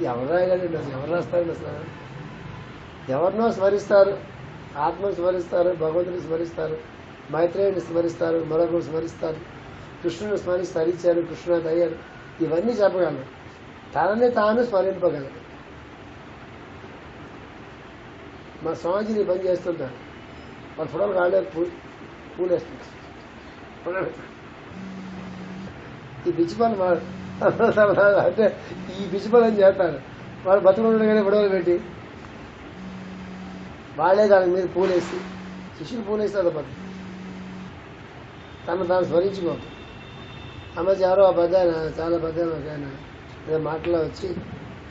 ఎవరు రాయలేదండి అసలు? ఎవరు రాస్తారండి అసలు? ఎవరినో స్మరిస్తారు, ఆత్మను స్మరిస్తారు, భగవంతుని స్మరిస్తారు, మైత్రేయుని స్మరిస్తారు, మరొకరు స్మరిస్తారు, కృష్ణుని స్మరిస్తారు, ఇచ్చారు, కృష్ణుడు అయ్యారు, ఇవన్నీ చెప్పగలరు. తనని తాను స్మరింపగలరు. మా స్వామిజీని పని చేస్తుంటారు, వాళ్ళ ఫోటోలు కాళ్ళే పూలేస్తుంటారు. ఈ పిచ్చి పని అంటే ఈ పిచ్చి పని అని చేస్తారు. వాళ్ళు బతుకుండగానే ఫోటోలు పెట్టి వాళ్ళే దాని మీద పూలేసి, శిష్యులు పూలేస్తారు. పద్ధతి తను తాను స్మరించుకోవద్దు. ఆ మధ్య ఎవరో పెద్ద చాలా పెద్ద ఆయన ఏదో మాటలో వచ్చి,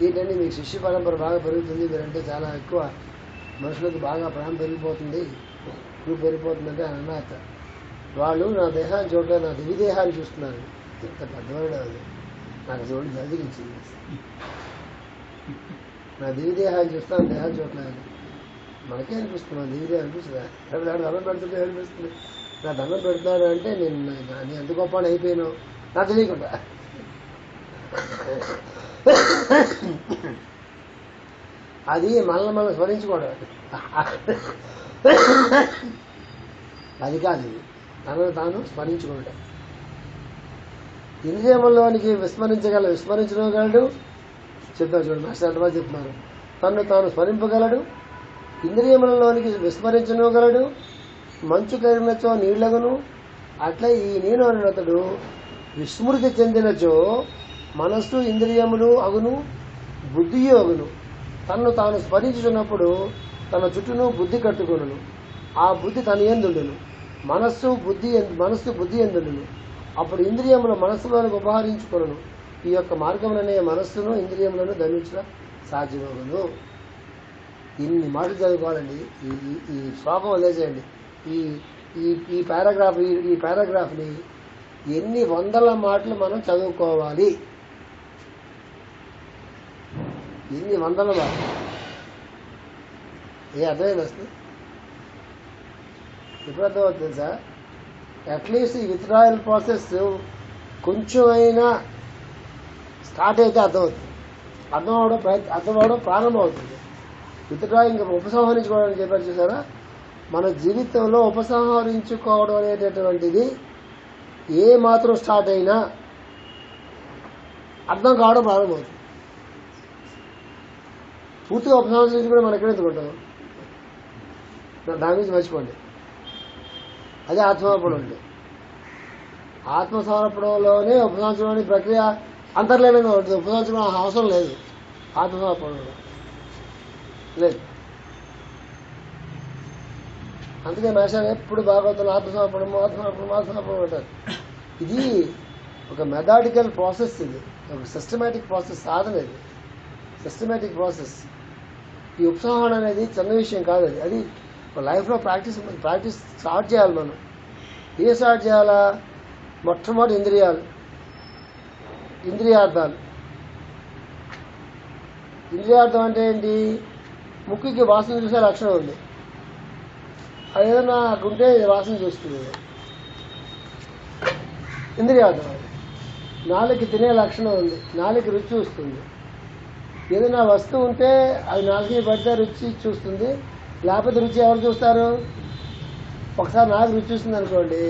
ఏంటంటే మీకు శిష్య పరంపర బాగా పెరుగుతుంది, మీరంటే చాలా ఎక్కువ మనుషులకు బాగా ప్రాణం పెరిగిపోతుంది, గ్రూప్ పెరిగిపోతుందంటే అని అన్నట్ట. వాళ్ళు నా దేహాన్ని చూడలేదు, నా దివి దేహాన్ని చూస్తున్నారు. ఎంత పెద్దవాడు అది, నాకు చూడండి జరిగించింది. నా దివి దేహాన్ని చూస్తాను, దేహాన్ని చూడలేదు. మనకే అనిపిస్తుంది, నా దివి దేహం అనిపిస్తుందా? దండం పెడుతుంటే అనిపిస్తుంది. నా దండం పెడుతున్నాడు అంటే నేను ఎంత గొప్ప అయిపోయాను నాకు తెలియకుండా. అది మనల్ని స్మరించుకోవడం, అది కాదు. తనను తాను స్మరించుకోవడం. ఇంద్రియముల్లోనికి విస్మరించగలడు. చెప్తాను చూడండి, మాస్టర్ ఎంత బాగా చెప్తున్నారు. తను తాను స్మరింపగలడు, ఇంద్రియములలోనికి విస్మరించగలడు, మంచు కరిగినచో నీళ్లగును. అట్లా ఈ నేను అన్నతడు విస్మృతి చెందినచో మనస్సు ఇంద్రియములు అగును, బుద్ధియు అగును. తన్ను తాను స్మరించున్నప్పుడు తన చుట్టూను బుద్ధి కట్టుకొనును, ఆ బుద్ధి తన యందుండును. మనస్సు బుద్ధి యందుండును. అప్పుడు ఇంద్రియములు మనస్సులోనికి ఉపహరించుకొనును. ఈ యొక్క మార్గములనే మనస్సును ఇంద్రియములను ధరించడం సాధ్యమగును. ఇన్ని మాటలు చదువుకోవాలండి. ఈ శ్లోకం వదిలేసేయండి. ఈ పారాగ్రాఫ్ని ఎన్ని వందల మాటలు మనం చదువుకోవాలి, ఎన్ని వందల మాటలు. అర్థమైంది అసలు? ఎప్పుడు అర్థమవుతుంది తెలుసా? అట్లీస్ట్ ఈ విత్డ్రాయల్ ప్రాసెస్ కొంచెం అయినా స్టార్ట్ అయితే అర్థమవుతుంది. అర్థమవడం ప్రారంభమవుతుంది. విత్డ్రాయింగ్ ఉపసంహరించుకోవడానికి చెప్పారు చూసారా? మన జీవితంలో ఉపసంహరించుకోవడం అనేటటువంటిది ఏ మాత్రం స్టార్ట్ అయినా అర్థం కావడం ప్రారంభమవుతుంది. పూర్తిగా ఉపసంహరించుకుంటే మనం ఎక్కడ ఎందుకుంటాం? దాని గురించి మర్చిపోండి. అదే ఆత్మసమర్పణం అంటే. ఆత్మసమర్పణలోనే ఉపసంహరించడం ప్రక్రియ అంతర్లీనంగా ఉంటుంది. ఉపసంహరించడం అవసరం లేదు ఆత్మసమర్పణలో, లేదు. అందుకే మేషాలు ఎప్పుడు భాగవతంలో ఆత్మసమర్పణము అంటారు. ఇది ఒక మెథాడికల్ ప్రాసెస్, ఇది ఒక సిస్టమేటిక్ ప్రాసెస్, సాధన. ఇది సిస్టమేటిక్ ప్రాసెస్. ఈ ఉపసంహరణ అనేది చిన్న విషయం కాదు. అది లైఫ్లో ప్రాక్టీస్ స్టార్ట్ చేయాలి మనం. ఏ స్టార్ట్ చేయాలా? మొట్టమొదటి ఇంద్రియార్థాలు. ఇంద్రియార్థం అంటే ఏంటి? ముక్కుకి వాసన చూసే లక్షణం ఉంది. అది ఏదైనా ఉంటే వాసన చూస్తుంది, ఇంద్రియార్థం. నాలుగుకి తినే లక్షణం ఉంది, నాలుగు రుచి చూస్తుంది. ఏదైనా వస్తువు ఉంటే అది నాలుగు పడితే రుచి చూస్తుంది, లేకపోతే రుచి ఎవరు చూస్తారు? ఒకసారి నాకు రుచి చూస్తుంది అనుకోండి,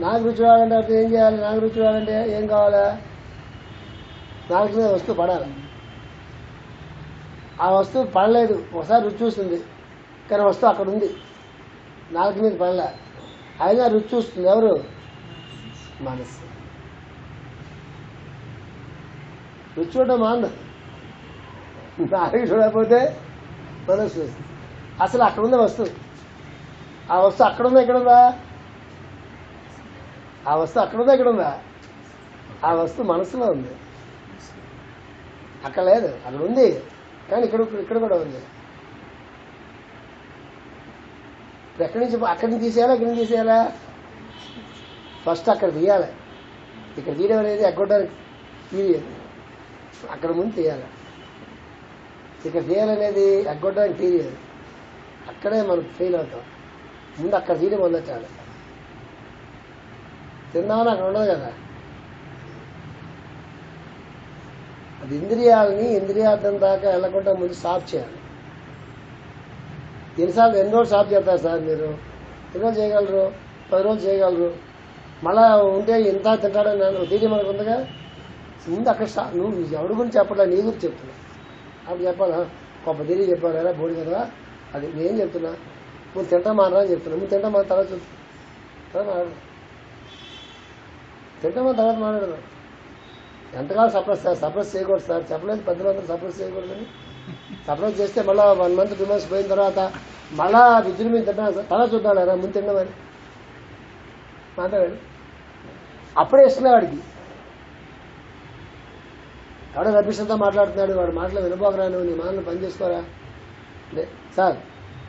నాకు రుచి రావాలంటే అప్పుడు ఏం చేయాలి? నాకు రుచి రావాలంటే ఏం కావాలా? నాలుగు మీద వస్తువు పడాలి. ఆ వస్తువు పడలేదు, ఒకసారి రుచి చూస్తుంది, కానీ వస్తువు అక్కడ ఉంది, నాలుగు మీద పడలే, అయినా రుచి చూస్తుంది ఎవరు? మనసు. రుచి చూడడం మాంద, నాలుగు చూడకపోతే మనసు చూస్తుంది. అసలు అక్కడ ఉంది వస్తువు, ఆ వస్తువు అక్కడుందా ఎక్కడుందా? ఆ వస్తువు అక్కడుందా ఎక్కడుందా? ఆ వస్తువు మనసులో ఉంది, అక్కడ లేదు, అక్కడ ఉంది, కానీ ఇక్కడ కూడా ఉంది. ఎక్కడి నుంచి అక్కడి నుంచి తీసేయాలా, ఇక్కడి నుంచి తీసేయాలా? ఫస్ట్ అక్కడ తీయాలి. ఇక్కడ తీయడం అనేది ఎగ్గొట్టడానికి తీయదు, అక్కడ ముందు తీయాలి. ఇక్కడ తీయాలనేది ఎగ్గొట్టడానికి తీయదు, అక్కడే మనం ఫెయిల్ అవుతాం. ముందు అక్కడ తీయడం మొదలెట్టాలి. తిందామని అక్కడ ఉండదు కదా. అది ఇంద్రియార్థం దాకా వెళ్ళకుండా ముందు సాఫ్ చేయాలి. ఎన్ని రోజులు సాఫ్ చేస్తారు సార్ మీరు? ఎన్ని రోజులు చేయగలరు? 10 రోజులు చేయగలరు. మళ్ళా ఉంటే ఇంత తింటాడని నన్ను తీయడం మనకు ఉందిగా. ముందు అక్కడ నువ్వు ఎవరి గురించి చెప్పట్లా, నీ గురించి చెప్తున్నా. అప్పుడు చెప్పాలా? గొప్ప తిరిగి చెప్పాడు కదా బోడి కదా, అది నేను చెప్తున్నా. ముందు తింటా మానరా అని చెప్తున్నా. ముందు తింటా మన తర్వాత మాట్లాడు, తింటా మన తర్వాత మాట్లాడదాం. ఎంతకాలం సప్రెస్ చేయకూడదు సార్. చెప్పలేదు పెద్దలందరూ సప్రెస్ చేయకూడదని. సప్రెస్ చేస్తే మళ్ళీ 1 month 2 months పోయిన తర్వాత మళ్ళా విద్యుత్ మీద తింటా తర్వాత చూద్దాం, ముందు తిండమని మాట్లాడాడు. అప్పుడే ఇస్తున్నా వాడికి. ఎవడో రభిషంతో మాట్లాడుతున్నాడు, వాడు మాటలు వినబోకరాను, నీ మాటలు పని చేసుకోరా సార్.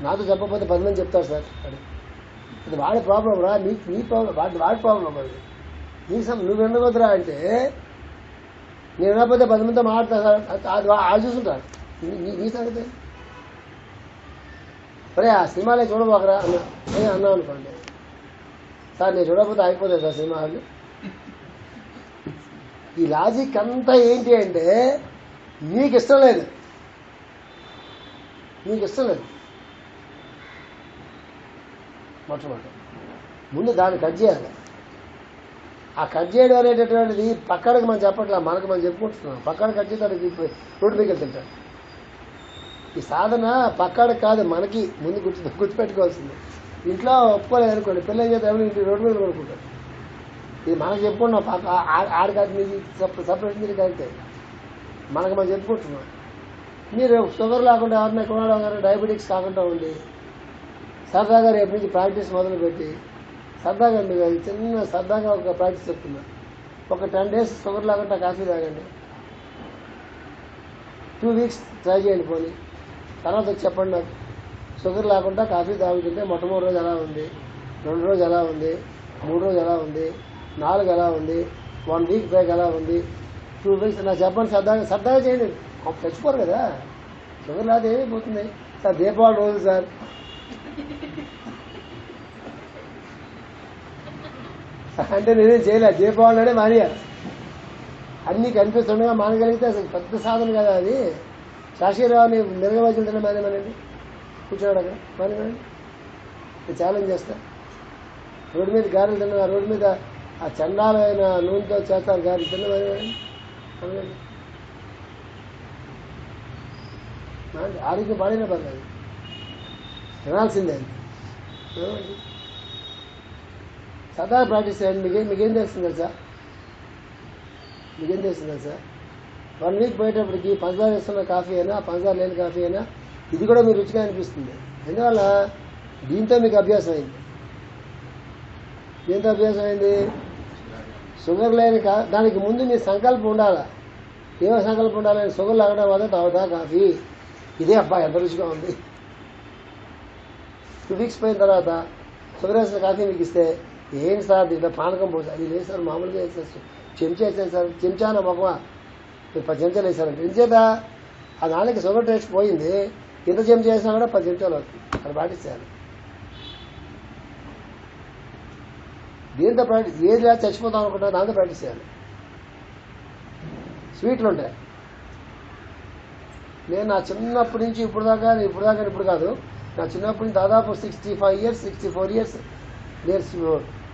నాతో చెప్పకపోతే 10 మంది చెప్తారు సార్. అది వాడి ప్రాబ్లం రా, నీ ప్రాబ్లం, వాడి ప్రాబ్లం. అది నువ్వు వినబోతురా అంటే నేను వినకపోతే 10 మందితో మాట్లాడతా సార్. అది వాళ్ళు చూసుంటారు. నీ సంగతి సరే. ఆ సినిమాలే చూడబోకరా అన్నావు అనుకోండి సార్, నేను చూడకపోతే అయిపోతుంది సార్ సినిమా వాళ్ళు. ఈ లాజిక్ అంతా ఏంటి అంటే నీకు ఇష్టం లేదు, మొట్టమొదటి ముందు దాన్ని కట్ చేయాలి. ఆ కట్ చేయడం అనేటటువంటిది పక్కడికి మనం చెప్పట్లా, మనకు మనం చెప్పుకుంటున్నాం. పక్కన కట్ చేస్తాడు రోడ్డు మీకు వెళ్తుంటాడు. ఈ సాధన పక్కడికి కాదు, మనకి ముందు గుర్తుపెట్టుకోవాల్సింది. ఇంట్లో ఒప్పుకోలేదు అనుకోండి, పిల్లలు చేత ఎవరు ఇంటి రోడ్డు మీద కొనుక్కుంటారు. ఇది మనకు చెప్పుకున్నాం, ఆడికాడి మీద సపరేట్ మీరు కలిగితే మనకు మనం చెప్పుకుంటున్నాం. మీరు షుగర్ లేకుండా ఎవరిని కొనడం కానీ డయాబెటిక్స్ కాకుండా ఉండి సరదాగా రేపు నుంచి ప్రాక్టీస్ మొదలుపెట్టి సరదాగా మీరు చిన్న సరదాగా ఒక ప్రాక్టీస్ చెప్తున్నా. ఒక 10 days షుగర్ లేకుండా కాఫీ తాగండి, 2 weeks ట్రై చేయండి. పోనీ తర్వాత చెప్పండి నాకు, షుగర్ లేకుండా కాఫీ తాగుతుంటే మొట్టమొదటి రోజు ఎలా ఉంది, 2 రోజు ఎలా ఉంది, 3 రోజు ఎలా ఉంది, 4 ఎలా ఉంది, 1 week బ్రేక్ ఎలా ఉంది, 2 weeks నాకు చెప్పండి. సరదాగా చేయండి, చచ్చిపోరు కదా. షుగర్ లేకపోతే ఏమైపోతుంది సార్? దీపావళి రోజు సార్ అంటే నేనేం చేయలేదు, దీపావళిలోనే మానేయాలి. అన్నీ కనిపిస్తుండగా మానగలిగితే అసలు పెద్ద సాధన కదా అది. శాస్త్రీయరావుని నిర్గవచంతనే మానేమనండి, కూర్చోడు అక్కడ మానేమనండి. నేను ఛాలెంజ్ చేస్తా. రోడ్డు మీద గారెలు తిన్న, రోడ్డు మీద ఆ చండాలైన నూనెతో చేస్తారు గారెలు తిన్న మానేమనండి. ఆరోగ్యం బాడైనా పర్లేదు, తినాల్సిందే. సదా ప్రాక్టీస్ చేయండి. మీకేం తెలుస్తుంది సార్? 1 week పోయేటప్పటికి పంచదార వేస్తున్న కాఫీ అయినా పంచదార లేని కాఫీ అయినా ఇది కూడా మీరు రుచిగా అనిపిస్తుంది. ఎందువల్ల దీంతో మీకు అభ్యాసం అయింది. షుగర్ లేని దానికి ముందు మీ సంకల్పం ఉండాలా. ఏమో సంకల్పం ఉండాలని? షుగర్ లాగడం వల్ల తాగుతా కాఫీ, ఇదే అబ్బాయి ఎంత రుచిగా ఉంది. 2 weeks పోయిన తర్వాత షుగర్ వేసిన కాఫీ మీకు ఇస్తే ఏంటి సార్ దీంట్లో పానకం పోసి, అది లేదు సార్ మామూలుగా వేసేస్తాం, చెంచా వేసాను సార్. చెంచాన మొగవా మీరు 10 చెంచాలు వేసారంటే ఎంచేత ఆ దానికి షుగర్ టేస్ట్ పోయింది. ఎంత చెంచా వేసినా కూడా 10 చెంచాలు అవుతుంది. అది పాటిస్తారు. దీంతో ప్రాక్టీస్ ఏది చచ్చిపోతాం అనుకుంటా దాంతో ప్రాక్టీస్ చేయాలి. స్వీట్లు ఉంటాయి, నేను నా చిన్నప్పటి నుంచి ఇప్పుడు దాకా ఇప్పుడు కాదు, నా చిన్నప్పటి నుంచి దాదాపు 65 years 64 years నేను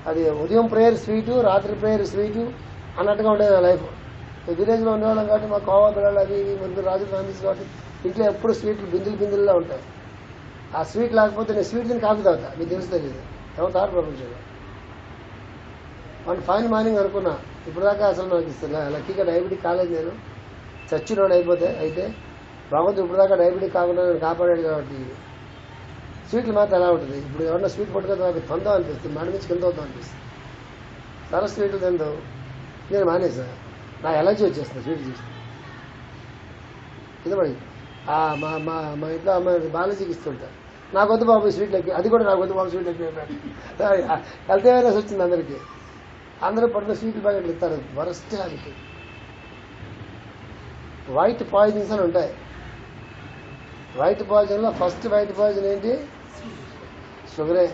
అది ఉదయం ప్రేయర్ స్వీటు, రాత్రి ప్రేయర్ స్వీటు అన్నట్టుగా ఉండేది నా లైఫ్. విలేజ్లో ఉండేవాళ్ళం కాబట్టి మా కోవా పిల్లలు అవి ఇవి ముందు రాజు ఫ్యామిలీస్ కాబట్టి ఇంట్లో ఎప్పుడు స్వీట్లు బిందుల్లో ఉంటాయి. ఆ స్వీట్ లేకపోతే నేను స్వీట్ తిని కాఫీ తాగుతా, మీకు తెలుసు తెలియదు, ఎవరు తారు ప్రపంచంలో. వన్ ఫైన్ మార్నింగ్ అనుకున్నా, ఇప్పుడు దాకా అసలు నాకు ఇస్తుంది లక్కీగా డయాబెటిక్ కాలేదు, నేను చచ్చినోడు అయితే భగవంతుడు ఇప్పుడు దాకా డయాబెటిక్ కాకుండా నేను కాపాడాడు. కాబట్టి స్వీట్లు మాత్రం ఎలా ఉంటుంది, ఇప్పుడు ఎవరన్నా స్వీట్ పట్టుకొని నాకు తొందో అనిపిస్తుంది, మన నుంచి కింద అవుతాం అనిపిస్తుంది. చాలా స్వీట్లు తిందో నేను మానేసా, నా ఎలర్జీ వచ్చేస్తుంది స్వీట్ చూస్తే. ఇది మరి మా మా మా ఇంట్లో అమ్మాయి బాలాజీకి ఇస్తుంటా, నాకు వద్దు బాబు స్వీట్లు ఎక్కి, అది కూడా నాకు వద్దు బాబు స్వీట్లు ఎక్కి హెల్త్ అవేర్నెస్ వచ్చింది అందరికీ. అందరూ పట్టిన స్వీట్లు ప్యాకెట్లు ఇస్తారు. Worst habit. వైట్ పాయిజన్స్ అని ఉంటాయి. వైట్ పాయిజన్లో ఫస్ట్ వైట్ పాయిజన్ ఏంటి? షుగరే.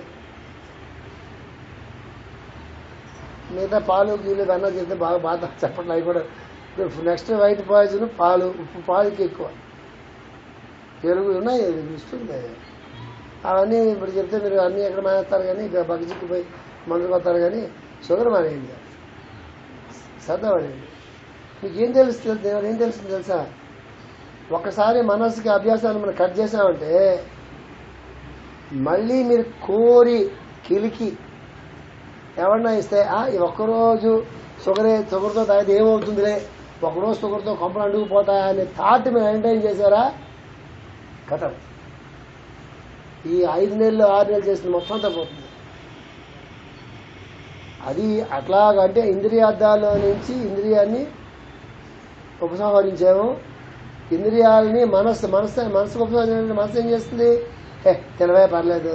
మిగతా పాలు గీలు అన్నా చేస్తే బాగా బాధ చెప్పట్లు అవి కూడా. నెక్స్ట్ వైట్ పాయిజన్ పాలు, ఉప్పు పాలకి ఎక్కువ, పెరుగు ఉన్నాయి ఇస్తుంది. అవన్నీ ఇప్పుడు చెప్తే మీరు అన్నీ ఎక్కడ మానేస్తారు కానీ ఇక బగ్గిచిక్కిపోయి మందుకు వస్తారు, కానీ షుగర్ మానేయండి, శ్రద్ధ పడేయండి. మీకు ఏం తెలుస్తుంది? దేవుడు ఏం తెలుస్తుంది తెలుసా? ఒకసారి మనసుకి అభ్యాసాన్ని మనం కట్ చేసామంటే మళ్ళీ మీరు కోరి కిలికి ఎవరన్నా ఇస్తే ఈ ఒక్కరోజు షుగర్తో తాగితే ఏమవుతుందిలే, ఒకరోజు షుగర్తో కొంపలు అండుకుపోతాయా అనే థాట్ మీరు ఎంటర్టైన్ చేశారా, కథం. ఈ 5 నెలలు 6 నెలలు చేసిన మొత్తం అంతా పోతుంది. అది అట్లాగంటే ఇంద్రియార్థాల్లో నుంచి ఇంద్రియాన్ని ఉపసంహరించాము. ఇంద్రియాలని మనసుకు ఉపసంహరించిన మనసు ఏం చేస్తుంది? తినవే పర్లేదు,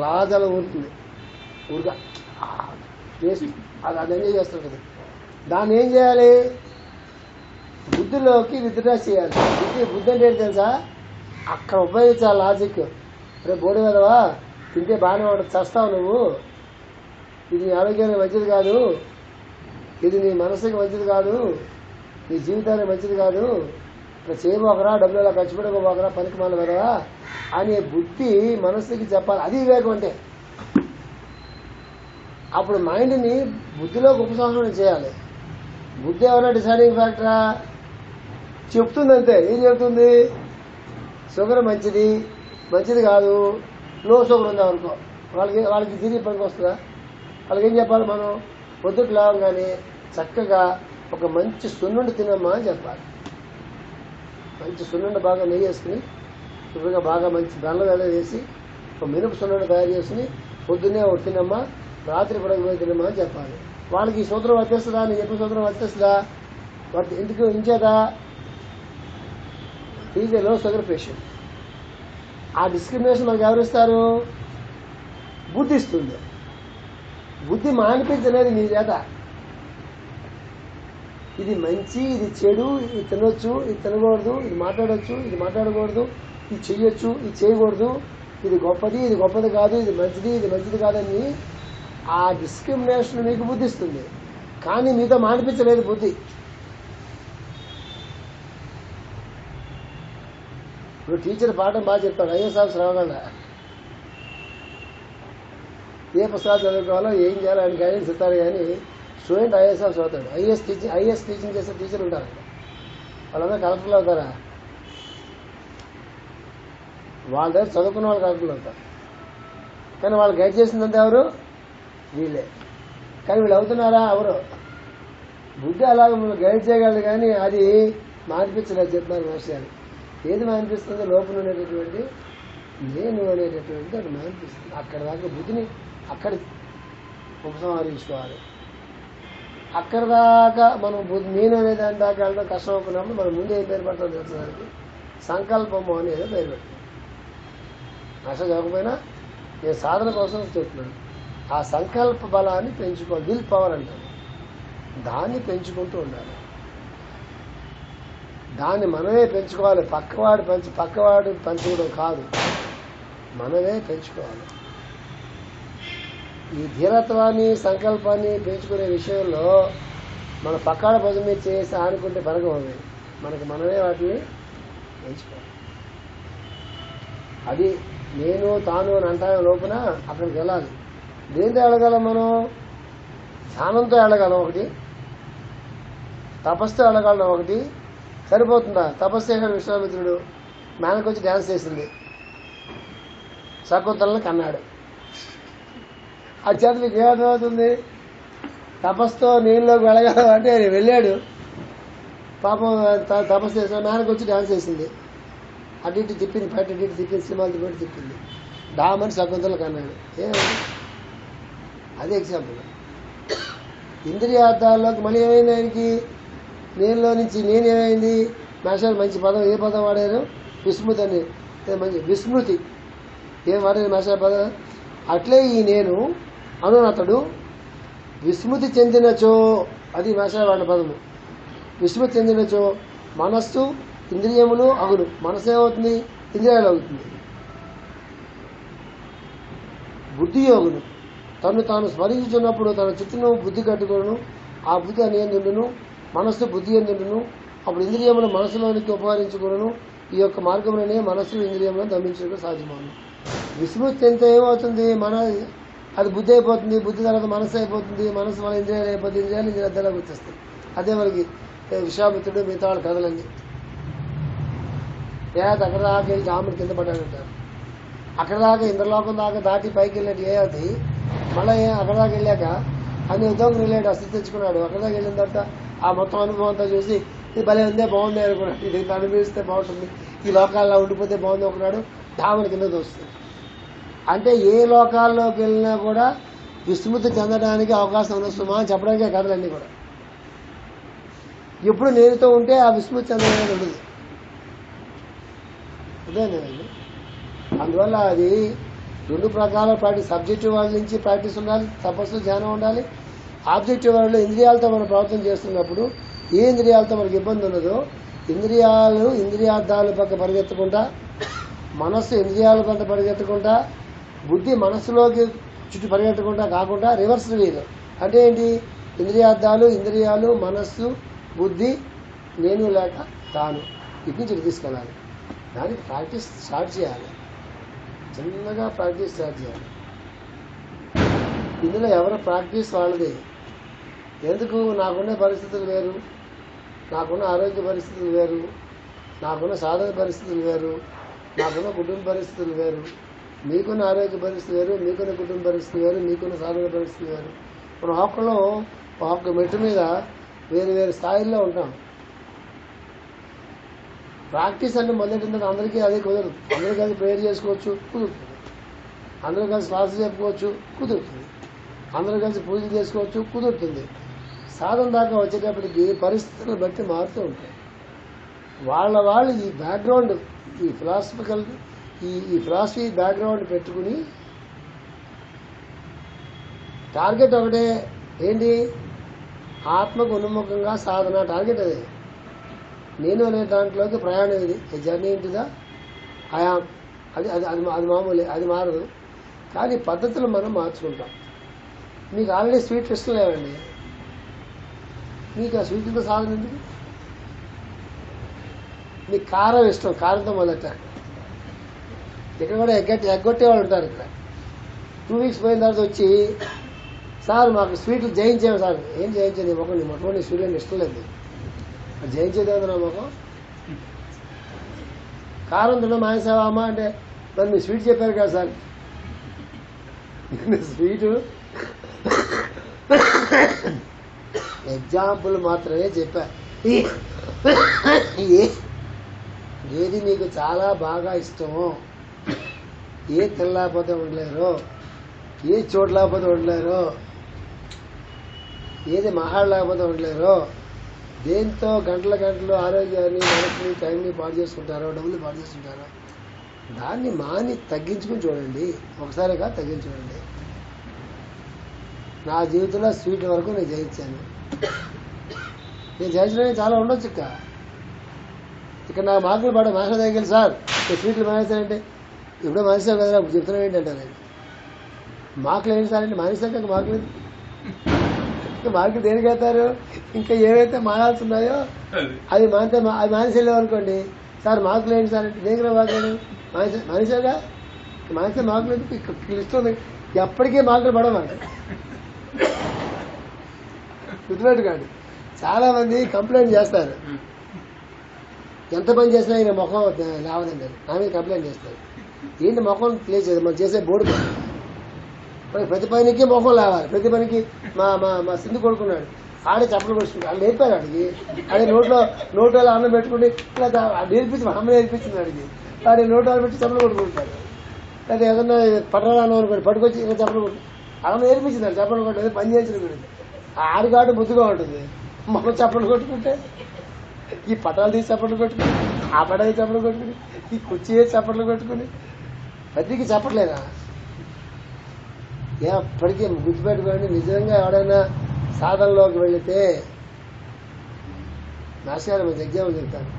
లాజలు ఊరుతుంది, ఊరుగా టేస్ట్ అది ఎంజాయ్ చేస్తుంటుంది. దాన్ని ఏం చేయాలి? బుద్ధిలోకి విత్డ్రా చేయాలి. బుద్ధి అంటే ఏంటి తెలుసా? అక్కడ ఉపయోగించాలి లాజిక్. రేపు బోడి కదవా, తింటే బాగానే ఉంటుంది, చస్తావు నువ్వు, ఇది నీ ఆరోగ్యానికి మంచిది కాదు, ఇది నీ మనసుకి మంచిది కాదు, నీ జీవితానికి మంచిది కాదు, ఇక్కడ చేయబోకరా, డబ్బులు ఇలా ఖర్చు పెట్టుకోబోకరా, పనికి మాల కదవా అనే బుద్ధి మనసుకి చెప్పాలి. అది వివేకం అంటే. అప్పుడు మైండ్ని బుద్ధిలోకి ఉపసంహరణ చేయాలి. బుద్ధి ఏమైనా డిసైడింగ్ ఫ్యాక్టరా? చెప్తుంది అంతే. ఏం చెప్తుంది? షుగర్ మంచిది కాదు, లో షుగర్ ఉందా అనుకో, వాళ్ళకి తిరిగి పనికి వస్తుందా? వాళ్ళకి ఏం చెప్పాలి? మనం పొద్దుకు లేవగానే చక్కగా ఒక మంచి సున్నుండి తినమ్మా అని చెప్పాలి. మంచి సున్నుండి బాగా నెయ్యి వేసుకుని శుభ్రంగా బాగా మంచి బెల్లం వేళ వేసి ఒక మినుపు సున్నుండి తయారు చేసుకుని పొద్దున్నే ఒకటి తినమ్మా, రాత్రి కూడా పోయి తినమ్మా అని చెప్పాలి. వాళ్ళకి ఈ సూత్రం వచ్చేస్తుందా? నేను చెప్పిన సూత్రం వచ్చేస్తుందా? వాటి ఎందుకు ఇంచేదా? ఈజ్ ఏ లో షుగర్ పేషెంట్. ఆ డిస్క్రిమినేషన్ మనకు ఎవరిస్తారు? బుద్ధి ఇస్తుంది. బుద్ధి మానిపించలేదు మీ చేత. ఇది మంచి, ఇది చెడు, ఇది తినొచ్చు, ఇది తినకూడదు, ఇది మాట్లాడచ్చు, ఇది మాట్లాడకూడదు, ఇది చెయ్యొచ్చు, ఇది చేయకూడదు, ఇది గొప్పది, ఇది గొప్పది కాదు, ఇది మంచిది కాదని ఆ డిస్క్రిమినేషన్ మీకు బుద్ధి ఇస్తుంది. కానీ మీతో మానిపించలేదు బుద్ధి. ఇప్పుడు టీచర్ పాఠం బాగా చెప్తాడు, ఐఏఎస్ ఆఫీసర్ అవ్వకుండా ఏ పుస్తకాలు చదువుకోవాలో ఏం చేయాలో ఆయన గైడెన్స్ ఇస్తాడు. కానీ స్టూడెంట్ ఐఏఎస్ ఆఫీసర్ అవుతాడు. ఐఏఎస్ టీచింగ్ చేసే టీచర్ ఉంటారు, వాళ్ళందరూ కలెక్టర్లు అవుతారా? వాళ్ళ దగ్గర చదువుకున్న వాళ్ళు కలెక్టర్లు అవుతారు. కానీ వాళ్ళు గైడ్ చేసిందంతా ఎవరు? వీళ్ళే. కానీ వీళ్ళు అవుతున్నారా? ఎవరు? బుద్ధి అలాగ మిమ్మల్ని గైడ్ చేయగలదు, కానీ అది మానిపించలేదు. చెప్తున్నారు విషయాలు. ఏది మానిపిస్తుందో లోపల ఉండేటటువంటి నేను అనేటటువంటి అది మానిపిస్తుంది. అక్కడ దాకా బుద్ధిని అక్కడ ఉపసంహరించుకోవాలి. అక్కడ దాకా మనం నేను అనే దాని దాకా వెళ్ళడం కష్టం అవుతున్నప్పుడు మనం ముందు ఏం పేరు పెట్టాలో తెలుసడానికి సంకల్పము అనేది పేరు పెట్టాం. నష్టం జరగకపోయినా నేను సాధన కోసం చెప్తున్నాను. ఆ సంకల్ప బలాన్ని పెంచుకోవాలి. విల్ పవర్ అంటారు. దాన్ని పెంచుకుంటూ ఉండాలి. దాన్ని మనమే పెంచుకోవాలి. పక్కవాడు పెంచుకోవడం కాదు, మనమే పెంచుకోవాలి. ఈ ధీరత్వాన్ని సంకల్పాన్ని పెంచుకునే విషయంలో మన పక్కాడ భుజం మీద చేసి ఆనుకుంటే బలగం అవి. మనకి మనమే వాటిని ఎంచుకోవాలి. అది నేను తాను అని అంటాను లోపల అక్కడికి వెళ్ళాలి. దేంతో వెళ్ళగలం మనం? ధ్యానంతో వెళ్ళగలం ఒకటి, తపస్సుతో వెళ్ళగలం ఒకటి. సరిపోతుందా? తపస్సు చేశాడు విశ్వామిత్రుడు, మేనకు వచ్చి డ్యాన్స్ చేసింది, శకుంతలను కన్నాడు. ఆ చేత మీకు ఏమర్థమవుతుంది? తపస్సుతో నీళ్ళలోకి వెళ్ళగలం అంటే ఆయన వెళ్ళాడు, పాపం తపస్సు చేసిన మేనకు వచ్చి డ్యాన్స్ చేసింది, అటు ఇటు తిప్పింది, బయట ఇటు ఇటు తిప్పింది, సినిమాలతో పెట్టి తిప్పింది, డామని శకుంతలు కన్నాడు. ఏమైంది? అదే ఎగ్జాంపుల్. ఇంద్రియార్థాల్లోకి మళ్ళీ ఏమైంది ఆయనకి? నేనులో నుంచి నేనేమైంది? మేషాలు మంచి పదం, ఏ పదం వాడారు? విస్మృతి అని. మంచి విస్మృతి ఏం వాడారు మేషాల పదం? అట్లే ఈ నేను అనునతడు విస్మృతి చెందినచో, అది మేషాల వాడిన పదము. విస్మృతి చెందినచో మనస్సు ఇంద్రియములు అగును. మనసు ఏమవుతుంది? ఇంద్రియాలు అవుతుంది. బుద్ధి యోగును తను తాను స్మరించున్నప్పుడు తన చుట్టూను బుద్ధి కట్టుకోను, ఆ బుద్ధి అనియందుండును, మనస్సు బుద్ధి ఎందుండును. అప్పుడు ఇంద్రియములు మనసులోనికి ఉపకరించుకును. ఈ యొక్క మార్గంలోనే మనస్సు ఇంద్రియములను దమించడం సాధ్యమవును. విస్మృతి చెందితే ఏమవుతుంది? అది బుద్ధి అయిపోతుంది, బుద్ధి తర్వాత మనసు అయిపోతుంది, మనసు మన ఇంద్రియాలు అయిపోతుంది, ఇంద్రియాలు ఇంద్రియాలకు వచ్చేస్తాయి. అదే మనకి విశ్వామిత్రుడు మిగతా వాళ్ళ కథలన్నీ. అక్కడ దాకా వెళ్ళి జాముడు కింద పడ్డాడంటారు. అక్కడ దాకా ఇంద్రలోకం దాకా దాటి పైకి వెళ్ళినట్టు ఏది మళ్ళీ అక్కడ దాకా వెళ్ళాక అన్ని ఉద్యోగం వెళ్ళాడు, అస్థితి తెచ్చుకున్నాడు. అక్కడ దాకా వెళ్ళిన తర్వాత ఆ మొత్తం అనుభవం అంతా చూసి ఇది భలే ఉందే, బాగుంది అనుకున్నాడు. ఇది అనుభవిస్తే బాగుంటుంది, ఈ లోకాల్లో ఉండిపోతే బాగుంది అనుకున్నాడు. డామని కింద దోస్తుంది. అంటే ఏ లోకాల్లోకి వెళ్ళినా కూడా విస్మృతి చెందడానికి అవకాశం ఉన్నస్తుమా అని చెప్పడానికే కథలన్నీ కూడా. ఎప్పుడు నేనుతో ఉంటే ఆ విస్మృతి చెందడానికి ఉండదు. అదేనండి. అందువల్ల అది రెండు ప్రకారాల ప్రాక్టీస్. సబ్జెక్టివ్ వరల్డ్ నుంచి ప్రాక్టీస్ ఉండాలి, తపస్సు ధ్యానం ఉండాలి. ఆబ్జెక్టివ్ వరల్డ్ ఇంద్రియాలతో మనం ప్రవర్తన చేస్తున్నప్పుడు ఏ ఇంద్రియాలతో మనకి ఇబ్బంది ఉన్నదో, ఇంద్రియార్థాలు పక్క పరిగెత్తకుండా, మనస్సు ఇంద్రియాల పక్క పరిగెత్తకుండా, బుద్ధి మనస్సులోకి చుట్టూ పరిగెత్తకుండా కాకుండా రివర్స్ వీల్ అంటే ఏంటి? ఇంద్రియాలు, మనస్సు, బుద్ధి, నేను లేక తాను, ఇటు నుంచి ఇటు తీసుకెళ్ళాలి. దానికి ప్రాక్టీస్ స్టార్ట్ చేయాలి, చిన్నగా ప్రాక్టీస్ స్టార్ట్ చేయాలి. ఇందులో ఎవరి ప్రాక్టీస్ వాళ్ళది. ఎందుకు? నాకున్న పరిస్థితులు వేరు, నాకున్న ఆరోగ్య పరిస్థితులు వేరు, నాకున్న సాధన పరిస్థితులు వేరు, నాకున్న కుటుంబ పరిస్థితులు వేరు, మీకున్న ఆరోగ్య పరిస్థితి వేరు, మీకున్న కుటుంబ పరిస్థితి వేరు, మీకున్న సాధన పరిస్థితి వేరు. మనం ఒక్కొక్క మెట్టు మీద వేరు వేరు స్థాయిల్లో ఉంటాం. ప్రాక్టీస్ అంటే మొదలెట్టిందంటే అందరికీ అదే కుదరదు. అందరూ కలిసి ప్రేయర్ చేసుకోవచ్చు, కుదురుతుంది. అందరూ కలిసి శ్వాస చెప్పుకోవచ్చు, కుదురుతుంది. అందరూ కలిసి పూజలు చేసుకోవచ్చు, కుదురుతుంది. సాధన దాకా వచ్చేటప్పటికి పరిస్థితులను బట్టి మారుతూ ఉంటాయి. వాళ్ళు ఈ బ్యాక్గ్రౌండ్, ఈ ఫిలాసఫీ బ్యాక్గ్రౌండ్ పెట్టుకుని టార్గెట్ ఒకటే, ఏంటి? ఆత్మకు ఉన్ముఖంగా సాధన. టార్గెట్ అదే. నేను అనే దాంట్లోకి ప్రయాణం. ఇది జర్నీ ఇంటిదా ఆయాం. అది మామూలే, అది మారదు. కానీ పద్ధతులు మనం మార్చుకుంటాం. మీకు ఆల్రెడీ స్వీట్ ఇష్టం లేవండి, మీకు ఆ స్వీట్తో సాధన ఎందుకు? మీకు కారం ఇష్టం, కారంతో మొదట. ఇక్కడ కూడా ఎగ్గొట్టే వాళ్ళు ఉంటారు. ఇక్కడ 2 వీక్స్ పోయిన తర్వాత వచ్చి, సార్ మాకు స్వీట్లు జయించాము సార్. ఏం జయించేది? మొట్టమొదటి స్వీట్ అంటే ఇష్టం లేదు. అది జయించేది ఏదో నా మొఖం. కారం తినడం మానేసావా అమ్మ అంటే, మరి మీరు స్వీట్ చెప్పారు కదా సార్. స్వీటు ఎగ్జాంపుల్ మాత్రమే చెప్పా. ఏది మీకు చాలా బాగా ఇష్టమో, ఏ తినలేకపోతే ఉండలేరో, ఏ చూడలేకపోతే ఉండలేరో, ఏది మాట్లాడలేకపోతే ఉండలేరో, దేంతో గంటల గంటలు ఆరోగ్యాన్ని, మనసుని, టైంని పాడు చేసుకుంటారో, డబ్బులు పాడు చేసుకుంటారో, దాన్ని మాని తగ్గించుకుని చూడండి. ఒకసారి కాదు, తగ్గించుకోండి. నా జీవితంలో స్వీట్ వరకు నేను జయించాను. నేను జయించడానికి చాలా ఉండొచ్చు. ఇక్కడ నా మార్కులు పడే మాస్టర్ దగ్గర, సార్ నేను స్వీట్లు మానేస్తానంటే, ఇప్పుడే మానేసావు కదా చెప్తున్నాను ఏంటంటే, నేను మార్కులు ఏంటి సార్ అంటే, మానేసాక మార్కులు మార్కులు దేనికి వెళ్తారు? ఇంకా ఏవైతే మానాల్సి ఉన్నాయో అది మానితే అది మానేసి వెళ్ళామనుకోండి, సార్ మార్కులు ఏంటి సార్ అంటే దేనికి మార్కులు మనిషిగా మానేస్తే మార్కులు ఎందుకు ఇస్తుంది, ఎప్పటికీ మార్కులు పడమాట. గుర్తుపెట్టుకోండి, చాలా మంది కంప్లైంట్ చేస్తారు, ఎంత పని చేసినా ఈయన ముఖం లేవదండి, నా మీద కంప్లైంట్ చేస్తారు. ఏంటి ముఖం ప్లేస్ మనం చేసే బోర్డు పని, ప్రతి పనికి ముఖం లేవాలి. ప్రతి పనికి మా మా మా సింధు కొడుకున్నాడు, ఆడే చప్పలు కొడుచుకుంటాడు, వాళ్ళు నేర్పారు అడిగి, ఆడే నోట్లో అన్నం పెట్టుకుని ఇలా నేర్పించి అమ్మ నేర్పించింది అడిగి, ఆడే నోట్లో పెట్టి చప్పలు కొట్టుకుంటాడు. లేదా ఏదన్నా పట్టణాలు అన్నం అనుకోండి పట్టుకొచ్చి ఇలా చప్పలు కొట్టు అమ్మ నేర్పించింది చప్పలు కొట్టేది పని చేసిన గురించి. ఆడికాటు ముద్దుగా ఉంటుంది, మనం చప్పలు కొట్టుకుంటే ఈ పటాలు తీసి చప్పట్లు కొట్టుకుని, ఆ పటాలు చప్పట్లు కొట్టుకుని, ఈ కుర్చీ వేసి చప్పట్లు కొట్టుకుని ప్రతికి చెప్పట్లేదా? ఎప్పటికీ గుర్తుపెట్టుకోండి, నిజంగా ఎవడైనా సాధనలోకి వెళితే నాశకాలు మంచి ఎగ్జాంపుల్ చెప్తాను.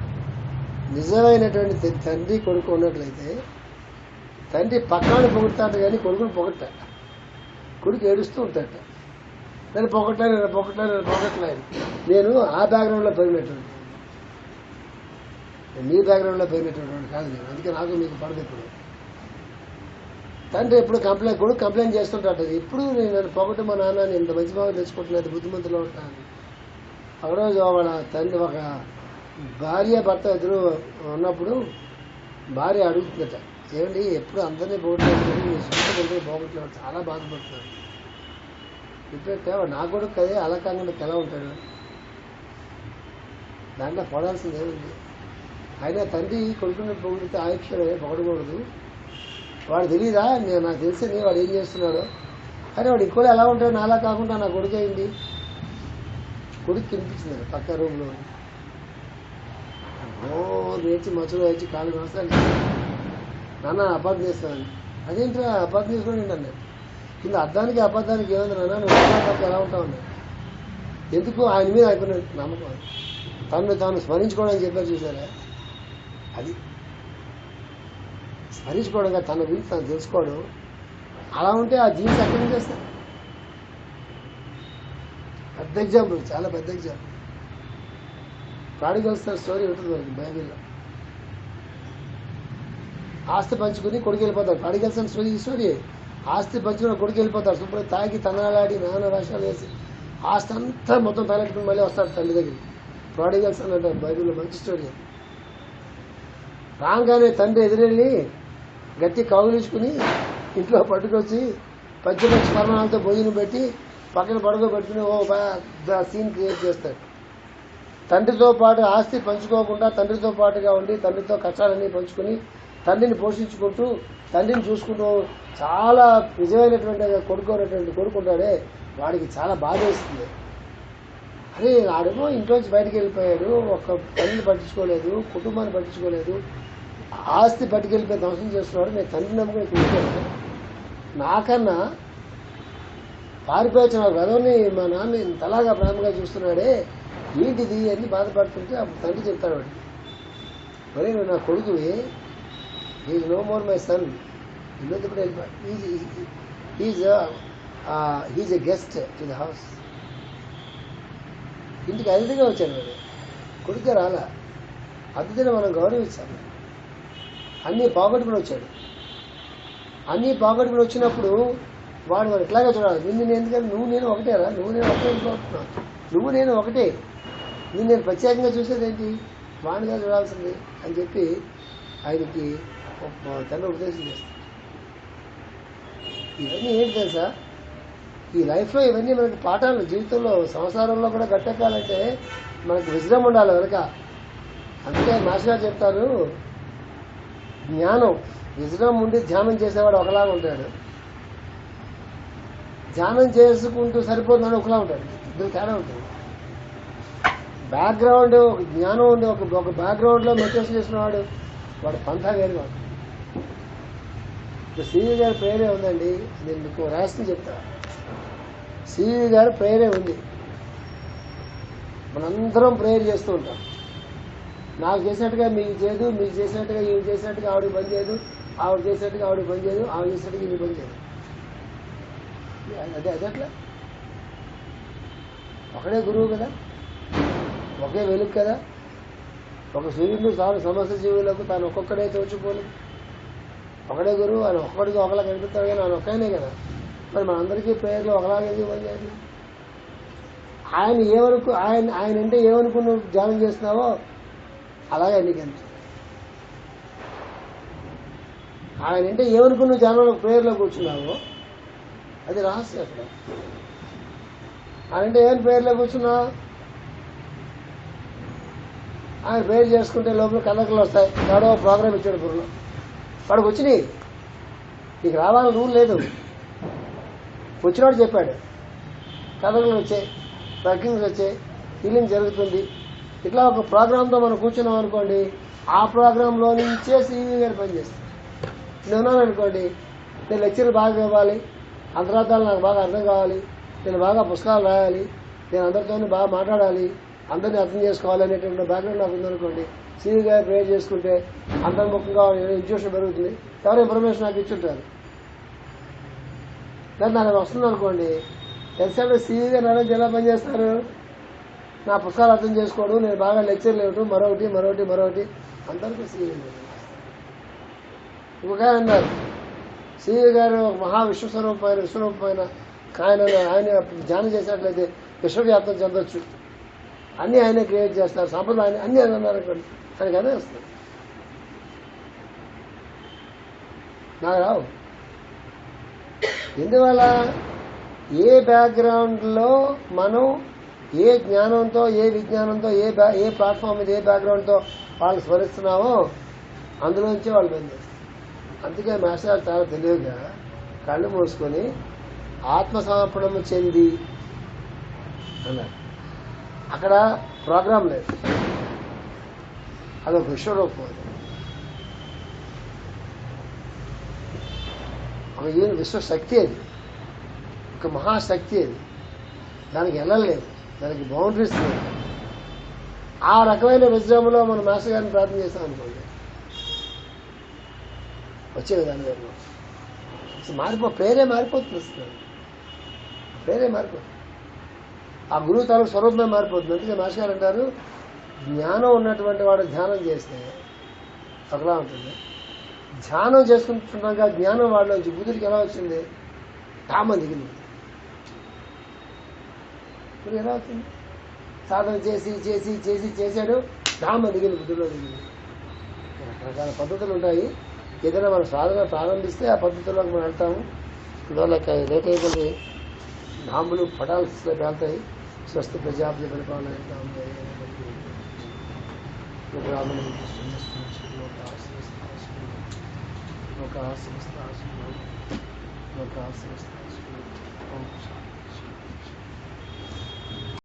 నిజమైనటువంటి తండ్రి కొడుకు ఉన్నట్లయితే తండ్రి పక్కన పొగుడతాడు కానీ కొడుకుని పొగట్ట, కొడుకు ఏడుస్తూ ఉంటాట, నేను పొగట్లేదు. నేను ఆ బ్యాక్గ్రౌండ్లో పెరిగినటువంటి, మీ బ్యాక్గ్రౌండ్లో పెరిగినటువంటి కాదు నేను, అందుకే నాకు మీకు పడదు. ఇప్పుడు తండ్రి ఎప్పుడు కొడుకు కంప్లైంట్ చేస్తుంటాడు, ఎప్పుడు నేను నన్ను పొగట్టు మా నాన్న ఇంత మంచి బాగా తెచ్చుకుంటున్నది బుద్ధిమంతులో ఉంటాను. ఒకరోజు వాళ్ళ తండ్రి ఒక భార్య భర్త ఇద్దరు ఉన్నప్పుడు భార్య అడుగుతుందట, ఏమండి ఎప్పుడు అందరినీ పోగొట్టలేదు, మీ సొంత కొడుకుని పోగొట్టలేదు, చాలా బాధపడుతున్నాడు. ఇప్పుడు నా కొడుకు కదే అలా కాకుండా ఎలా ఉంటాడు, దాంట్లో పడాల్సింది ఏముంది? అయినా తండ్రి కొడుకుని పొగిడితే ఆయుక్షమే పొగడకూడదు, వాడు తెలీదా, నాకు తెలిసింది వాడు ఏం చేస్తున్నాడో, కానీ వాడు ఇంకోటి ఎలా ఉంటాడు, నాలా కాకుండా నా కొడుకు అయింది. కొడుకు తినిపించింది పక్క రూమ్లో, నేర్చి మచ్చులో వచ్చి కాలు వస్తాను, నాన్న అబద్ధం చేస్తాను. అదేంటి అబద్ధం చేసుకుని ఏంటన్నా, కింద అర్థానికి అబద్ధానికి ఏమైంది నాన్న, నువ్వు ఎలా ఉంటావు అన్నా. ఎందుకు ఆయన మీద అయిపోయిన నమ్మకం, తాను స్మరించుకోవడానికి చెప్పారు చూసారా, అది స్మరించుకోవడంగా తన గురించి తను తెలుసుకోవడం. అలా ఉంటే ఆ జీన్స్ ఎక్కడి నుంచి వస్తాయి? పెద్ద ఎగ్జాంపుల్, చాలా పెద్ద ఎగ్జాంపుల్. ప్రాడిగల్ సన్ స్టోరీ ఉంటుంది మనకి బైబిల్లో. ఆస్తి పంచుకుని కొడుకు వెళ్ళిపోతాడు. ప్రాడిగల్ సన్ స్టోరీ ఆస్తి పంచుకుని కొడుకు వెళ్ళిపోతాడు, శుభ్రం తాగి తనాలాడి నాన్న వేషాలు వేసి ఆస్తి అంతా మొత్తం తలెట్టుకుని మళ్ళీ వస్తాడు తల్లి దగ్గరికి. ప్రాడిగల్ సన్ అంటారు బైబిల్లో, మంచి స్టోరీ. రాగానే తండ్రి ఎదురెళ్ళి గట్టి కౌగిలించుకుని ఇంట్లో పట్టుకొచ్చి పచ్చి స్మరణాలతో భోజనం పెట్టి పక్కన పడుకోబెట్టుకుని ఓ పెద్ద సీన్ క్రియేట్ చేస్తాడు. తండ్రితో పాటు ఆస్తి పంచుకోకుండా తండ్రితో పాటుగా ఉండి తండ్రితో కష్టాలన్నీ పంచుకుని తండ్రిని పోషించుకుంటూ తండ్రిని చూసుకుంటూ చాలా నిజమైనటువంటి కొడుకుంటాడే, వాడికి చాలా బాధ వేస్తుంది. అరే ఆడేమో ఇంట్లోంచి బయటకు వెళ్ళిపోయాడు, ఒక్క తల్లిని పట్టించుకోలేదు, కుటుంబాన్ని పట్టించుకోలేదు, ఆస్తి పట్టుకెళ్ళిపోయి ధ్వంసం చేస్తున్నాడు, నేను తండ్రి నమ్ముకుని కూర్చోను, నాకన్నా పారిపోయచ్చు నాకు గదవని మా నాన్న ఇంతలాగా ప్రేమగా చూస్తున్నాడే ఏంటిది అని బాధపడుతుంటే అప్పుడు తండ్రి చెప్తాడు వాడికి, మరి నువ్వు నా కొడుకువి, is no more my son, ఇల్లు is a guest to the house. ఇంటికి అతిథిగా వచ్చాడు, మరి కొడుకే రాలా, అతిథిని మనం గౌరవించాలి. అన్నీ పోగొట్టుకుని వచ్చాడు, అన్నీ పోగొట్టుకుని వచ్చినప్పుడు వాడు ఎట్లాగా చూడాలి, నేను ఎందుకంటే నువ్వు నేను ఒకటేరా, నువ్వు నేను ఒకటే ఇంకోటున్నావు, నువ్వు నేను ఒకటే, నేను ప్రత్యేకంగా చూసేది ఏంటి, వాడిగా చూడాల్సింది అని చెప్పి ఆయనకి తండ్రి ఉపదేశం చేస్తాడు. ఇవన్నీ ఏంటి తెలుసా, ఈ లైఫ్లో ఇవన్నీ మనకి పాఠాలు, జీవితంలో సంసారంలో కూడా గట్టెక్కాలంటే మనకి విజ్డమ్ ఉండాలి వెనక. అందుకే మాస్టర్ గారు చెప్తారు, జ్ఞానం విజ్డమ్ ఉండి ధ్యానం చేసేవాడు ఒకలాగా ఉంటాడు, ధ్యానం చేసుకుంటూ సరిపోతుందని ఒకలా ఉంటాడు, ఇద్దరు తేడా ఉంటుంది. బ్యాక్గ్రౌండ్ ఒక జ్ఞానం ఉండి ఒక బ్యాక్గ్రౌండ్లో మెడిటేషన్ చేసిన వాడు పంతా వేరుగా ఉంటుంది. ఇప్పుడు సివి గారి ప్రేరే ఉందండి, నేను మీకు రాసి చెప్తా. సివి గారి ప్రేరే ఉంది, మనందరం ప్రేయర్ చేస్తూ ఉంటాం. నాకు చేసినట్టుగా మీకు చేయదు, మీకు చేసినట్టుగా ఈవిడ చేసినట్టుగా ఆవిడకి పని చేయదు, ఆవిడ చేసినట్టుగా ఆవిడకి పని చేయదు, ఆవిడ చేసినట్టుగా ఈవిడ పని చేయదు. అదే అట్లా ఒకడే గురువు కదా, ఒకే వెలుగు కదా. ఒక సూర్యుడు తాను సమస్త జీవులకు తాను ఒక్కొక్కడే తోచుకోలేదు. ఒకడే గురువు, ఆయన ఒక్కడికి ఒకలా కనిపిస్తాడు కానీ ఆయన ఒక్కనే కదా. మరి మనందరికీ ప్రేయర్లు ఒకలాగే పనిచేయాలి. ఆయన ఏమనుకు ఆయన అంటే ఏమనుకు నువ్వు ధ్యానం చేస్తున్నావో అలాగే నీకు ఎంత. ఆయన అంటే ఏమనుకు నువ్వు ధ్యానంలో ప్రేయర్లో కూర్చున్నావో అది రహస్యం. అక్కడ ఆయన అంటే ఏమైనా ప్రేయర్లో కూర్చున్నావు, ఆయన ప్రేయర్ చేసుకుంటే లోపల కథకులు వస్తాయి. ఎవడో ప్రోగ్రామ్ ఇచ్చాడు గురువులో, వాడికి వచ్చినాయి. నీకు రావాలని రూల్ లేదు, వచ్చినవాడు చెప్పాడు. కథకులు వచ్చాయి, వర్కింగ్స్ వచ్చాయి, హీలింగ్ జరుగుతుంది. ఇట్లా ఒక ప్రోగ్రాంతో మనం కూర్చున్నాం అనుకోండి, ఆ ప్రోగ్రాంలో నుంచే సివి గారు పనిచేస్తాం. నేను ఉన్నాను అనుకోండి, నేను లెక్చర్ బాగా ఇవ్వాలి, అంతరార్థాలు నాకు బాగా అర్థం కావాలి, నేను బాగా పుస్తకాలు రాయాలి, నేను అందరితో బాగా మాట్లాడాలి, అందరినీ అర్థం చేసుకోవాలి అనేటువంటి బ్యాక్గ్రౌండ్ నాకు ఉందనుకోండి, సివి గారు ప్రేయర్ చేసుకుంటే అంతర్ముఖంగా ఇన్స్టిట్యూషన్ పెరుగుతుంది. ఎవరు ఇన్ఫర్మేషన్ నాకు ఇచ్చుంటారు. కానీ నాకు వస్తుంది అనుకోండి, ఎంతసేపు సివి గారు నాలెడ్జ్ ఎలా పనిచేస్తారు, నా పుస్తకాలు అర్థం చేసుకోవడం, నేను బాగా లెక్చర్లు ఇవ్వడం, మరొకటి అందరికీ సివి గారు. ఇంకొక అన్నారు, సివి గారు ఒక మహా విశ్వస్వరూపమైన ఆయన ధ్యానం చేసినట్లయితే విశ్వవ్యాప్తం చెందొచ్చు, అన్నీ ఆయనే క్రియేట్ చేస్తారు, సంప్రదాయాన్ని అన్నీ ఆయన అన్నారు అనుకోండి, ఆయనకి అదే వస్తుంది. నాకు రావు. ఎందువల్ల ఏ బ్యాక్గ్రౌండ్లో మనం ఏ జ్ఞానంతో, ఏ విజ్ఞానంతో, ఏ ప్లాట్ఫామ్ మీద ఏ బ్యాక్గ్రౌండ్తో వాళ్ళు స్మరిస్తున్నామో అందులోంచే వాళ్ళు పనిచేస్తారు. అందుకే మాస్టర్ గారు చాలా తెలివిగా కళ్ళు మూసుకొని ఆత్మసమర్పణము చెంది అన్నారు. అక్కడ ప్రోగ్రాం లేదు, అదొక విశ్వరూపం, ఒక విశ్వశక్తి, అది ఒక మహాశక్తి, అది దానికి వెళ్ళలేదు, దానికి బౌండరీస్ లేదు. ఆ రకమైన విజయంలో మన మాస్టర్ గారిని ప్రార్థన చేస్తాం అనుకోండి, వచ్చే విధానం ప్రేరే మారిపోతుంది. ప్రేరే మారిపోతుంది, ఆ గురువు తాలూకు స్వరూపమే మారిపోతుంది. అందుకే మాస్టర్ గారు అంటారు, జ్ఞానం ఉన్నటువంటి వాడు ధ్యానం చేస్తే ఒకలా ఉంటుంది, ధ్యానం చేసుకుంటుండగా జ్ఞానం వాళ్ళలోంచి బుద్ధుడికి ఎలా వచ్చింది, ధామ దిగింది. ఇప్పుడు ఎలా అవుతుంది, సాధన చేసాడు, ధామ దిగింది, బుద్ధుడిలో దిగింది. రకరకాల పద్ధతులు ఉంటాయి. ఏదైనా మనం సాధన ప్రారంభిస్తే ఆ పద్ధతుల్లోకి మనం వెళ్తాము. ఇవాళ లేట్ అయిపోయి ధాములు పటాల్స్లో వెళ్తాయి. స్వస్తి ప్రజాపతి పరిపాలన ఒక